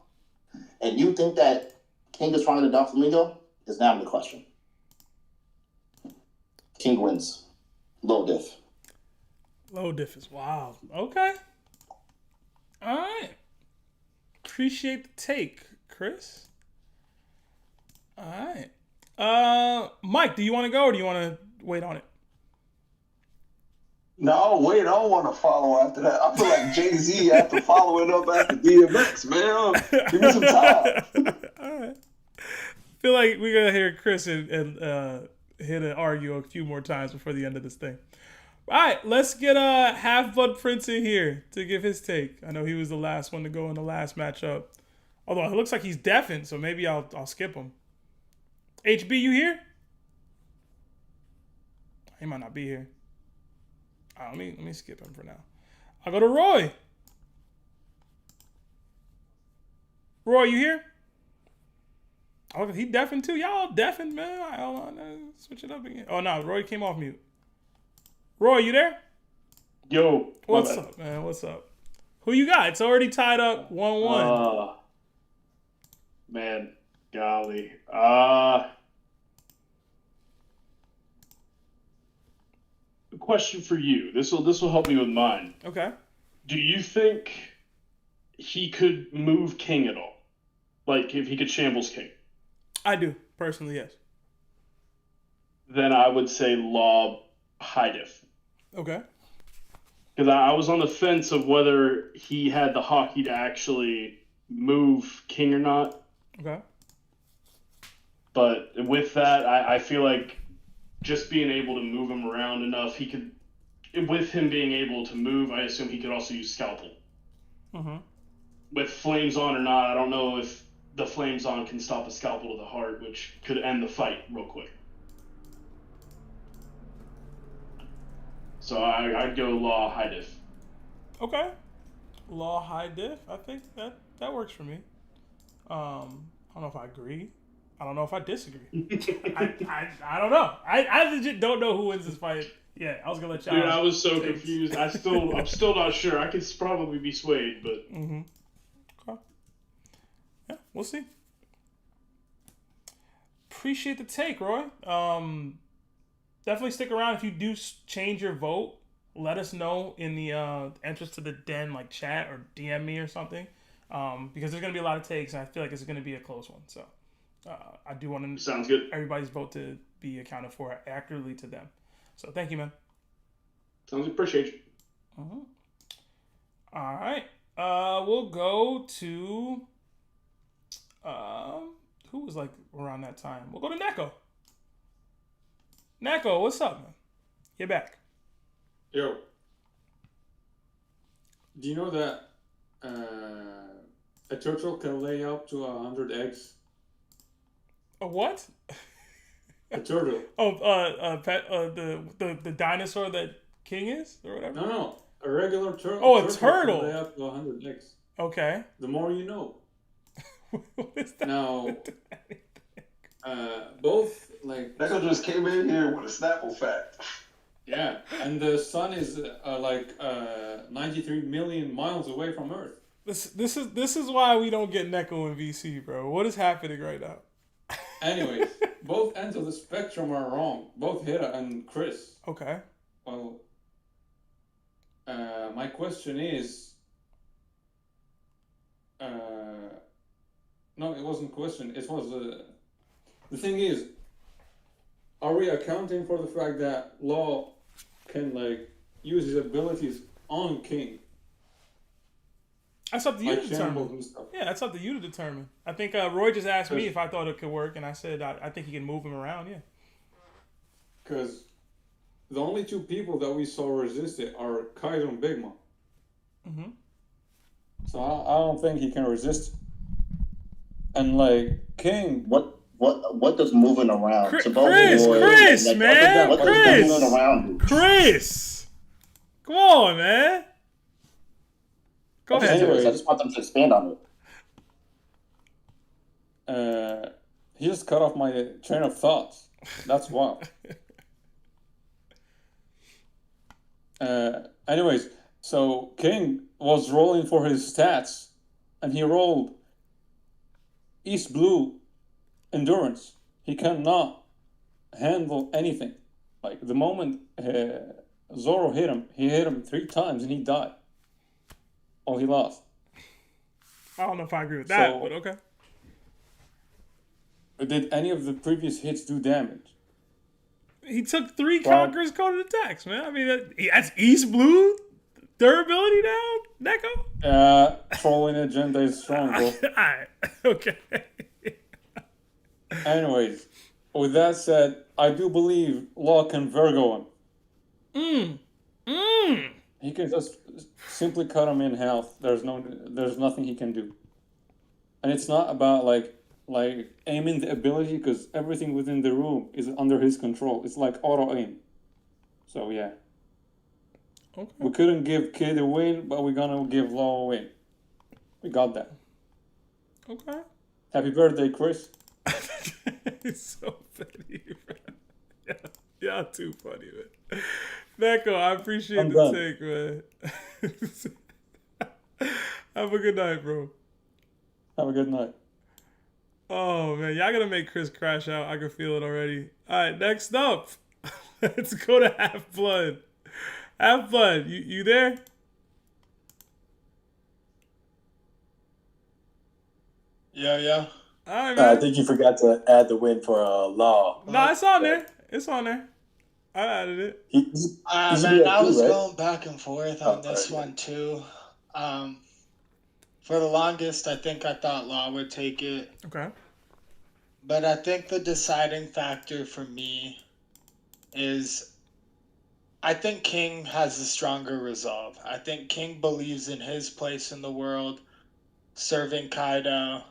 and you think that King is stronger than Doflamingo, is now the question. King wins. Low diff. Low diff is wild. Okay. All right. Appreciate the take, Chris. All right. Mike, do you want to go or do you want to wait on it? No, wait, I don't want to follow after that. I feel like Jay-Z after following up after DMX, man. Give me some time. All right. I feel like we're going to hear Chris and hit and argue a few more times before the end of this thing. All right, let's get Half-Blood Prince in here to give his take. I know he was the last one to go in the last matchup. Although it looks like he's deafened, so maybe I'll skip him. HB, you here? He might not be here. Let me skip him for now. I'll go to Roy. Roy, you here? Oh, he deafened too? Y'all deafened, man. All right, hold on. Switch it up again. Oh, no. Roy came off mute. Roy, you there? Yo. What's up, man? What's up? Who you got? It's already tied up 1-1. Man, golly. Question for you. This will help me with mine. Okay. Do you think he could move King at all? Like if he could shambles King? I do, personally, yes. Then I would say Law high diff. Okay. Because I was on the fence of whether he had the hockey to actually move King or not. Okay. But with that, I feel like just being able to move him around enough, he could. With him being able to move, I assume he could also use Scalpel. Mm-hmm. With Flames on or not, I don't know if the Flames on can stop a Scalpel to the heart, which could end the fight real quick. So I'd go Law High Diff. Okay. Law High Diff. I think that works for me. I don't know if I agree. I don't know if I disagree. I don't know. I legit don't know who wins this fight. Yeah, I was gonna let y'all. Dude, I was so confused. I'm still not sure. I could probably be swayed, but. Mm-hmm. Okay. Yeah, we'll see. Appreciate the take, Roy. Definitely stick around if you do change your vote. Let us know in the entrance to the den, like chat or DM me or something, because there's gonna be a lot of takes, and I feel like it's gonna be a close one. So I do want to. Sounds good. Everybody's vote to be accounted for accurately to them. So thank you, man. Sounds good. Appreciate you. Mm-hmm. All right. We'll go to who was like around that time? We'll go to Neko. Neko, what's up, man? Get back. Yo. Do you know that a turtle can lay up to 100 eggs? A what? A turtle. The dinosaur that King is or whatever. No, a regular turtle. Oh, a turtle. Can lay up to 100 eggs. Okay. The more you know. What is that? Now, both like. Neko just came in here with a Snapple fact. Yeah, and the sun is 93 million miles away from Earth. This is why we don't get Neko in VC, bro. What is happening right now? Anyways, both ends of the spectrum are wrong. Both Hira and Chris. Okay. Well, my question is, no, it wasn't a question. It was the thing is, are we accounting for the fact that Law can like use his abilities on King? That's up to you like to determine. Yeah, that's up to you to determine. I think Roy just asked me if I thought it could work, and I said I think he can move him around. Yeah. Because the only two people that we saw resist it are Kaido and Big Mom. Mm-hmm. So I don't think he can resist. And like King, what does moving around? Chris, like, man, what does moving around do? Chris, come on, man. Go ahead. Anyways, I just want them to expand on it. He just cut off my train of thoughts. That's why. Anyways, so King was rolling for his stats, and he rolled East Blue Endurance. He cannot handle anything. Like the moment Zoro hit him, he hit him 3 times and he died. Oh, he lost. I don't know if I agree with that, but okay. Did any of the previous hits do damage? He took 3 Conqueror's coded attacks, man. I mean, that's East Blue durability now, Neko? Trolling agenda is strong, bro. Alright, okay. Anyways, with that said, I do believe Law can Virgo him. He can just simply cut him in half. There's nothing he can do. And it's not about like aiming the ability, because everything within the room is under his control. It's like auto aim. So yeah. Okay. We couldn't give Kid a win, but we're gonna give Law a win. We got that. Okay. Happy birthday, Chris. It's so funny, bro. Y'all too funny, man. Neko, I appreciate the take, man. Have a good night, bro. Have a good night. Oh, man. Y'all gonna make Chris crash out. I can feel it already. All right, next up. Let's go to Half Blood. Half Blood, you there? Yeah. All right, man. I think you forgot to add the win for Law. No, it's on there. It's on there. I added it. Man, I was going back and forth on this one too. For the longest, I thought Law would take it. Okay. But I think the deciding factor for me is I think King has a stronger resolve. I think King believes in his place in the world, serving Kaido,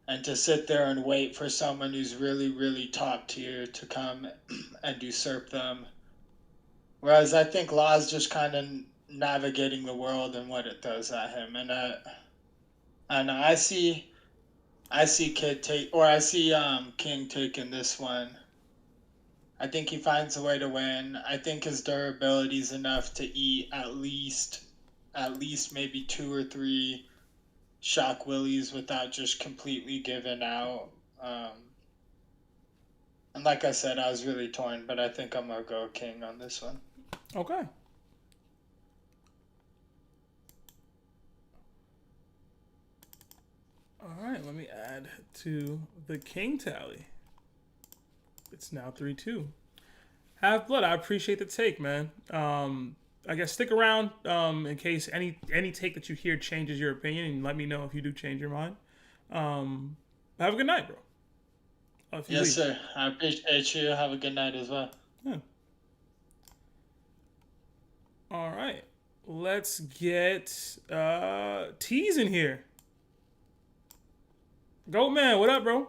and to sit there and wait for someone who's really, really top tier to come and usurp them. Whereas I think Law's just kind of navigating the world and what it does at him. And I see King taking this one. I think he finds a way to win. I think his durability is enough to eat at least maybe 2 or 3 shock willies without just completely giving out. And like I said, I was really torn, but I think I'm gonna go King on this one. Okay. All right, let me add to the King tally. It's now 3-2. Half-Blood, I appreciate the take, man. I guess stick around in case any take that you hear changes your opinion, and let me know if you do change your mind. Have a good night, bro. Yes, sir. I appreciate you. Have a good night as well. Yeah. All right. Let's get T's in here. Goatman, what up, bro?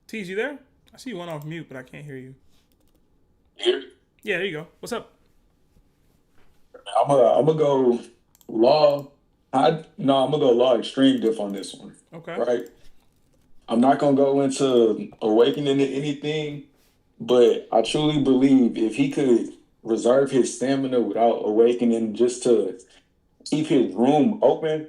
T's, you there? I see you went off mute, but I can't hear you. Here? Yeah, there you go. What's up? I'm gonna go Law. I'm gonna go Law extreme diff on this one. Okay. Right. I'm not gonna go into awakening to anything, but I truly believe if he could reserve his stamina without awakening, just to keep his room open,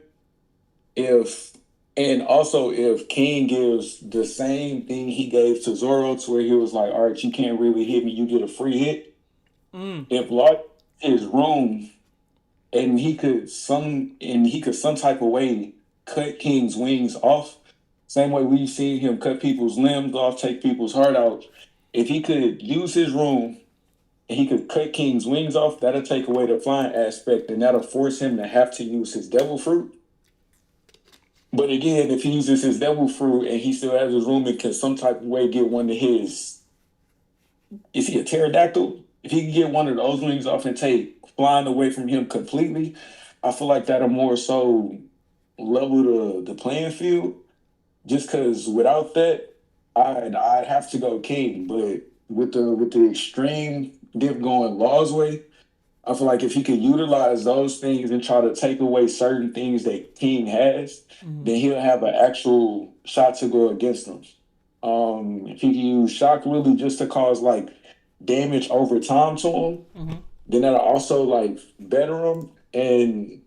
if King gives the same thing he gave to Zoro, to where he was like, all right, you can't really hit me, you get a free hit. If Law his room and he could some type of way cut King's wings off, same way we've seen him cut people's limbs off, take people's heart out. If he could use his room and he could cut King's wings off, that'll take away the flying aspect, and that'll force him to have to use his devil fruit. But again, if he uses his devil fruit and he still has his room and can some type of way get one of his... Is he a pterodactyl? If he can get one of those wings off and take flying away from him completely, I feel like that'll more so level the playing field. Just because without that, I'd have to go King. But with the extreme dip going Law's way, I feel like if he could utilize those things and try to take away certain things that King has, then he'll have an actual shot to go against them. If he can use shock really just to cause like damage over time to him, then that'll also like better him. And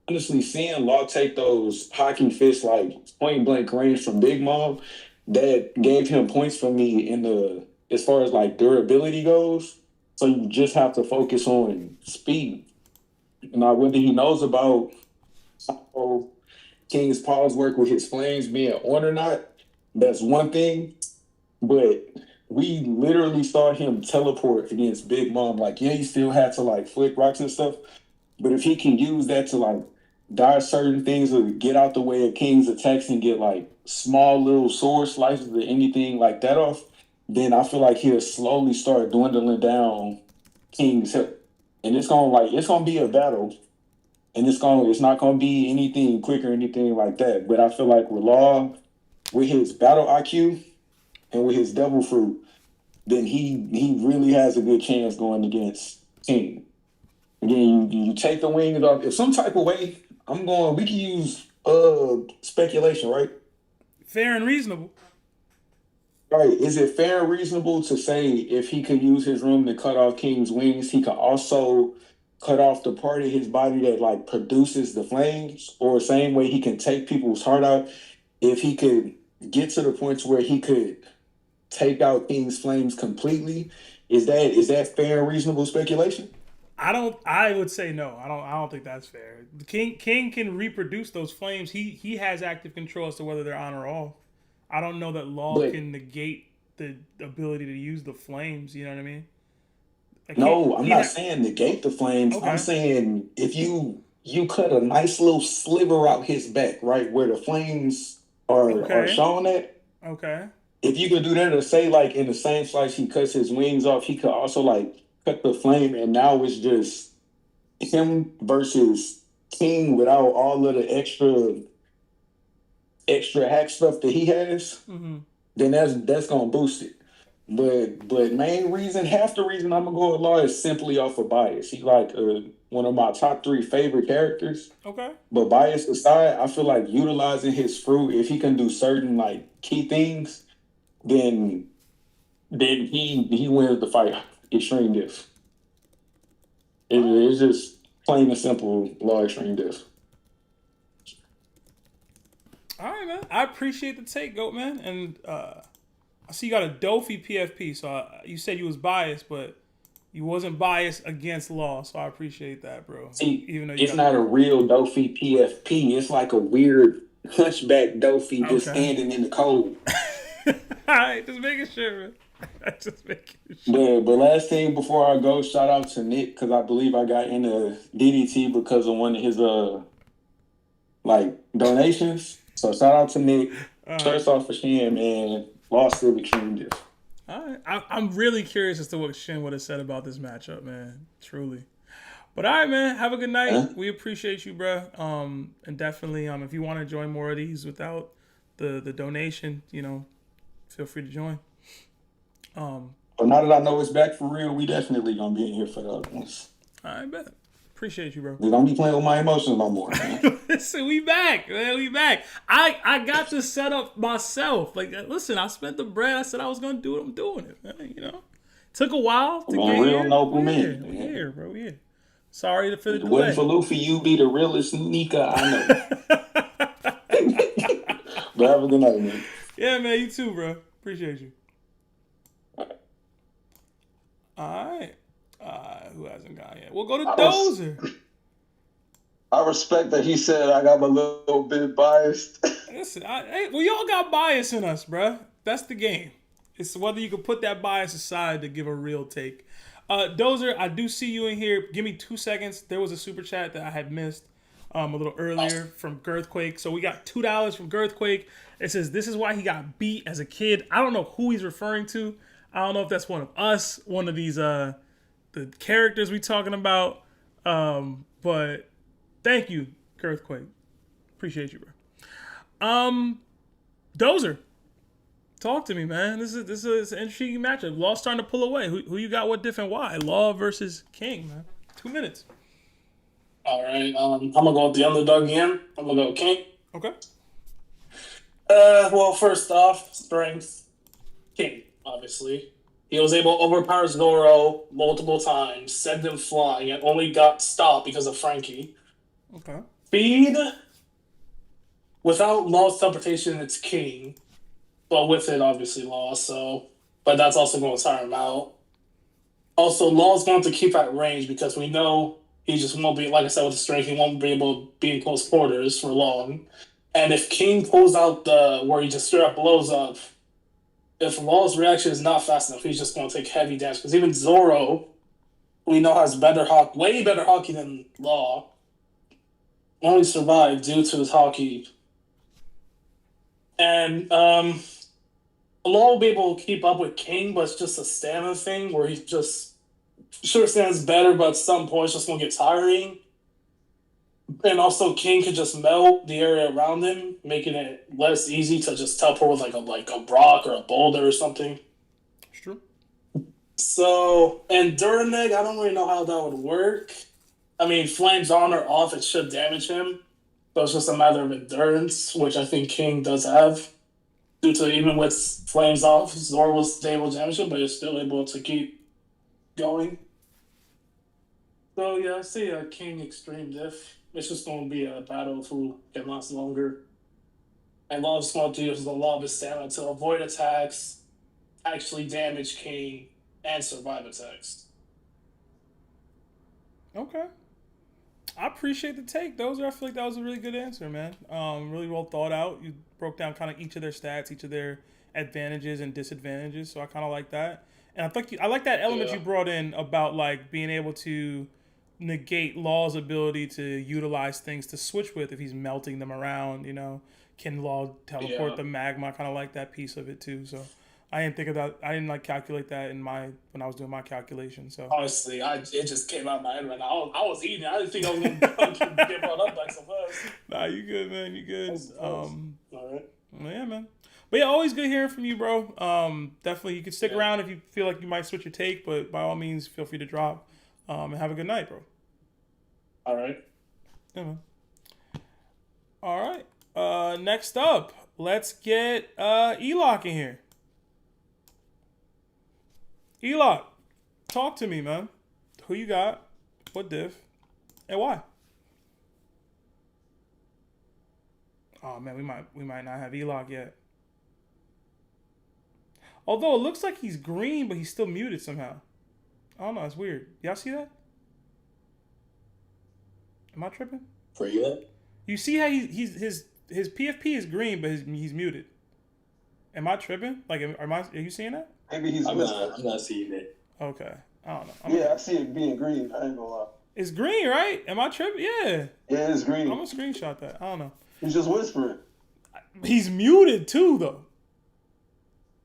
honestly, seeing Law take those hockey fists like point blank range from Big Mom, that gave him points for me in the as far as like durability goes. So you just have to focus on speed. Now, whether he knows about how King's Paul's work with his flames being on or not, that's one thing. But we literally saw him teleport against Big Mom. Like, yeah, he still had to like flick rocks and stuff. But if he can use that to like dodge certain things or get out the way of King's attacks and get like small little sword slices or anything like that off, then I feel like he'll slowly start dwindling down King's hip. And it's gonna be a battle. And it's not gonna be anything quick or anything like that. But I feel like with Law, with his battle IQ and with his devil fruit, then he really has a good chance going against King. Again, you take the wings off. If some type of way, we can use speculation, right? Fair and reasonable. Right. Is it fair and reasonable to say if he could use his room to cut off King's wings, he could also cut off the part of his body that like produces the flames? Or same way he can take people's heart out, if he could get to the point where he could take out King's flames completely, is that fair and reasonable speculation? I would say no. I don't think that's fair. The King can reproduce those flames. He has active control as to whether they're on or off. I don't know that Law can negate the ability to use the flames. You know what I mean? No, I'm not saying negate the flames. Okay. I'm saying if you cut a nice little sliver out his back, right where the flames are shown at. Okay. If you could do that, or say like in the same slice he cuts his wings off, he could also like cut the flame, and now it's just him versus King without all of the extra hack stuff that he has. Mm-hmm. Then that's gonna boost it. But half the reason I'm gonna go with Law is simply off of bias. He like one of my top 3 favorite characters. Okay. But bias aside, I feel like utilizing his fruit, if he can do certain like key things, then he wins the fight. Extreme diff. It's just plain and simple Law extreme diff. All right, man. I appreciate the take, Goatman, and I see you got a Dofi PFP. So you said you was biased, but you wasn't biased against Law. So I appreciate that, bro. See, even though it's not a real Dofi PFP. It's like a weird hunchback Dofi just standing in the cold. All right, just making sure, man. Just making sure. But last thing before I go, shout out to Nick, because I believe I got into DDT because of one of his donations. So shout out to Nick. First off for Shin, man. Lost still extreme diff. All right. I'm really curious as to what Shin would have said about this matchup, man. Truly. But all right, man. Have a good night. Huh? We appreciate you, bro. And definitely, if you want to join more of these without the donation, feel free to join. But now that I know it's back for real, we definitely gonna be in here for the other ones. I bet. Appreciate you, bro. We don't be playing with my emotions no more, man. Listen, we back, man. We back. I got this set up myself. Like, listen, I spent the bread. I said I was gonna do it. I'm doing it, man. Took a while to get real here. noble man. We here, bro. We here. Sorry for the delay. Waiting for Luffy, you be the realest sneaker I know. But have a good night, man. Yeah, man. You too, bro. Appreciate you. All right. Who hasn't gone yet? We'll go to Dozer. I respect that he said I got a little bit biased. Listen, we all got bias in us, bruh. That's the game. It's whether you can put that bias aside to give a real take. Dozer, I do see you in here. Give me 2 seconds. There was a super chat that I had missed a little earlier from Girthquake. So we got $2 from Girthquake. It says, this is why he got beat as a kid. I don't know who he's referring to. I don't know if that's one of us, one of these the characters we talking about. But thank you, Girthquake. Appreciate you, bro. Dozer, talk to me, man. This is an intriguing matchup. Law starting to pull away. Who you got? What diff and why? Law versus King, man. 2 minutes. All right. I'm gonna go with the underdog again. I'm gonna go King. Okay. Well, first off, strength. King, obviously. He was able to overpower Zoro multiple times, send him flying, and only got stopped because of Frankie. Okay. Speed. Without Law's teleportation, it's King. But with it, obviously, Law, so... But that's also going to tire him out. Also, Law's going to keep at range because we know he just won't be... Like I said, with the strength, he won't be able to be in close quarters for long. And if King pulls out where he just straight up blows up, if Law's reaction is not fast enough, he's just going to take heavy damage. Because even Zoro, we know has way better hockey than Law. Only survived due to his hockey. And Law will be able to keep up with King, but it's just a stamina thing where he just sure stands better, but at some point it's just going to get tiring. And also King could just melt the area around him, making it less easy to just teleport with like a rock or a boulder or something. It's true. So, and Duraneg, I don't really know how that would work. I mean, flames on or off, it should damage him. So it's just a matter of endurance, which I think King does have. Due to even with flames off, Zoro was able to damage him, but he's still able to keep going. So yeah, I see a King extreme diff. It's just going to be a battle of who can last longer. And Law's going to use a lot of his stamina to avoid attacks, actually damage King, and survive attacks. Okay. I appreciate the take. Dozer, I feel like that was a really good answer, man. Really well thought out. You broke down kind of each of their stats, each of their advantages and disadvantages. So I kind of like that. And I think I like that element you brought in about like being able to negate Law's ability to utilize things to switch with if he's melting them around. You know, can Law teleport the magma? I kind of like that piece of it too. So I didn't think of that. I didn't like calculate that when I was doing my calculation. So honestly, it just came out of my head right now. I was eating. I didn't think I was gonna get brought up like so fast. Nah, you good, man. You good. All right. Yeah, man. But yeah, always good hearing from you, bro. Definitely, you can stick around if you feel like you might switch your take, but by all means, feel free to drop. And have a good night, bro. All right. Yeah, man. All right. Next up, let's get Eloc in here. Eloc, talk to me, man. Who you got? What diff? And why? Oh man, we might not have Eloc yet. Although it looks like he's green, but he's still muted somehow. I don't know. It's weird. Y'all see that? Am I tripping? For you? You see how his PFP is green, but he's muted. Am I tripping? Like, are you seeing that? Maybe he's I'm not seeing it. Okay. I don't know. I see it being green. I ain't gonna lie. It's green, right? Am I tripping? Yeah. Yeah, it's green. I'm gonna screenshot that. I don't know. He's just whispering. He's muted too, though.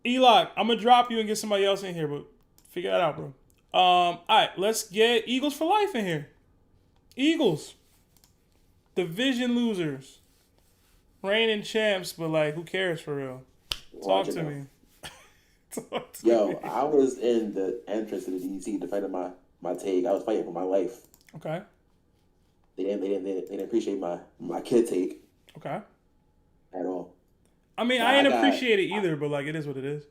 Eloc, I'm gonna drop you and get somebody else in here, but figure that out, bro. All right, let's get Eagles for life in here. Eagles, division losers, reigning champs, but like, who cares for real? Talk to me. Yo, I was in the entrance of the DC defending my take. I was fighting for my life. Okay. They didn't appreciate my kid take. Okay. At all. I mean, I didn't appreciate it either, but like, it is what it is.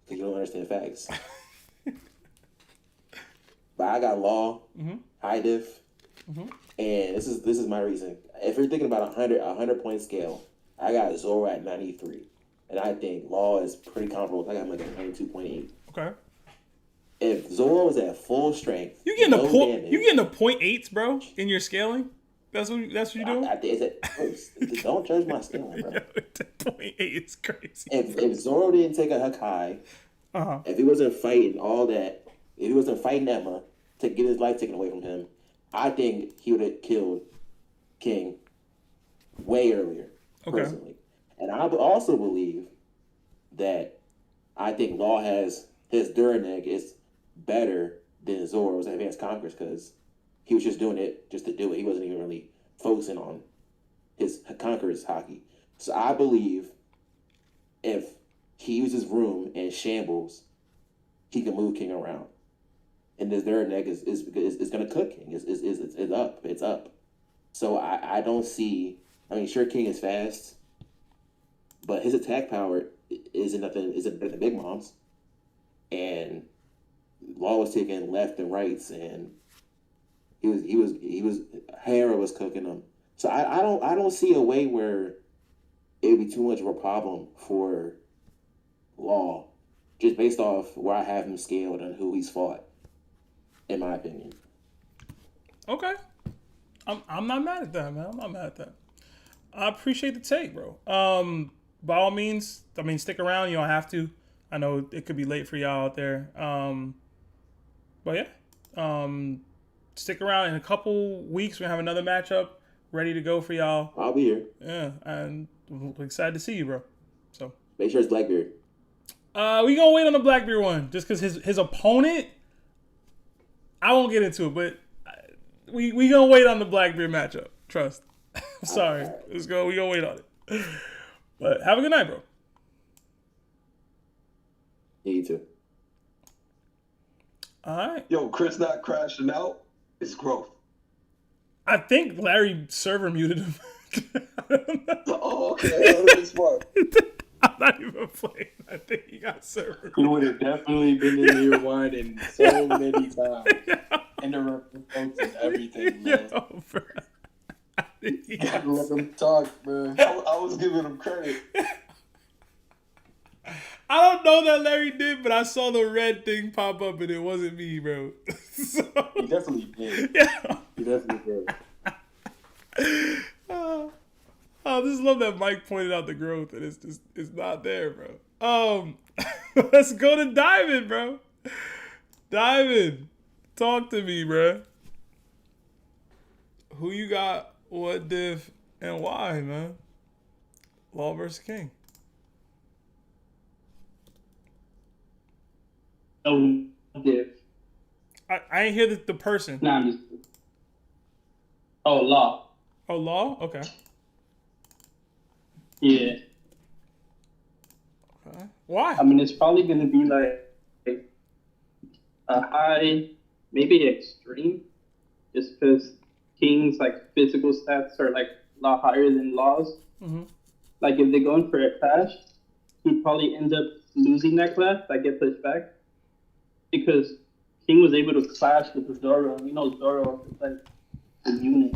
Because you don't understand facts. But I got Law, high diff, and this is my reason. If you're thinking about a 100-point scale, I got Zoro at 93. And I think Law is pretty comparable. I got him like at 92.8. Okay. If Zoro was at full strength, you getting a point? You getting a 0.8s, bro, in your scaling? That's what you doing? Don't judge my scaling, bro. 0.8 is crazy. If Zoro didn't take a Hakai, if he wasn't fighting all that, if he wasn't fighting Emma to get his life taken away from him, I think he would have killed King way earlier, personally. And I also believe that I think Law has his Duraneg is better than Zoro's Advanced Conquerors because he was just doing it just to do it. He wasn't even really focusing on his Conquerors hockey. So I believe if he uses room and shambles, he can move King around. And this Duraneg is going to cook King. It's up. It's up. So I don't see... I mean, sure, King is fast, but his attack power isn't better than Big Mom's. And Law was taking left and rights, and Hera was cooking them. So I don't see a way where it would be too much of a problem for Law, just based off where I have him scaled and who he's fought, in my opinion. Okay. I'm not mad at that, man. I'm not mad at that. I appreciate the take, bro. By all means, I mean, stick around. You don't have to. I know it could be late for y'all out there. But yeah. Stick around. In a couple weeks, we're going to have another matchup ready to go for y'all. I'll be here. Yeah, and I'm excited to see you, bro. So make sure it's Blackbeard. We going to wait on the Blackbeard one, just because his opponent, I won't get into it, but we going to wait on the Blackbeard matchup. Trust. Sorry. Let's go. We going to wait on it. But have a good night, bro. Yeah, you too. All right. Yo, Chris not crashing out. It's growth. I think Larry server muted him. Oh, okay. That was smart. I'm not even playing. I think he got server. He would have definitely been in here whining so many times. Interrupting folks and everything, man. Yo, bro. You gotta let him talk, bro. I was giving him credit. I don't know that Larry did, but I saw the red thing pop up and it wasn't me, bro. So, He definitely did. yeah. He definitely did. I just love that Mike pointed out the growth and it's not there, bro. Let's go to Diamond, bro. Diamond, talk to me, bro. Who you got, what diff, and why, man? Law versus King. Oh, diff. I ain't hear the person. Nah, I'm just. Oh, Law. Oh, Law? Okay. Yeah. Okay. Why? I mean, it's probably going to be like a high, maybe extreme, just because King's like physical stats are like a lot higher than Law's. Mm-hmm. Like if they're going for a clash, he'd probably end up losing that clash, like get pushed back, because King was able to clash with Zoro. You know, Zoro is like a unit.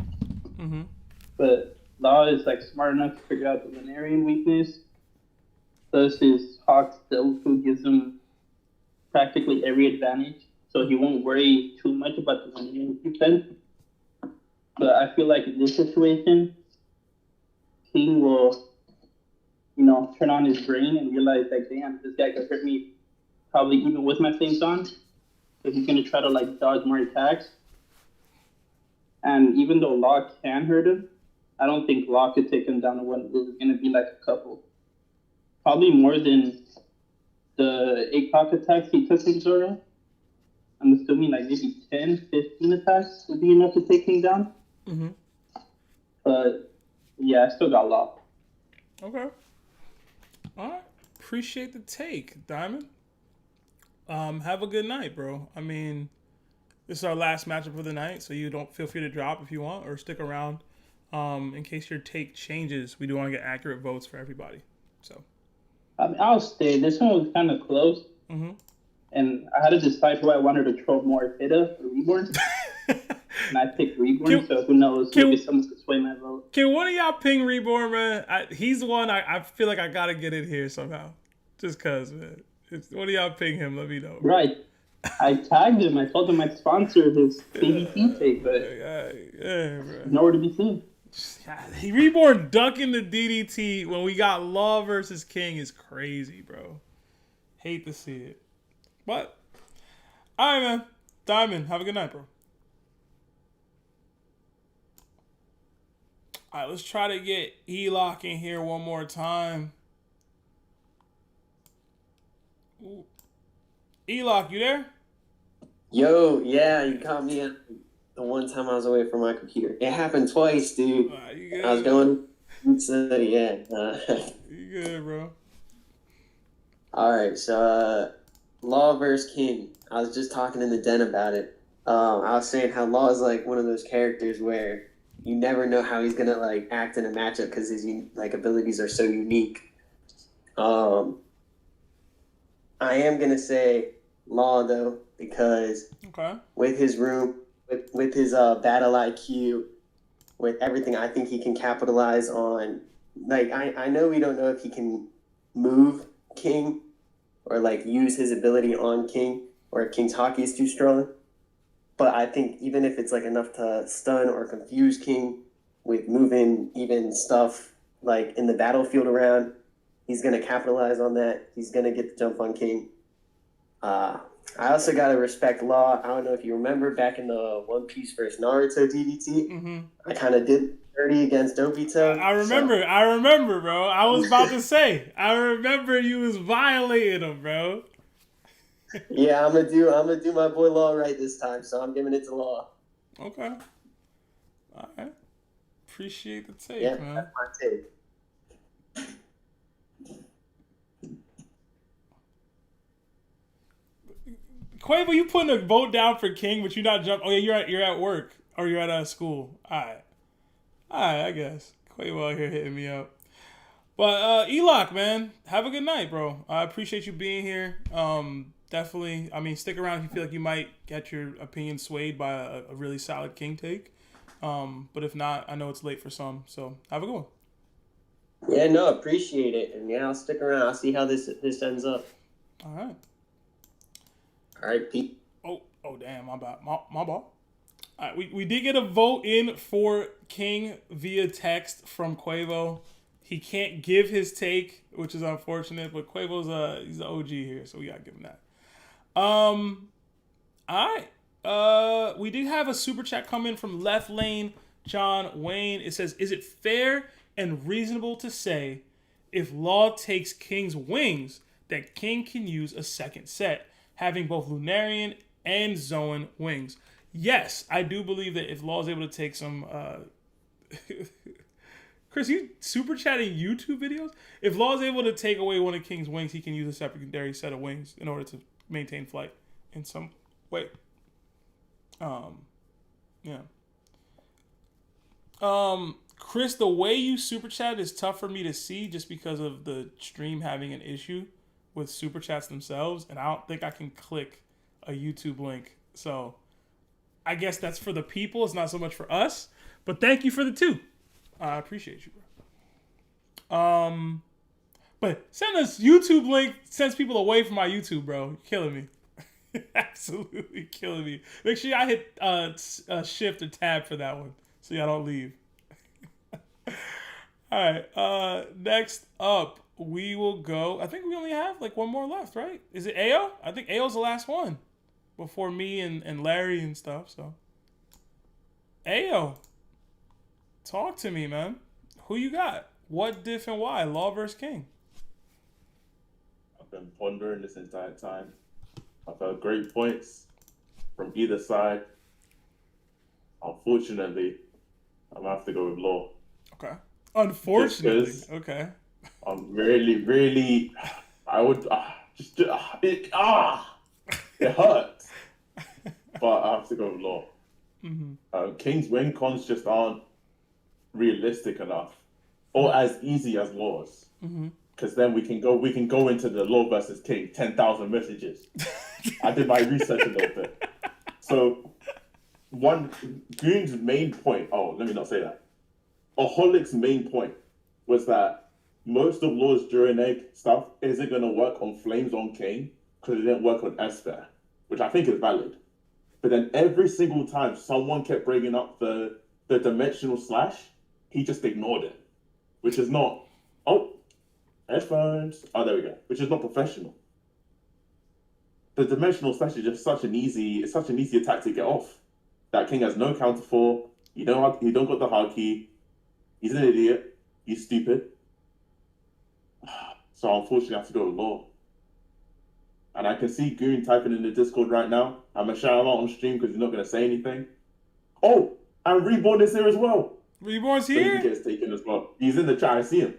Mm-hmm. But Law is like smart enough to figure out the Lunarian weakness. Thus his Hawk's Delfu gives him practically every advantage. So he won't worry too much about the Lunarian defense. But I feel like in this situation, King will, turn on his brain and realize like, damn, this guy could hurt me probably even with my things on. So he's gonna try to like dodge more attacks. And even though Law can hurt him, I don't think Law could take him down to one. It's going to be like a couple. Probably more than the 8 attacks he took from Zoro. I'm assuming like maybe 10, 15 attacks would be enough to take him down. Mm-hmm. But yeah, I still got Law. Okay. All right. Appreciate the take, Diamond. Have a good night, bro. I mean, this is our last matchup of the night, so you don't feel free to drop if you want or stick around. In case your take changes, we do want to get accurate votes for everybody. So, I mean, I'll stay. This one was kind of close. Mm-hmm. And I had to decide who I wanted to troll more, Hida or Reborn. And I picked Reborn, so who knows? Maybe someone could sway my vote. Can one of y'all ping Reborn, man? He's the one I feel like I got to get in here somehow. Just because, man. One of y'all ping him, let me know. Right. I tagged him. I told him I'd sponsor his CBT take, but nowhere to be seen. Reborn ducking the DDT when we got Law versus King is crazy, bro. Hate to see it. But, all right, man. Diamond, have a good night, bro. All right, let's try to get Eloc in here one more time. Ooh. Eloc, you there? Yo, yeah, you caught me at the one time I was away from my computer. It happened twice, dude. You good? I was going, yeah. You good, bro? All right, so Law versus King. I was just talking in the den about it. I was saying how Law is like one of those characters where you never know how he's gonna like act in a matchup because his like abilities are so unique. I am gonna say Law though, because with his room, with his battle IQ, with everything, I think he can capitalize on. Like I know we don't know if he can move King or like use his ability on King, or if King's hockey is too strong. But I think even if it's like enough to stun or confuse King with moving even stuff like in the battlefield around, he's gonna capitalize on that. He's gonna get the jump on King. I also gotta respect Law. I don't know if you remember back in the One Piece versus Naruto DDT. Mm-hmm. I kind of did dirty against Obito. I remember, bro. I was about to say. I remember you was violating him, bro. Yeah, I'm gonna do my boy Law right this time, so I'm giving it to Law. Okay. All right. Appreciate the take, man. That's my take. Quavo, you putting a vote down for King, but you're not jumping. Oh yeah, you're at work or you're at school. All right, I guess Quavo out here hitting me up. But Eloc, man, have a good night, bro. I appreciate you being here. Definitely. I mean, stick around if you feel like you might get your opinion swayed by a really solid King take. But if not, I know it's late for some. So have a good one. Yeah, no, appreciate it. And yeah, I'll stick around. I'll see how this ends up. All right. All right, Pete. Oh, damn, my bad. My ball. All right, we did get a vote in for King via text from Quavo. He can't give his take, which is unfortunate, but Quavo's he's the OG here, so we gotta give him that. All right. We did have a super chat come in from Left Lane John Wayne. It says, "Is it fair and reasonable to say if Law takes King's wings that King can use a second set, having both Lunarian and Zoan wings?" Yes, I do believe that if Law is able to take some... Chris, you super chatting YouTube videos? If Law is able to take away one of King's wings, he can use a secondary set of wings in order to maintain flight in some way. Yeah. Chris, the way you super chat is tough for me to see just because of the stream having an issue with super chats themselves, and I don't think I can click a YouTube link. So I guess that's for the people. It's not so much for us. But thank you for the 2. I appreciate you, bro. But send us YouTube link sends people away from my YouTube, bro. You're killing me. Absolutely killing me. Make sure y'all hit shift or tab for that one so y'all don't leave. All right. Next up, we will go. I think we only have like one more left, right? Is it Ao? I think Ao's the last one before me and Larry and stuff. So, Ao, talk to me, man. Who you got? What diff and why? Law versus King. I've been pondering this entire time. I've heard great points from either side. Unfortunately, I'm gonna have to go with Law. Okay. Unfortunately. Okay. I'm really, I would it hurts, but I have to go with Law. Mm-hmm. King's win cons just aren't realistic enough, or as easy as Law's. Mm-hmm. Because then we can go into the Law versus King 10,000 messages. I did my research a little bit. So Goon's main point. Oh, let me not say that. Aholic's main point was that most of Law's During Egg stuff isn't going to work on Flames on King because it didn't work on Esper, which I think is valid. But then every single time someone kept bringing up the dimensional slash, he just ignored it, which is not, headphones. Oh, there we go. Which is not professional. The dimensional slash is just such an easy attack to get off. That King has no counter for. You don't got the hard key. He's an idiot. He's stupid. So unfortunately, I have to go with Law. And I can see Goon typing in the Discord right now. I'm gonna shout him out on stream because he's not gonna say anything. Oh, and Reborn is here as well. Reborn's So here? he gets taken as well. He's in the chat. I see him.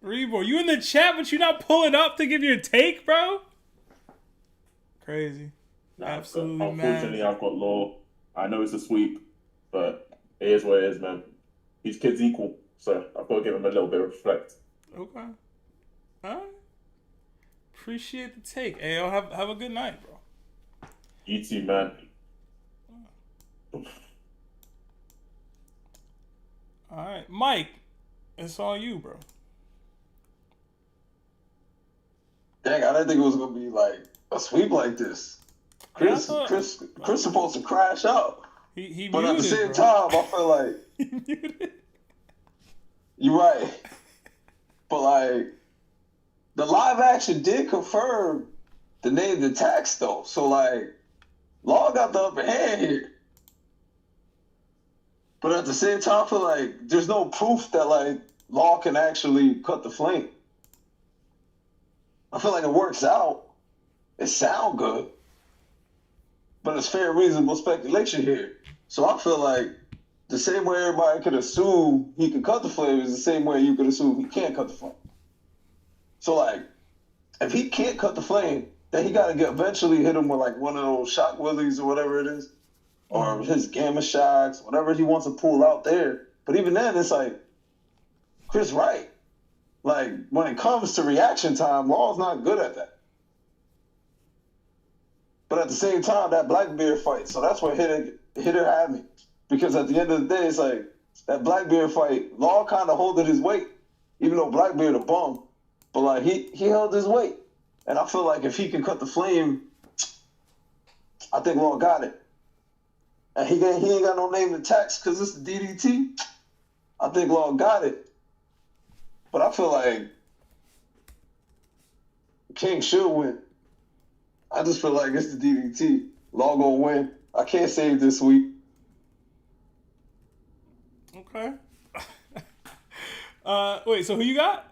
Reborn, you in the chat, but you're not pulling up to give your take, bro? Crazy. Absolutely, Unfortunately, I've got Law. I know it's a sweep, but it is what it is, man. These kids equal, so I've got to give him a little bit of respect. Okay. All right. Appreciate the take. Ayo, have a good night, bro. You too, man. All right. Mike, it's on you, bro. Dang, I didn't think it was gonna be like a sweep like this. Chris supposed to crash out. He but at the muted, same bro. time, I feel like you're right. But like the live action did confirm the named attacks though. So like Law got the upper hand here. But at the same time, I feel like there's no proof that like Law can actually cut the flame. I feel like it works out. It sounds good. But it's fair, reasonable speculation here. So I feel like the same way everybody could assume he can cut the flame is the same way you could assume he can't cut the flame. So like, if he can't cut the flame, then he got to eventually hit him with like one of those shock willies or whatever it is. Or his gamma shocks, whatever he wants to pull out there. But even then, it's like, Chris right. Like, when it comes to reaction time, Law's not good at that. But at the same time, that Blackbeard fight, so that's what hit her had me. Because at the end of the day, it's like, that Blackbeard fight, Law kind of holding his weight. even though Blackbeard a bum, but like he held his weight. And I feel like if he can cut the flame, I think Law got it. And he ain't got no name to text because it's the DDT. I think Law got it. But I feel like King should win. I just feel like it's the DDT. Law gonna win. I can't save this week. Okay. Wait, so who you got?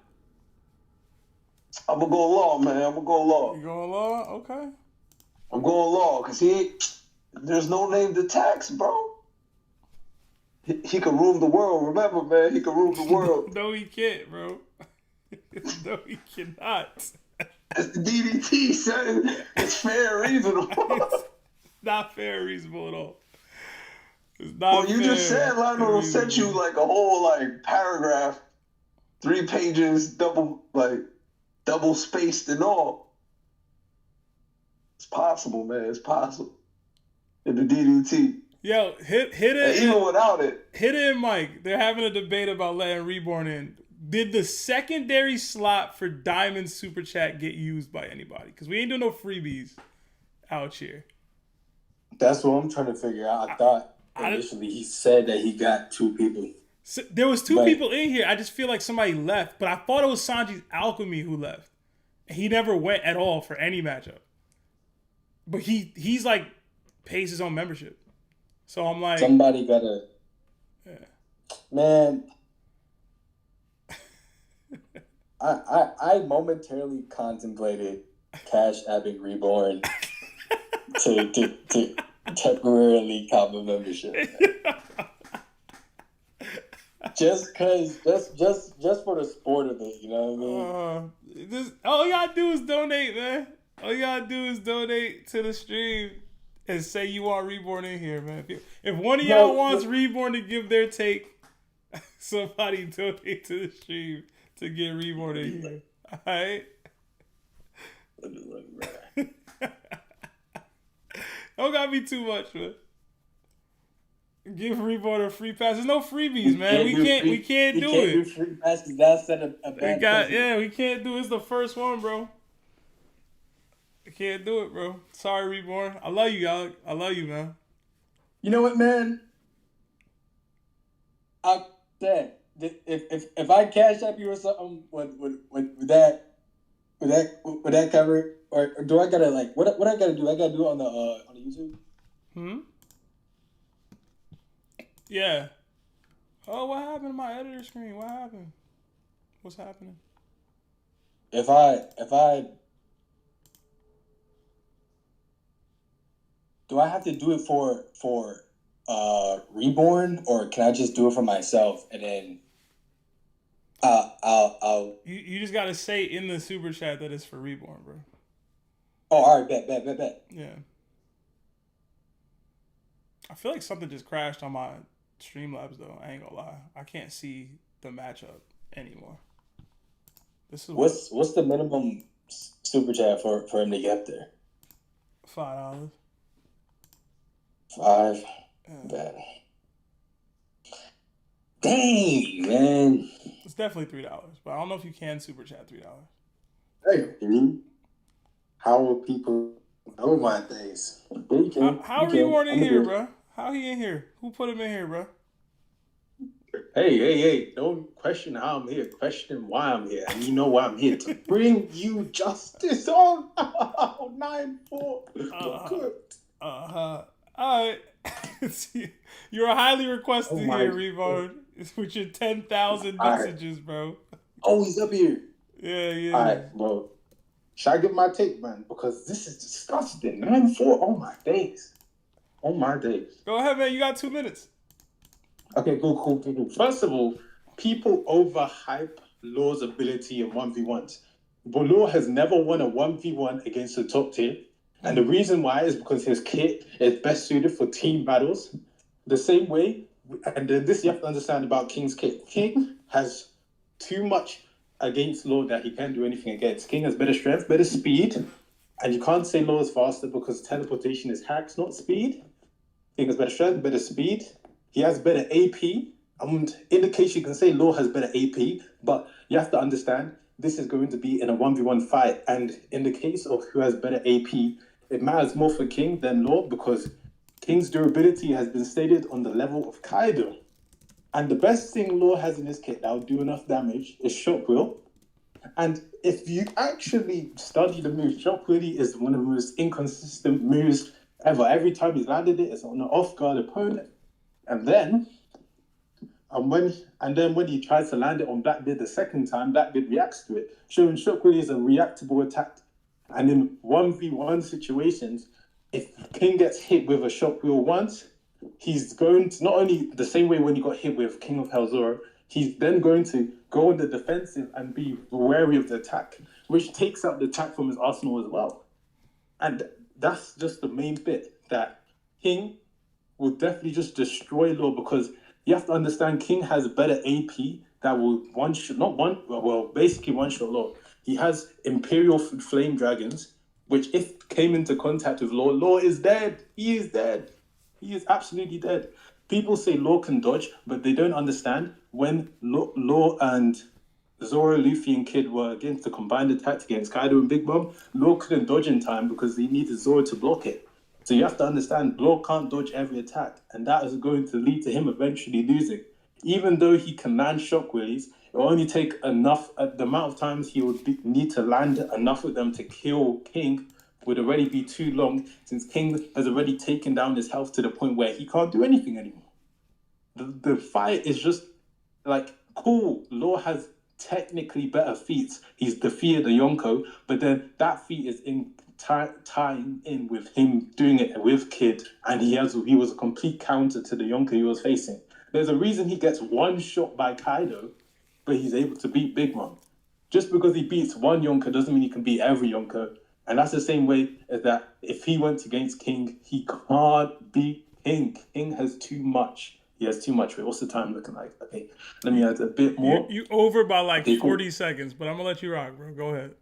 I'm gonna go Law, man. I'm gonna go Law. You going Law? Okay. I'm going Law because there's no name to tax, bro. He can rule the world. Remember, man, he can rule the world. No, he can't, bro. No, he cannot. It's the DDT, son. It's fair and reasonable. It's not fair and reasonable at all. It's not you just said Lionel sent you like a whole like paragraph, 3 pages, double spaced and all. It's possible, man. It's possible. In the DDT. Yo, hit it. And even without it. Hit it, Mike. They're having a debate about letting Reborn in. Did the secondary slot for Diamond Super Chat get used by anybody? Because we ain't doing no freebies out here. That's what I'm trying to figure out. I thought initially he said that he got 2 people. So there was 2 people in here. I just feel like somebody left. But I thought it was Sanji's Alchemy who left. He never went at all for any matchup. But he's like pays his own membership. So I'm like, somebody gotta. Yeah. Man, I momentarily contemplated Cash Apping Reborn to temporarily cop a membership. Just for the sport of it, you know what I mean? All you gotta do is donate, man. All you gotta do is donate to the stream and say you want Reborn in here, man. If one of y'all wants Reborn to give their take, somebody donate to the stream to get Reborn in here. All right? Don't gotta be too much, man. Give Reborn a free pass. There's no freebies, man. We can't do it. Do free passes. That's a bad we can't do it. It's the first one, bro. I can't do it, bro. Sorry, Reborn. I love you, y'all. I love you, man. You know what, man? If I cash up you or something, would that cover it? Or do I gotta what I gotta do? I gotta do it on the YouTube. Yeah. Oh, what happened to my editor screen? What happened? What's happening? If I do I have to do it for Reborn, or can I just do it for myself and then I'll You just gotta say in the super chat that it's for Reborn, bro. Oh, all right, bet. Yeah. I feel like something just crashed on my Streamlabs though. I ain't gonna lie. I can't see the matchup anymore. This is what's the minimum super chat for him to get there? $5. 5. Bad. Dang, man. It's definitely $3, but I don't know if you can super chat $3. Hey, how will people know my things? How are you in here, bro? How he in here? Who put him in here, bro? Hey, don't question how I'm here. Question why I'm here. And you know why I'm here. To bring you justice on 9-4. All right. You're highly requested here, Reborn. With your 10,000 messages, bro. Oh, he's up here. Yeah. All right, bro. Should I give my take, man? Because this is disgusting. 9-4. Oh, my days. Go ahead, man. You got 2 minutes. Okay, cool. First of all, people overhype Law's ability in 1v1s. But Law has never won a 1v1 against the top tier. And the reason why is because his kit is best suited for team battles. The same way, and this you have to understand about King's kit. King has too much against Law that he can't do anything against. King has better strength, better speed. And you can't say Law is faster because teleportation is hacks, not speed. King has better strength, better speed. He has better AP In the case you can say Law has better AP, but you have to understand this is going to be in a 1v1 fight. And in the case of who has better AP, it matters more for King than Law because King's durability has been stated on the level of Kaido. And the best thing Law has in his kit that will do enough damage is Shockwheel. And if you actually study the move, Shockwheel is one of the most inconsistent moves ever. Every time he's landed it, it's on an off-guard opponent. And then when he tries to land it on Blackbeard the second time, Blackbeard reacts to it, showing Shockwheel is a reactable attack. And in 1v1 situations, if King gets hit with a Shockwheel once, he's going to, not only the same way when he got hit with King of Hell Zoro, he's then going to go on the defensive and be wary of the attack, which takes out the attack from his arsenal as well. And that's just the main bit, that King will definitely just destroy Law because you have to understand King has better AP that will basically one-shot Law. He has Imperial Flame Dragons, which if came into contact with Law, Law is dead. He is dead. He is absolutely dead. People say Law can dodge, but they don't understand when Law and Zoro, Luffy, and Kid were against the combined attack against Kaido and Big Mom, Law couldn't dodge in time because he needed Zoro to block it. So you have to understand, Law can't dodge every attack, and that is going to lead to him eventually losing. Even though he can land shock wheelies, it will only take enough, the amount of times he would need to land enough of them to kill King would already be too long, since King has already taken down his health to the point where he can't do anything anymore. The fight is just like, cool, Law has technically better feats. He's defeated the Yonko, but then that feat is in tying in with him doing it with Kid, and he was a complete counter to the Yonko he was facing. There's a reason he gets one shot by Kaido, but he's able to beat Big Mom. Just because he beats one Yonko doesn't mean he can beat every Yonko. And that's the same way as that if he went against King, he can't beat King. King has too much. He has too much. Wait, what's the time looking like? Okay, let me add a bit more. You over by like 40 seconds, but I'm going to let you rock, bro. Go ahead.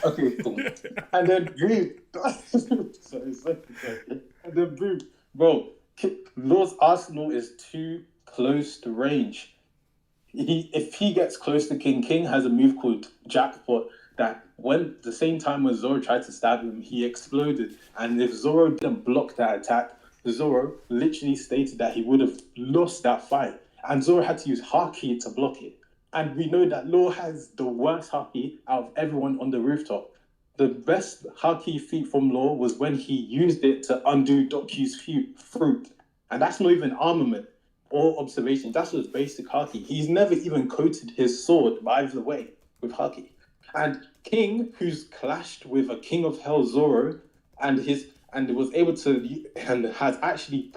Okay, cool. And then boom. sorry. And then boom. Bro, Law's arsenal is too close to range. If he gets close to King, King has a move called Jackpot that when the same time when Zoro tried to stab him, he exploded. And if Zoro didn't block that attack, Zoro literally stated that he would have lost that fight. And Zoro had to use Haki to block it. And we know that Law has the worst Haki out of everyone on the rooftop. The best Haki feat from Law was when he used it to undo Doku's fruit. And that's not even armament or observation. That's just basic Haki. He's never even coated his sword, by the way, with Haki. And King, who's clashed with a King of Hell Zoro, and was able to, and has actually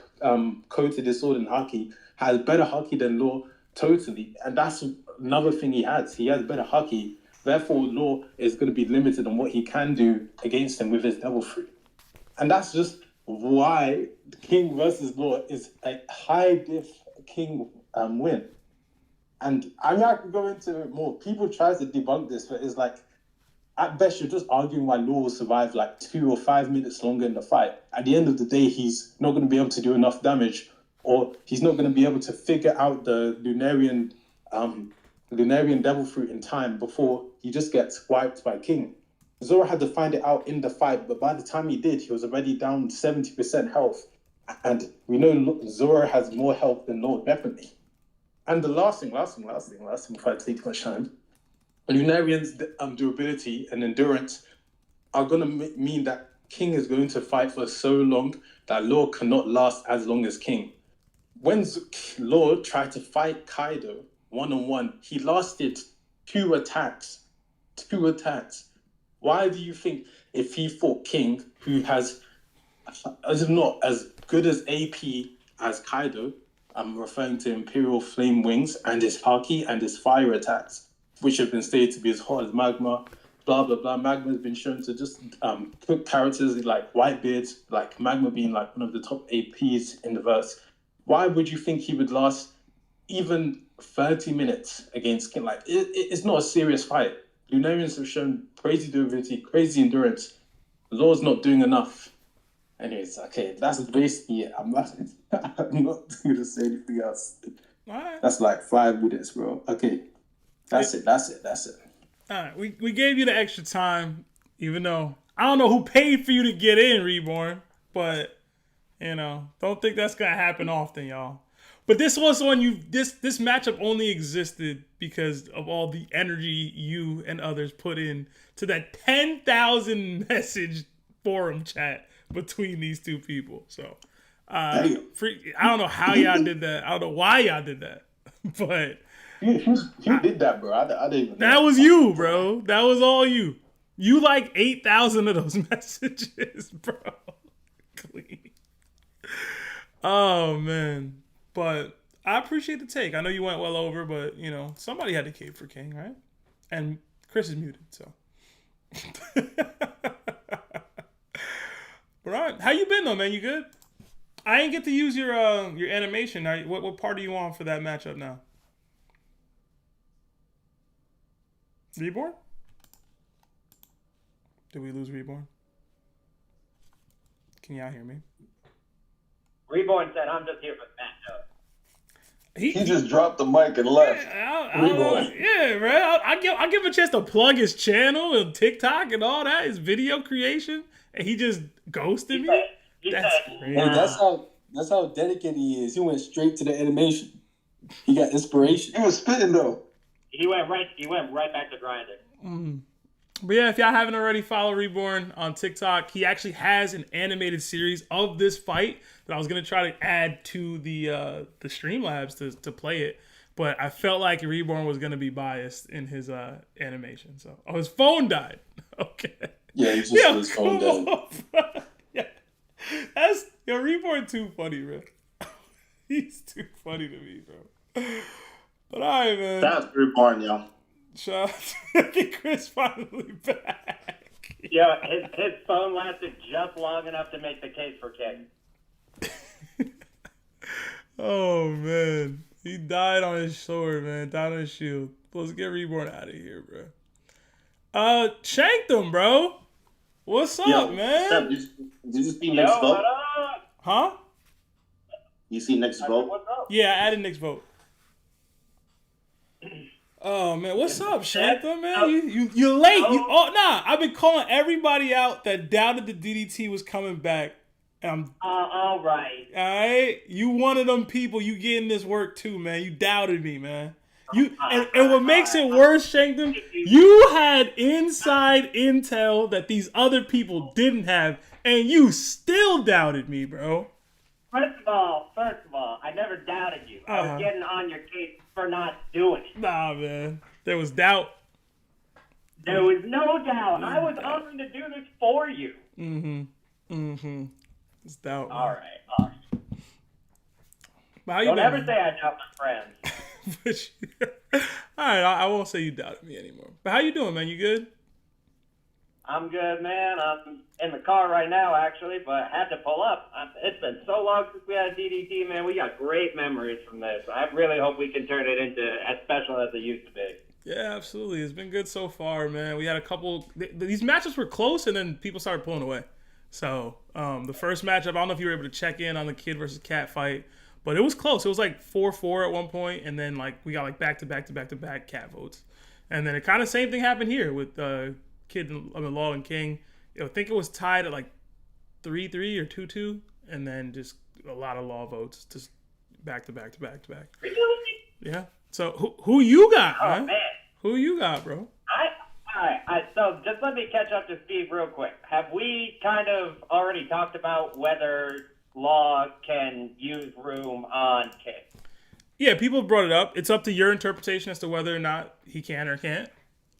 coated his sword in Haki, has better Haki than Law totally. And that's another thing he has. He has better Haki. Therefore, Law is going to be limited on what he can do against him with his Devil Fruit. And that's just why King versus Law is a high diff King win. And I mean, I can go into it more. People try to debunk this, but it's like, at best, you're just arguing why Law will survive like 2 or 5 minutes longer in the fight. At the end of the day, he's not going to be able to do enough damage, or he's not going to be able to figure out the Lunarian Devil Fruit in time before he just gets wiped by King. Zoro had to find it out in the fight, but by the time he did, he was already down 70% health. And we know Zoro has more health than Law, definitely. And the last thing before I take too much time, Lunarian's durability and endurance are going to mean that King is going to fight for so long that Law cannot last as long as King. When Law tried to fight Kaido one-on-one, he lasted 2 attacks. 2 attacks. Why do you think if he fought King, who has, as if not as good as AP as Kaido, I'm referring to Imperial Flame Wings and his Haki and his fire attacks, which have been stated to be as hot as magma, blah, blah, blah. Magma has been shown to just cook characters like Whitebeard, like Magma being like one of the top APs in the verse. Why would you think he would last even 30 minutes against King? Like, it's not a serious fight. Lunarians have shown crazy durability, crazy endurance. Law's not doing enough. Anyways, okay, that's basically it. I'm not going to say anything else. right. That's like 5 minutes, bro. Okay. That's it. All right, we gave you the extra time, even though I don't know who paid for you to get in, Reborn, but don't think that's gonna happen often, y'all. But this was on you. This matchup only existed because of all the energy you and others put in to that 10,000 message forum chat between these two people. So I don't know how y'all did that. I don't know why y'all did that, but. Who did that, bro? I didn't even know. That was you, bro. That was all you. You like 8,000 of those messages, bro. Clean. Oh, man. But I appreciate the take. I know you went well over, but, somebody had to cape for King, right? And Chris is muted, so. All right. How you been, though, man? You good? I didn't get to use your animation. What part are you on for that matchup now? Reborn? Did we lose Reborn? Can y'all hear me? Reborn said, I'm just here for that. He just dropped the mic and left. Yeah, man. I give him a chance to plug his channel and TikTok and all that, his video creation, and he just ghosted me. That's crazy. Hey, that's how dedicated he is. He went straight to the animation. He got inspiration. He was spitting though. He went right back to grinding. But yeah, if y'all haven't already, follow Reborn on TikTok. He actually has an animated series of this fight that I was gonna try to add to the Streamlabs to play it, but I felt like Reborn was gonna be biased in his animation. So his phone died. Okay. Yeah, his phone died. Yeah, Reborn too funny, bro. He's too funny to me, bro. But all right, man. That's Reborn, yo. Shout out to Chris finally back. Yeah, his phone lasted just long enough to make the case for King. Oh, man. He died on his sword, man. Died on his shield. Let's get Reborn out of here, bro. Shanked him, bro. What's up, man? Seb, did you see Nick's vote? Huh? You see Nick's vote? What's up? Yeah, I added Nick's vote. Oh man, what's up, Shantha, man? You're late. I've been calling everybody out that doubted the DDT was coming back. All right. All right, you one of them people. You getting this work too, man. You doubted me, man. And what makes it worse, Shankton, you had inside intel that these other people didn't have, and you still doubted me, bro. First of all, I never doubted you. I was getting on your case for not doing it. Nah, man. There was doubt. There was no doubt. I was offering to do this for you. It's doubt. All right. But how you Don't been, ever man? say I doubt my friends. All right, I won't say you doubted me anymore. But how you doing, man? You good? I'm good, man. I'm in the car right now, actually, but had to pull up. It's been so long since we had DDT, man. We got great memories from this. I really hope we can turn it into as special as it used to be. Yeah, absolutely. It's been good so far, man. We had a couple. These matches were close, and then people started pulling away. So the first matchup, I don't know if you were able to check in on the Kid versus Cat fight, but it was close. It was like 4-4 at one point, and then like we got like back-to-back Cat votes. And then it kind of same thing happened here with Kid, Law and King. I think it was tied at like 3-3 or 2-2, and then just a lot of Law votes, just back-to-back. Really? Yeah. So who you got, man? Who you got, bro? So just let me catch up to Steve real quick. Have we kind of already talked about whether Law can use room on King? Yeah, people brought it up. It's up to your interpretation as to whether or not he can or can't.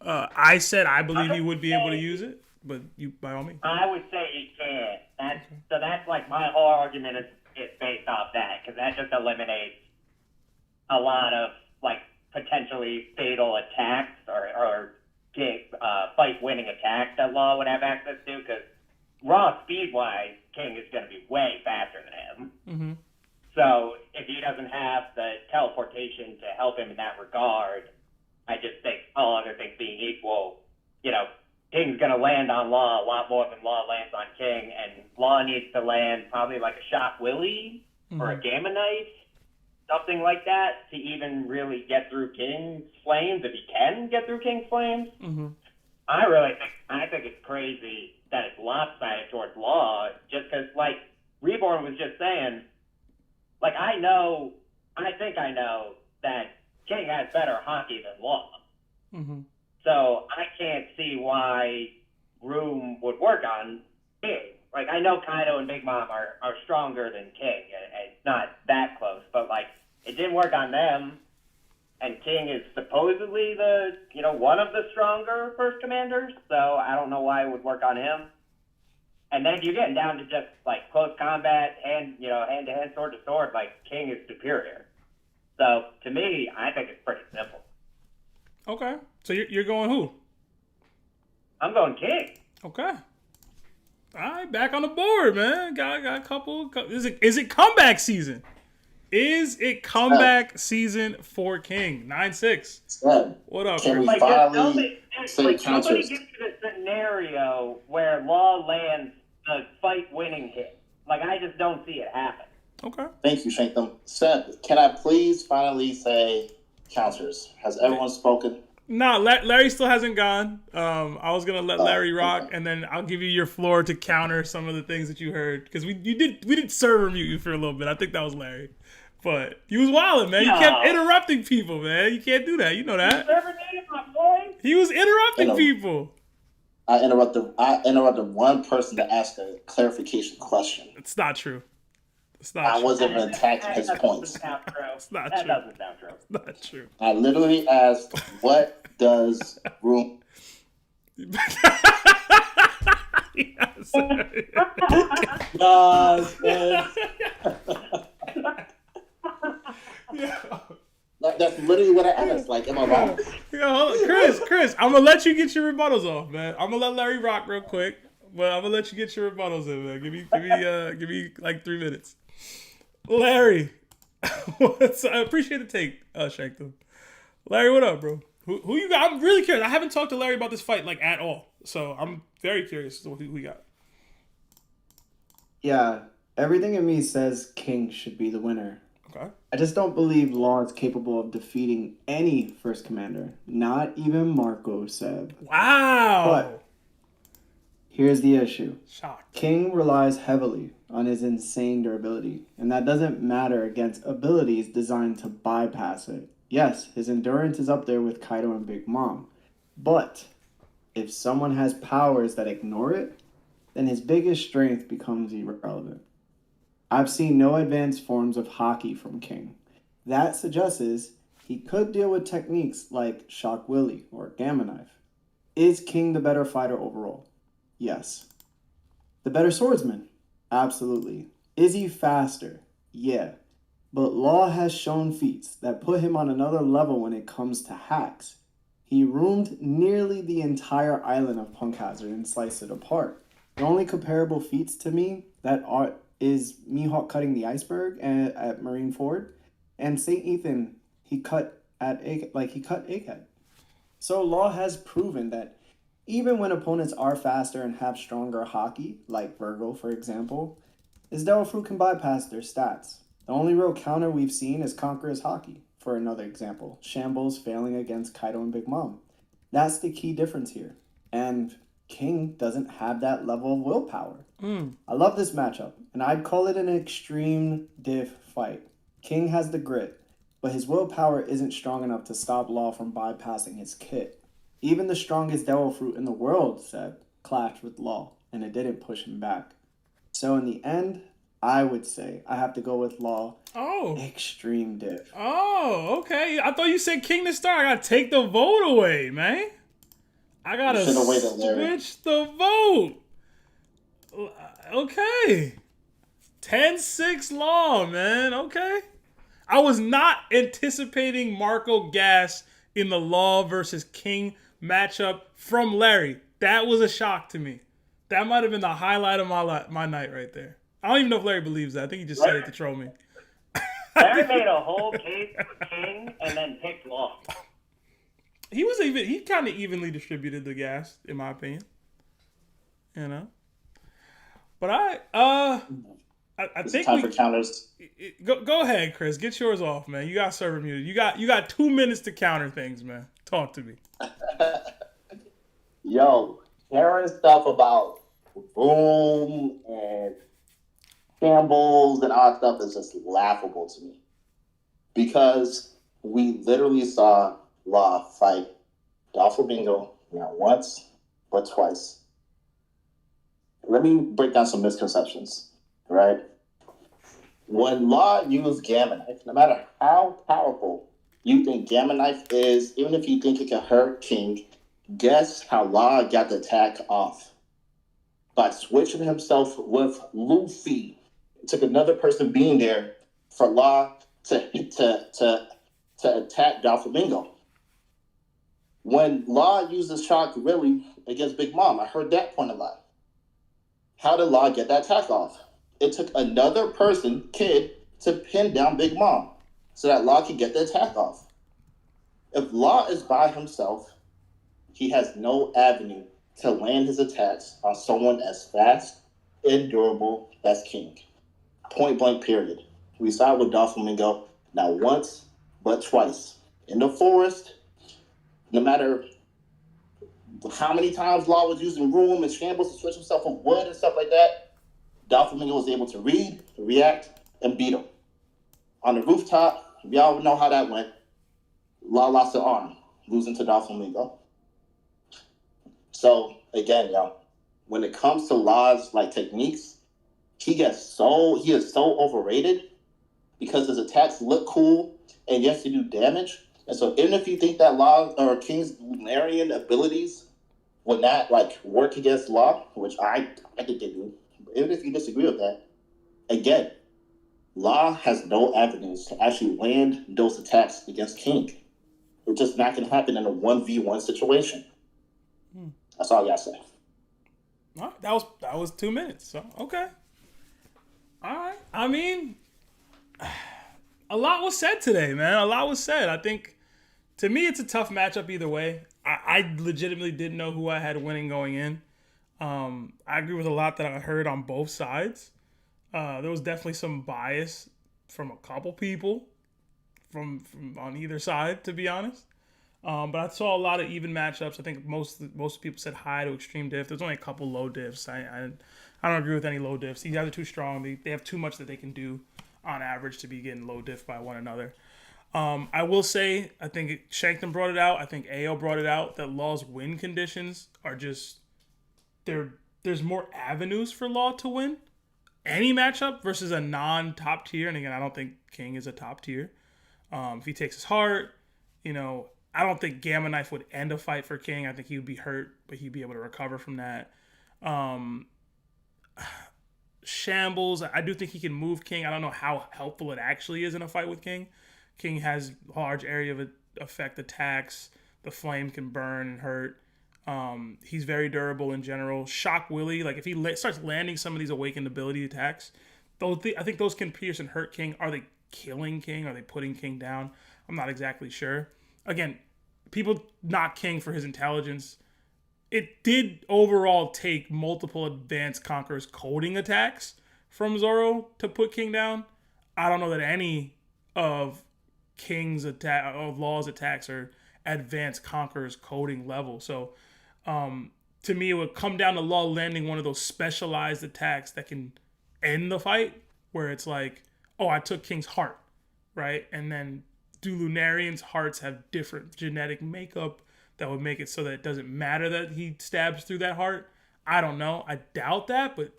I said I believe he would be able to use it, but you, by all means. I would say he can. So that's like my whole argument is based off that, because that just eliminates a lot of like potentially fatal attacks or fight-winning attacks that Law would have access to, because raw speed-wise, King is going to be way faster than him. Mm-hmm. So if he doesn't have the teleportation to help him in that regard, I just think all other things being equal, King's going to land on Law a lot more than Law lands on King, and Law needs to land probably like a Shock Willie or a Gamma Knife. something like that to even really get through King's Flames, if he can get through King's Flames. Mm-hmm. I think it's crazy that it's lopsided towards Law, just because, like, Reborn was just saying, like, I think I know that King has better hockey than Law. Mm-hmm. So I can't see why Room would work on King. Like, I know Kaido and Big Mom are stronger than King, and it's not that close, but, like, it didn't work on them, and King is supposedly one of the stronger first commanders, so I don't know why it would work on him. And then you're getting down to just, like, close combat, hand-to-hand, sword-to-sword, like, King is superior. So, to me, I think it's pretty simple. Okay. So you're going who? I'm going King. Okay. All right, back on the board, man. Got a couple. Is it comeback season? Is it comeback season for King? 9-6. What up? Can we Like, finally say nobody counters? gives you the scenario where Law lands the fight-winning hit. Like, I just don't see it happen. Okay. Thank you, Shankum. Seth, can I please finally say counters? Has everyone spoken? No, Larry still hasn't gone. I was gonna let Larry rock, and then I'll give you your floor to counter some of the things that you heard, because we did server mute you for a little bit. I think that was Larry, but he was wilding, man. You kept interrupting people, man. You can't do that. You know that. He was interrupting people. I interrupted one person to ask a clarification question. It's not true. It's not. I wasn't even attacking his points. It's not true. That doesn't sound true. It's not true. I literally asked, "What does Room?" Yes. That's literally what I asked. Like, am I wrong? Chris, I'm gonna let you get your rebuttals off, man. I'm gonna let Larry rock real quick, but I'm gonna let you get your rebuttals in, man. Give me like 3 minutes. Larry, I appreciate the take, Shankton. Larry, what up, bro? Who you got? I'm really curious. I haven't talked to Larry about this fight like at all, so I'm very curious who we got. Yeah, everything in me says King should be the winner. Okay. I just don't believe Law is capable of defeating any first commander, not even Marco Seb. Wow. But here's the issue. Shocked. King relies heavily on his insane durability, and that doesn't matter against abilities designed to bypass it. Yes, his endurance is up there with Kaido and Big Mom, but if someone has powers that ignore it, then his biggest strength becomes irrelevant. I've seen no advanced forms of hockey from King. That suggests he could deal with techniques like Shock Willy or Gamma Knife. Is King the better fighter overall? Yes. The better swordsman? Absolutely. Is he faster? Yeah. But Law has shown feats that put him on another level when it comes to hacks. He roomed nearly the entire island of Punk Hazard and sliced it apart. The only comparable feats to me is Mihawk cutting the iceberg at Marineford, and St. Ethan he cut Egghead. So Law has proven that even when opponents are faster and have stronger hockey, like Virgo for example, his Devil Fruit can bypass their stats. The only real counter we've seen is Conqueror's hockey, for another example, Shambles failing against Kaido and Big Mom. That's the key difference here, and King doesn't have that level of willpower. I love this matchup, and I'd call it an extreme diff fight. King has the grit, but his willpower isn't strong enough to stop Law from bypassing his kit. Even the strongest Devil Fruit in the world, Seb, clashed with Law, and it didn't push him back. So in the end, I would say I have to go with Law. Extreme diff. Oh, okay. I thought you said King to start. I gotta take the vote away, man. I gotta switch the vote. Okay. 10-6 Law, man. Okay. I was not anticipating Marco Gas in the Law versus King matchup from Larry. That was a shock to me. That might have been the highlight of my night right there. I don't even know if Larry believes that. I think he just said it to troll me. Larry made a whole case for King and then picked Law. He kind of evenly distributed the gas, in my opinion. You know? But I It's think time for counters. Go ahead, Chris. Get yours off, man. You got server muted. You got 2 minutes to counter things, man. Talk to me. Yo, hearing stuff about boom and shambles and all that stuff is just laughable to me. Because we literally saw Law fight Doflamingo not once, but twice. Let me break down some misconceptions, right? When Law used Gamma Knife, no matter how powerful you think Gamma Knife is, even if you think it can hurt King, guess how Law got the attack off? By switching himself with Luffy. It took another person being there for Law to attack Doflamingo. When Law uses Shock Really against Big Mom, I heard that point a lot. How did Law get that attack off? It took another person, Kid, to pin down Big Mom so that Law could get the attack off. If Law is by himself, he has no avenue to land his attacks on someone as fast and durable as King. Point blank, period. We saw it with Doflamingo not once, but twice. In the forest, no matter how many times Law was using Room and Shambles to switch himself with wood and stuff like that, Doflamingo was able to read, react, and beat him. On the rooftop, we all know how that went. Law lost an arm, losing to Doflamingo. So, again, yo, when it comes to Law's techniques, he is so overrated because his attacks look cool and yes, they do damage. And so even if you think that Law or King's Lunarian abilities would not work against Law, which I think they do, but even if you disagree with that, again, Law has no avenues to actually land those attacks against King. It's just not going to happen in a 1v1 situation. That's all I got to say. All right, that was 2 minutes. So okay. All right. I mean, a lot was said today, man. A lot was said. I think, to me, it's a tough matchup either way. I legitimately didn't know who I had winning going in. I agree with a lot that I heard on both sides. There was definitely some bias from a couple people from on either side, to be honest. But I saw a lot of even matchups. I think most people said high to extreme diff. There's only a couple low diffs. I don't agree with any low diffs. These guys are too strong. They have too much that they can do on average to be getting low diff by one another. I will say, I think Shankton brought it out. I think AO brought it out that Law's win conditions are just there's more avenues for Law to win any matchup versus a non-top tier. And again, I don't think King is a top tier. If he takes his heart, I don't think Gamma Knife would end a fight for King. I think he would be hurt, but he'd be able to recover from that. Shambles, I do think he can move King. I don't know how helpful it actually is in a fight with King. King has large area of effect attacks. The flame can burn and hurt. He's very durable in general. Shock Willie, if he starts landing some of these awakened ability attacks, I think those can pierce and hurt King. Are they killing King? Are they putting King down? I'm not exactly sure. Again, people knock King for his intelligence. It did overall take multiple Advanced Conqueror's coding attacks from Zoro to put King down. I don't know that any of Law's attacks are Advanced Conqueror's coding level. So, to me, it would come down to Law landing one of those specialized attacks that can end the fight, where it's I took King's heart, right? And then do Lunarian's hearts have different genetic makeup that would make it so that it doesn't matter that he stabs through that heart? I don't know. I doubt that, but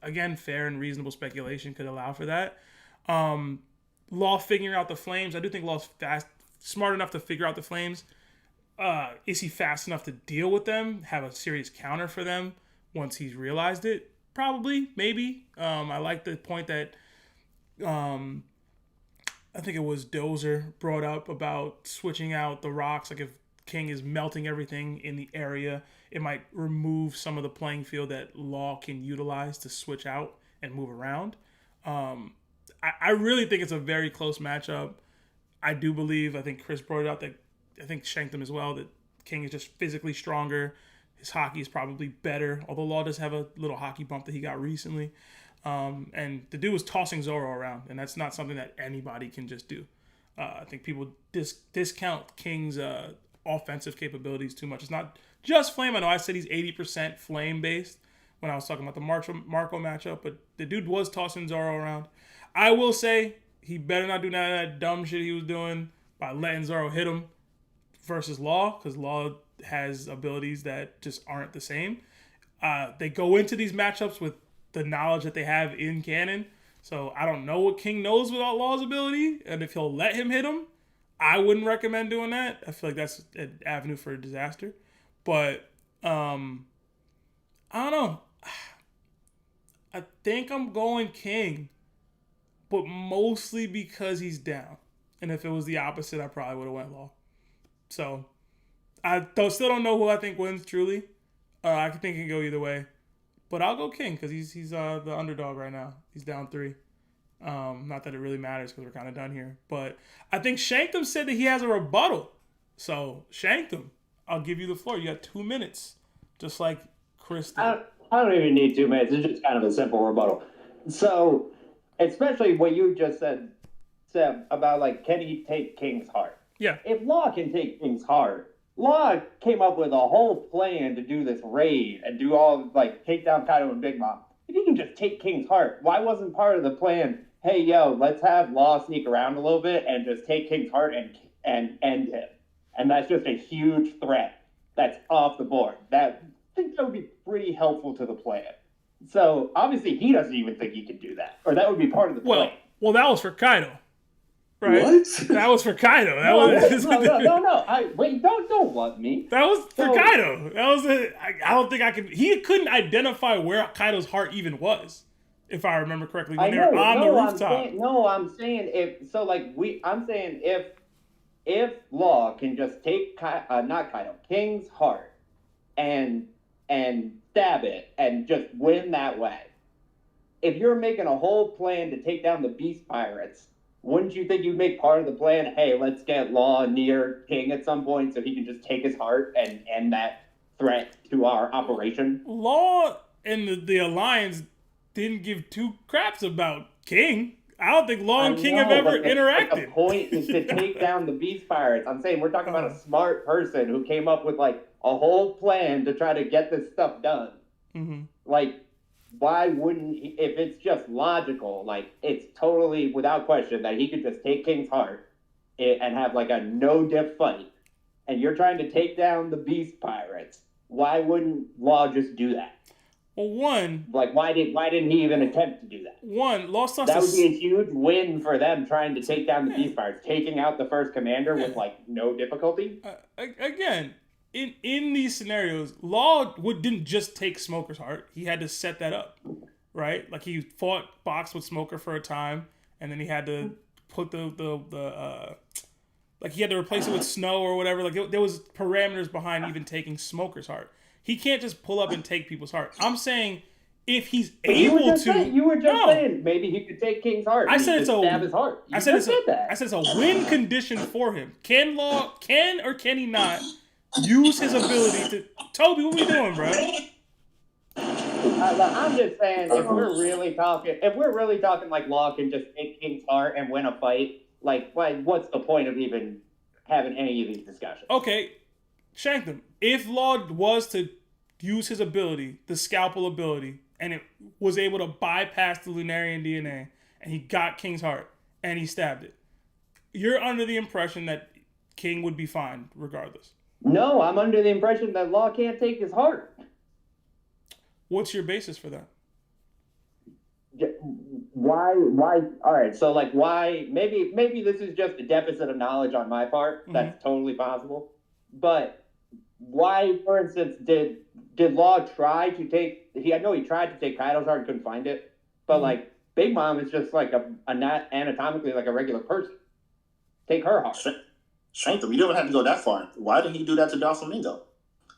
again, fair and reasonable speculation could allow for that. Law figuring out the flames. I do think Law's smart enough to figure out the flames. Is he fast enough to deal with them, have a serious counter for them once he's realized it? Probably, maybe. I like the point that I think it was Dozer brought up about switching out the rocks. If King is melting everything in the area, it might remove some of the playing field that Law can utilize to switch out and move around. I really think it's a very close matchup. I do believe, I think Chris brought it out, that I think Shankton as well, that King is just physically stronger. His hockey is probably better, although Law does have a little hockey bump that he got recently. And the dude was tossing Zoro around, and that's not something that anybody can just do. I think people discount King's offensive capabilities too much. It's not just flame. I know I said he's 80% flame based when I was talking about the Marco matchup, but the dude was tossing Zoro around. I will say he better not do none of that dumb shit he was doing by letting Zoro hit him versus Law, because Law has abilities that just aren't the same. They go into these matchups with the knowledge that they have in canon. So I don't know what King knows without Law's ability, and if he'll let him hit him, I wouldn't recommend doing that. I feel like that's an avenue for a disaster. But I don't know. I think I'm going King, but mostly because he's down. And if it was the opposite, I probably would have went Law. So I still don't know who I think wins truly. I think it can go either way. But I'll go King because he's the underdog right now. He's down 3. Not that it really matters because we're kind of done here. But I think Shanktum said that he has a rebuttal. So Shanktum, I'll give you the floor. You got 2 minutes, just like Chris did. I don't even need 2 minutes. It's just kind of a simple rebuttal. So, especially what you just said, Seb, about like, can he take King's heart? Yeah. If Law can take King's heart, Law came up with a whole plan to do this raid and do all, like, take down Kaido and Big Mom. If he can just take King's heart, why wasn't part of the plan, hey, yo, let's have Law sneak around a little bit and just take King's heart and end him? And that's just a huge threat that's off the board. I think that would be pretty helpful to the plan. So, obviously, he doesn't even think he can do that. Or that would be part of the plan. Well, that was for Kaido. Right? What? That was for Kaido. No. Wait, don't want me. That was for Kaido. That was I don't think I could. He couldn't identify where Kaido's heart even was, if I remember correctly, when they were on the rooftop. I'm saying if Law can just take not Kaido, King's heart and stab it and just win that way. If you're making a whole plan to take down the Beast Pirates, wouldn't you think you'd make part of the plan, hey, let's get Law near King at some point so he can just take his heart and end that threat to our operation? Law and the Alliance didn't give 2 craps about King. I don't think Law and King have ever interacted. The point is to take down the Beast Pirates. I'm saying we're talking about a smart person who came up with, like, a whole plan to try to get this stuff done. Mm-hmm. Like, why wouldn't he, if it's just logical, like, it's totally without question that he could just take King's heart and have, like, a no-diff fight, and you're trying to take down the Beast Pirates, why wouldn't Law just do that? Well, one... Like, why didn't he even attempt to do that? One, Law starts that would be a huge win for them trying to take down the Beast Pirates, taking out the first commander with, like, no difficulty. Again... In these scenarios, Law didn't just take Smoker's heart. He had to set that up, right? Like, he fought box with Smoker for a time, and then he had to put like, he had to replace it with Snow or whatever. Like, there was parameters behind even taking Smoker's heart. He can't just pull up and take people's heart. I'm saying if he's able to... You were just saying maybe he could take King's heart. I said it's stab his heart. I said it's a win condition for him. Can or can he not use his ability to... Toby, what we doing, bro? I'm just saying, if we're really talking like Law can just take King's heart and win a fight, like, what's the point of even having any of these discussions? Okay, Shanktum, if Law was to use his ability, the scalpel ability, and it was able to bypass the Lunarian DNA, and he got King's heart, and he stabbed it, you're under the impression that King would be fine regardless. No, I'm under the impression that Law can't take his heart. What's your basis for that? Why? All right, so, like, why? Maybe this is just a deficit of knowledge on my part. Mm-hmm. That's totally possible. But why, for instance, did Law try to take... I know he tried to take Kaido's heart and couldn't find it. But, mm-hmm. like, Big Mom is just, like, anatomically like a regular person. Take her heart. Shanktum, you don't have to go that far. Why didn't he do that to Doflamingo?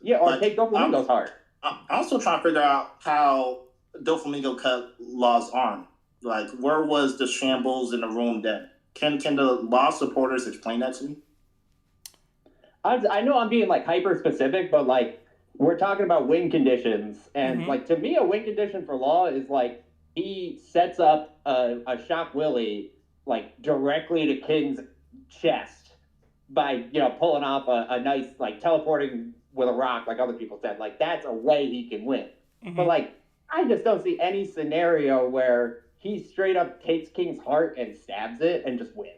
Yeah, or take Doflamingo's heart. I'm also trying to figure out how Doflamingo cut Law's arm. Like, where was the shambles in the room then? Can the Law supporters explain that to me? I know I'm being, like, hyper specific, but, like, we're talking about win conditions, and mm-hmm. like, to me, a win condition for Law is, like, he sets up a Shock Willie like directly to King's chest by pulling off a nice like teleporting with a rock, like other people said. Like that's a way he can win. Mm-hmm. But like I just don't see any scenario where he straight up takes King's heart and stabs it and just wins.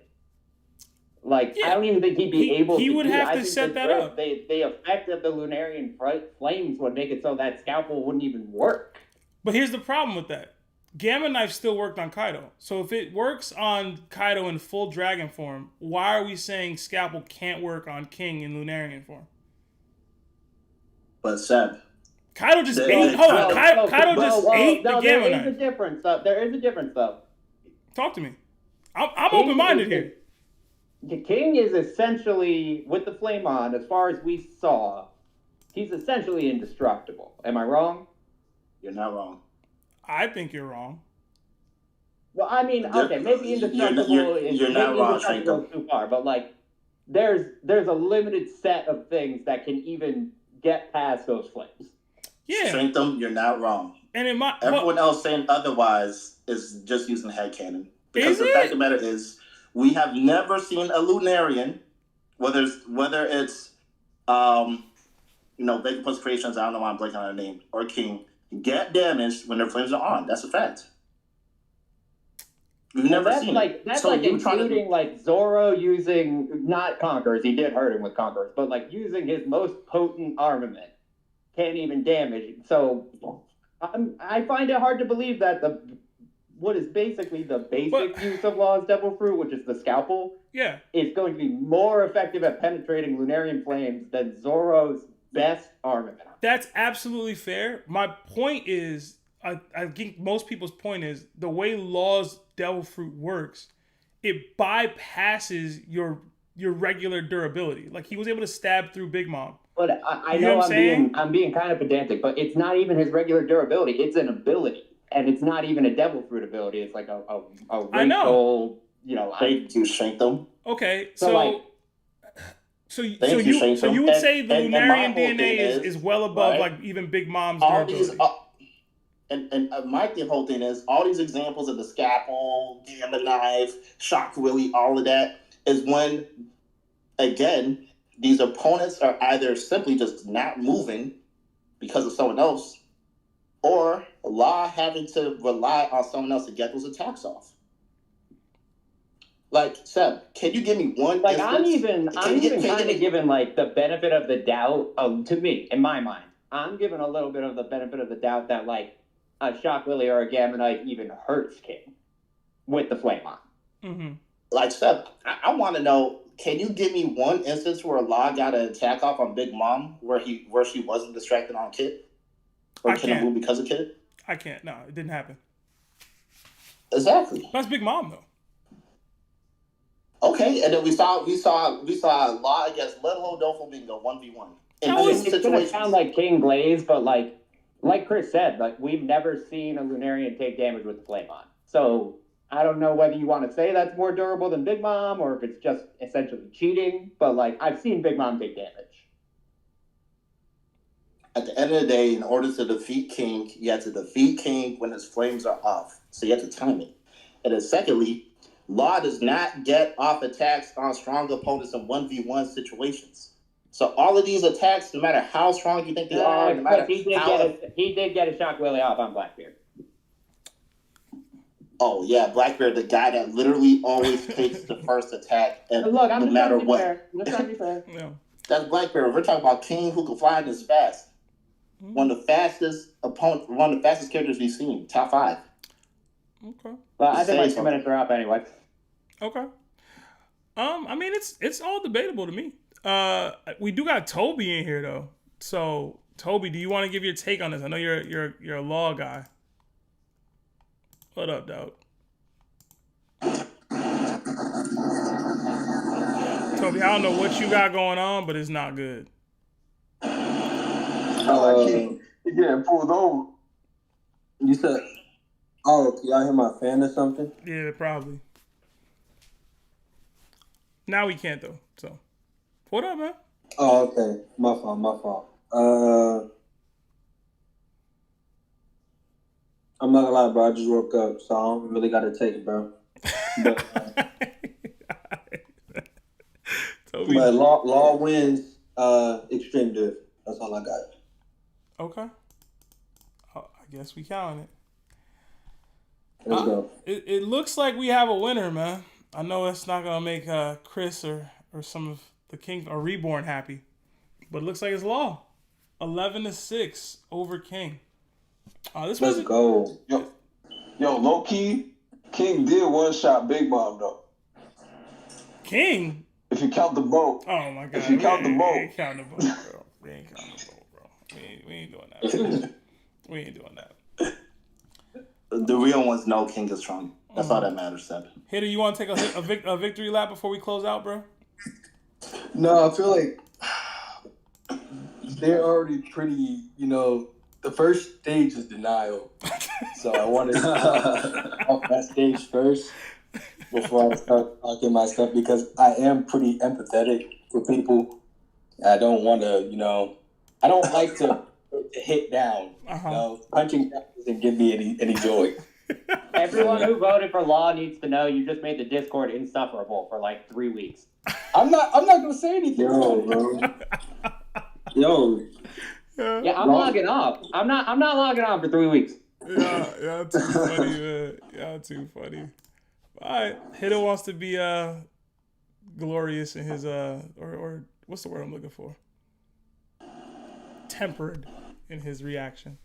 Like I don't even think he'd be able. He to would do have it. to set that up. The effect of the Lunarian flames would make it so that scalpel wouldn't even work. But here's the problem with that. Gamma Knife still worked on Kaido. So if it works on Kaido in full dragon form, why are we saying Scalpel can't work on King in Lunarian form? But Seb, Kaido just ate. Hold on, Kaido just ate the Gamma Knife. There is a difference, though. There is a difference, though. Talk to me. I'm open-minded here. The King is essentially, with the flame on, as far as we saw, he's essentially indestructible. Am I wrong? You're not wrong. I think you're wrong. Well, I mean, okay, maybe indestructible is too far, but like, there's a limited set of things that can even get past those flames. Yeah. Strength them, you're not wrong. And everyone else saying otherwise is just using headcanon. Because the fact of the matter is, we have never seen a Lunarian, whether it's Vega Plus Creations, I don't know why I'm blanking on her name, or King, get damaged when their flames are on. That's a fact. We've never seen it. That's like including like Zoro using, not Conquerors, he did hurt him with Conquerors, but like using his most potent armament can't even damage. So I find it hard to believe that what is basically the basic use of Law's Devil Fruit, which is the scalpel, is going to be more effective at penetrating Lunarian flames than Zoro's best armament. That's absolutely fair. My point is, I think most people's point is, the way Law's Devil Fruit works, it bypasses your regular durability. Like, he was able to stab through Big Mom. But I know I'm being kind of pedantic, but it's not even his regular durability. It's an ability. And it's not even a Devil Fruit ability. It's like a racial, Thank you, Shankum. Okay, So you would say the Lunarian DNA is well above like even Big Mom's durability. And my whole thing is, all these examples of the scalpel, Gamma Knife, Shock Willie, all of that is when, again, these opponents are either simply just not moving because of someone else, or Law having to rely on someone else to get those attacks off. Like, Seb, can you give me one? Like, I'm even kind of giving like the benefit of the doubt to me, in my mind. I'm giving a little bit of the benefit of the doubt that like a Shock Willie or a Gamma Knife even hurts King with the flame on. Mm-hmm. Like, Seb, I want to know, can you give me one instance where Law got an attack off on Big Mom where she wasn't distracted on Kid? Or couldn't move because of Kid? I can't. No, it didn't happen. Exactly. That's Big Mom, though. Okay, and then we saw Law against Little Doflamingo 1v1. It's going to sound like King Blaze, but like Chris said, like we've never seen a Lunarian take damage with the flame on. So I don't know whether you want to say that's more durable than Big Mom or if it's just essentially cheating, but like I've seen Big Mom take damage. At the end of the day, in order to defeat King, you have to defeat King when his flames are off. So you have to time it. And then secondly, Law does not get off attacks on strong opponents in 1v1 situations. So all of these attacks, no matter how strong you think they are, no matter he did get a Shock Willie off on Blackbeard. Oh yeah, Blackbeard, the guy that literally always takes the first attack, and look, I'm no just matter trying to be what. fair. I'm just trying to be fair. No. That's Blackbeard. We're talking about King who can fly this fast. One of the fastest characters we've seen. Top 5. Okay. Well, I think my 2 minutes are up anyway. Okay. I mean, it's all debatable to me. We do got Toby in here though. So, Toby, do you want to give your take on this? I know you're a law guy. What up, dog? Toby, I don't know what you got going on, but it's not good. He getting pulled over. You said, can y'all hear my fan or something? Yeah, probably. Now we can't though. So, what up, man? Oh, okay. My fault. I'm not gonna lie, bro. I just woke up, so I don't really gotta take it, bro. But, but law wins. Extreme diff. That's all I got. Okay. I guess we count it. Let's go. It looks like we have a winner, man. I know it's not gonna make Chris or some of the King or Reborn happy, but it looks like it's Law. 11-6 over King. Let's go. Yo, low key, King did one shot Big Mom though. King? If you count the boat. Oh my god. If you count the boat. We ain't counting the boat, bro. We ain't counting the boat, bro. We ain't doing that. We ain't doing that. The real ones know King is strong. That's all that matters, Seb. Hitter, you want to take a victory lap before we close out, bro? No, I feel like they're already pretty, the first stage is denial. So I wanted to start off that stage first before I start talking my stuff because I am pretty empathetic with people. I don't want to, I don't like to hit down. Punching down doesn't give me any joy. Everyone who voted for Law needs to know you just made the Discord insufferable for like 3 weeks. I'm not gonna say anything. Yo. Yeah, I'm logging off. I'm not logging off for 3 weeks. Y'all too funny, man. Y'all too funny. All right, Hitter wants to be glorious in his or what's the word I'm looking for? Tempered in his reaction.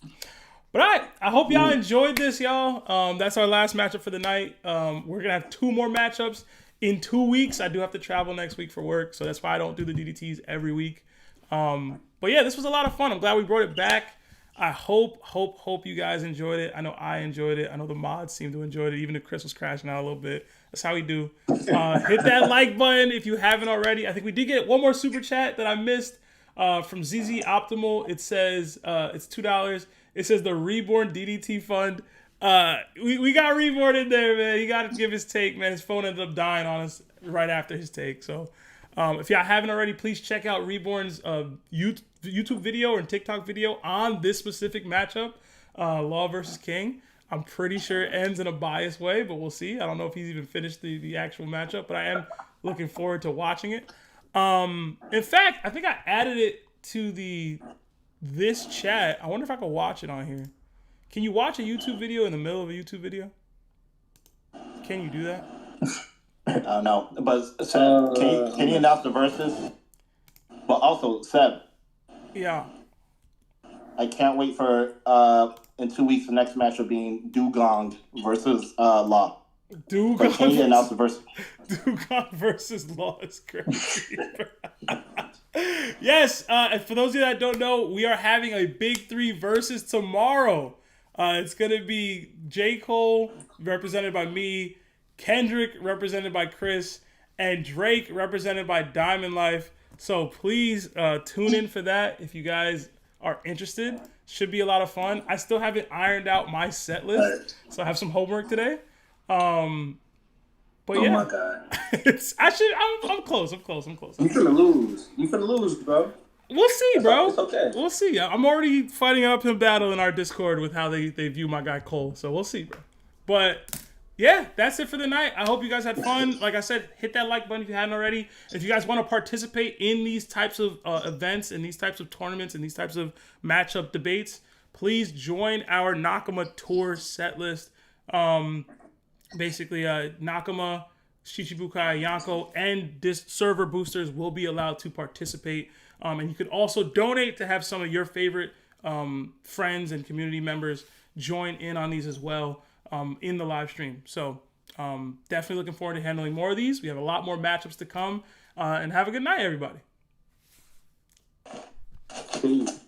But all right, I hope y'all enjoyed this, y'all. That's our last matchup for the night. We're gonna have 2 more matchups in 2 weeks. I do have to travel next week for work, so that's why I don't do the DDTs every week. But yeah, this was a lot of fun. I'm glad we brought it back. I hope you guys enjoyed it. I know I enjoyed it. I know the mods seem to enjoy it, even if Chris was crashing out a little bit. That's how we do. Hit that like button if you haven't already. I think we did get one more super chat that I missed from ZZ Optimal. It says it's $2. It says the Reborn DDT Fund. We got Reborn in there, man. He got to give his take, man. His phone ended up dying on us right after his take. So if y'all haven't already, please check out Reborn's YouTube video and TikTok video on this specific matchup, Law versus King. I'm pretty sure it ends in a biased way, but we'll see. I don't know if he's even finished the actual matchup, but I am looking forward to watching it. In fact, I think I added it to this chat. I wonder if I could watch it on here. Can you watch a YouTube video in the middle of a YouTube video? Can you do that? I don't know. But Seb, can you announce the verses? But also, Seb. Yeah. I can't wait for in 2 weeks the next matchup being Dugong versus Law. Dugong. Can you announce the verse? Dugong versus Law is crazy. Yes, for those of you that don't know, we are having a Big 3 versus tomorrow. It's going to be J. Cole, represented by me, Kendrick, represented by Chris, and Drake, represented by Diamond Life. So please tune in for that if you guys are interested. Should be a lot of fun. I still haven't ironed out my set list, so I have some homework today. But yeah, my God. I'm close. I'm close. You finna lose, bro. We'll see, bro. It's okay. We'll see. I'm already fighting an uphill battle in our Discord with how they view my guy Cole. So we'll see, bro. But yeah, that's it for the night. I hope you guys had fun. Like I said, hit that like button if you hadn't already. If you guys want to participate in these types of events and these types of tournaments and these types of matchup debates, please join our Nakama Tour set list. Basically, Nakama, Shichibukai, Yanko, and this server boosters will be allowed to participate. And you could also donate to have some of your favorite friends and community members join in on these as well in the live stream. So definitely looking forward to handling more of these. We have a lot more matchups to come. And have a good night, everybody. Peace.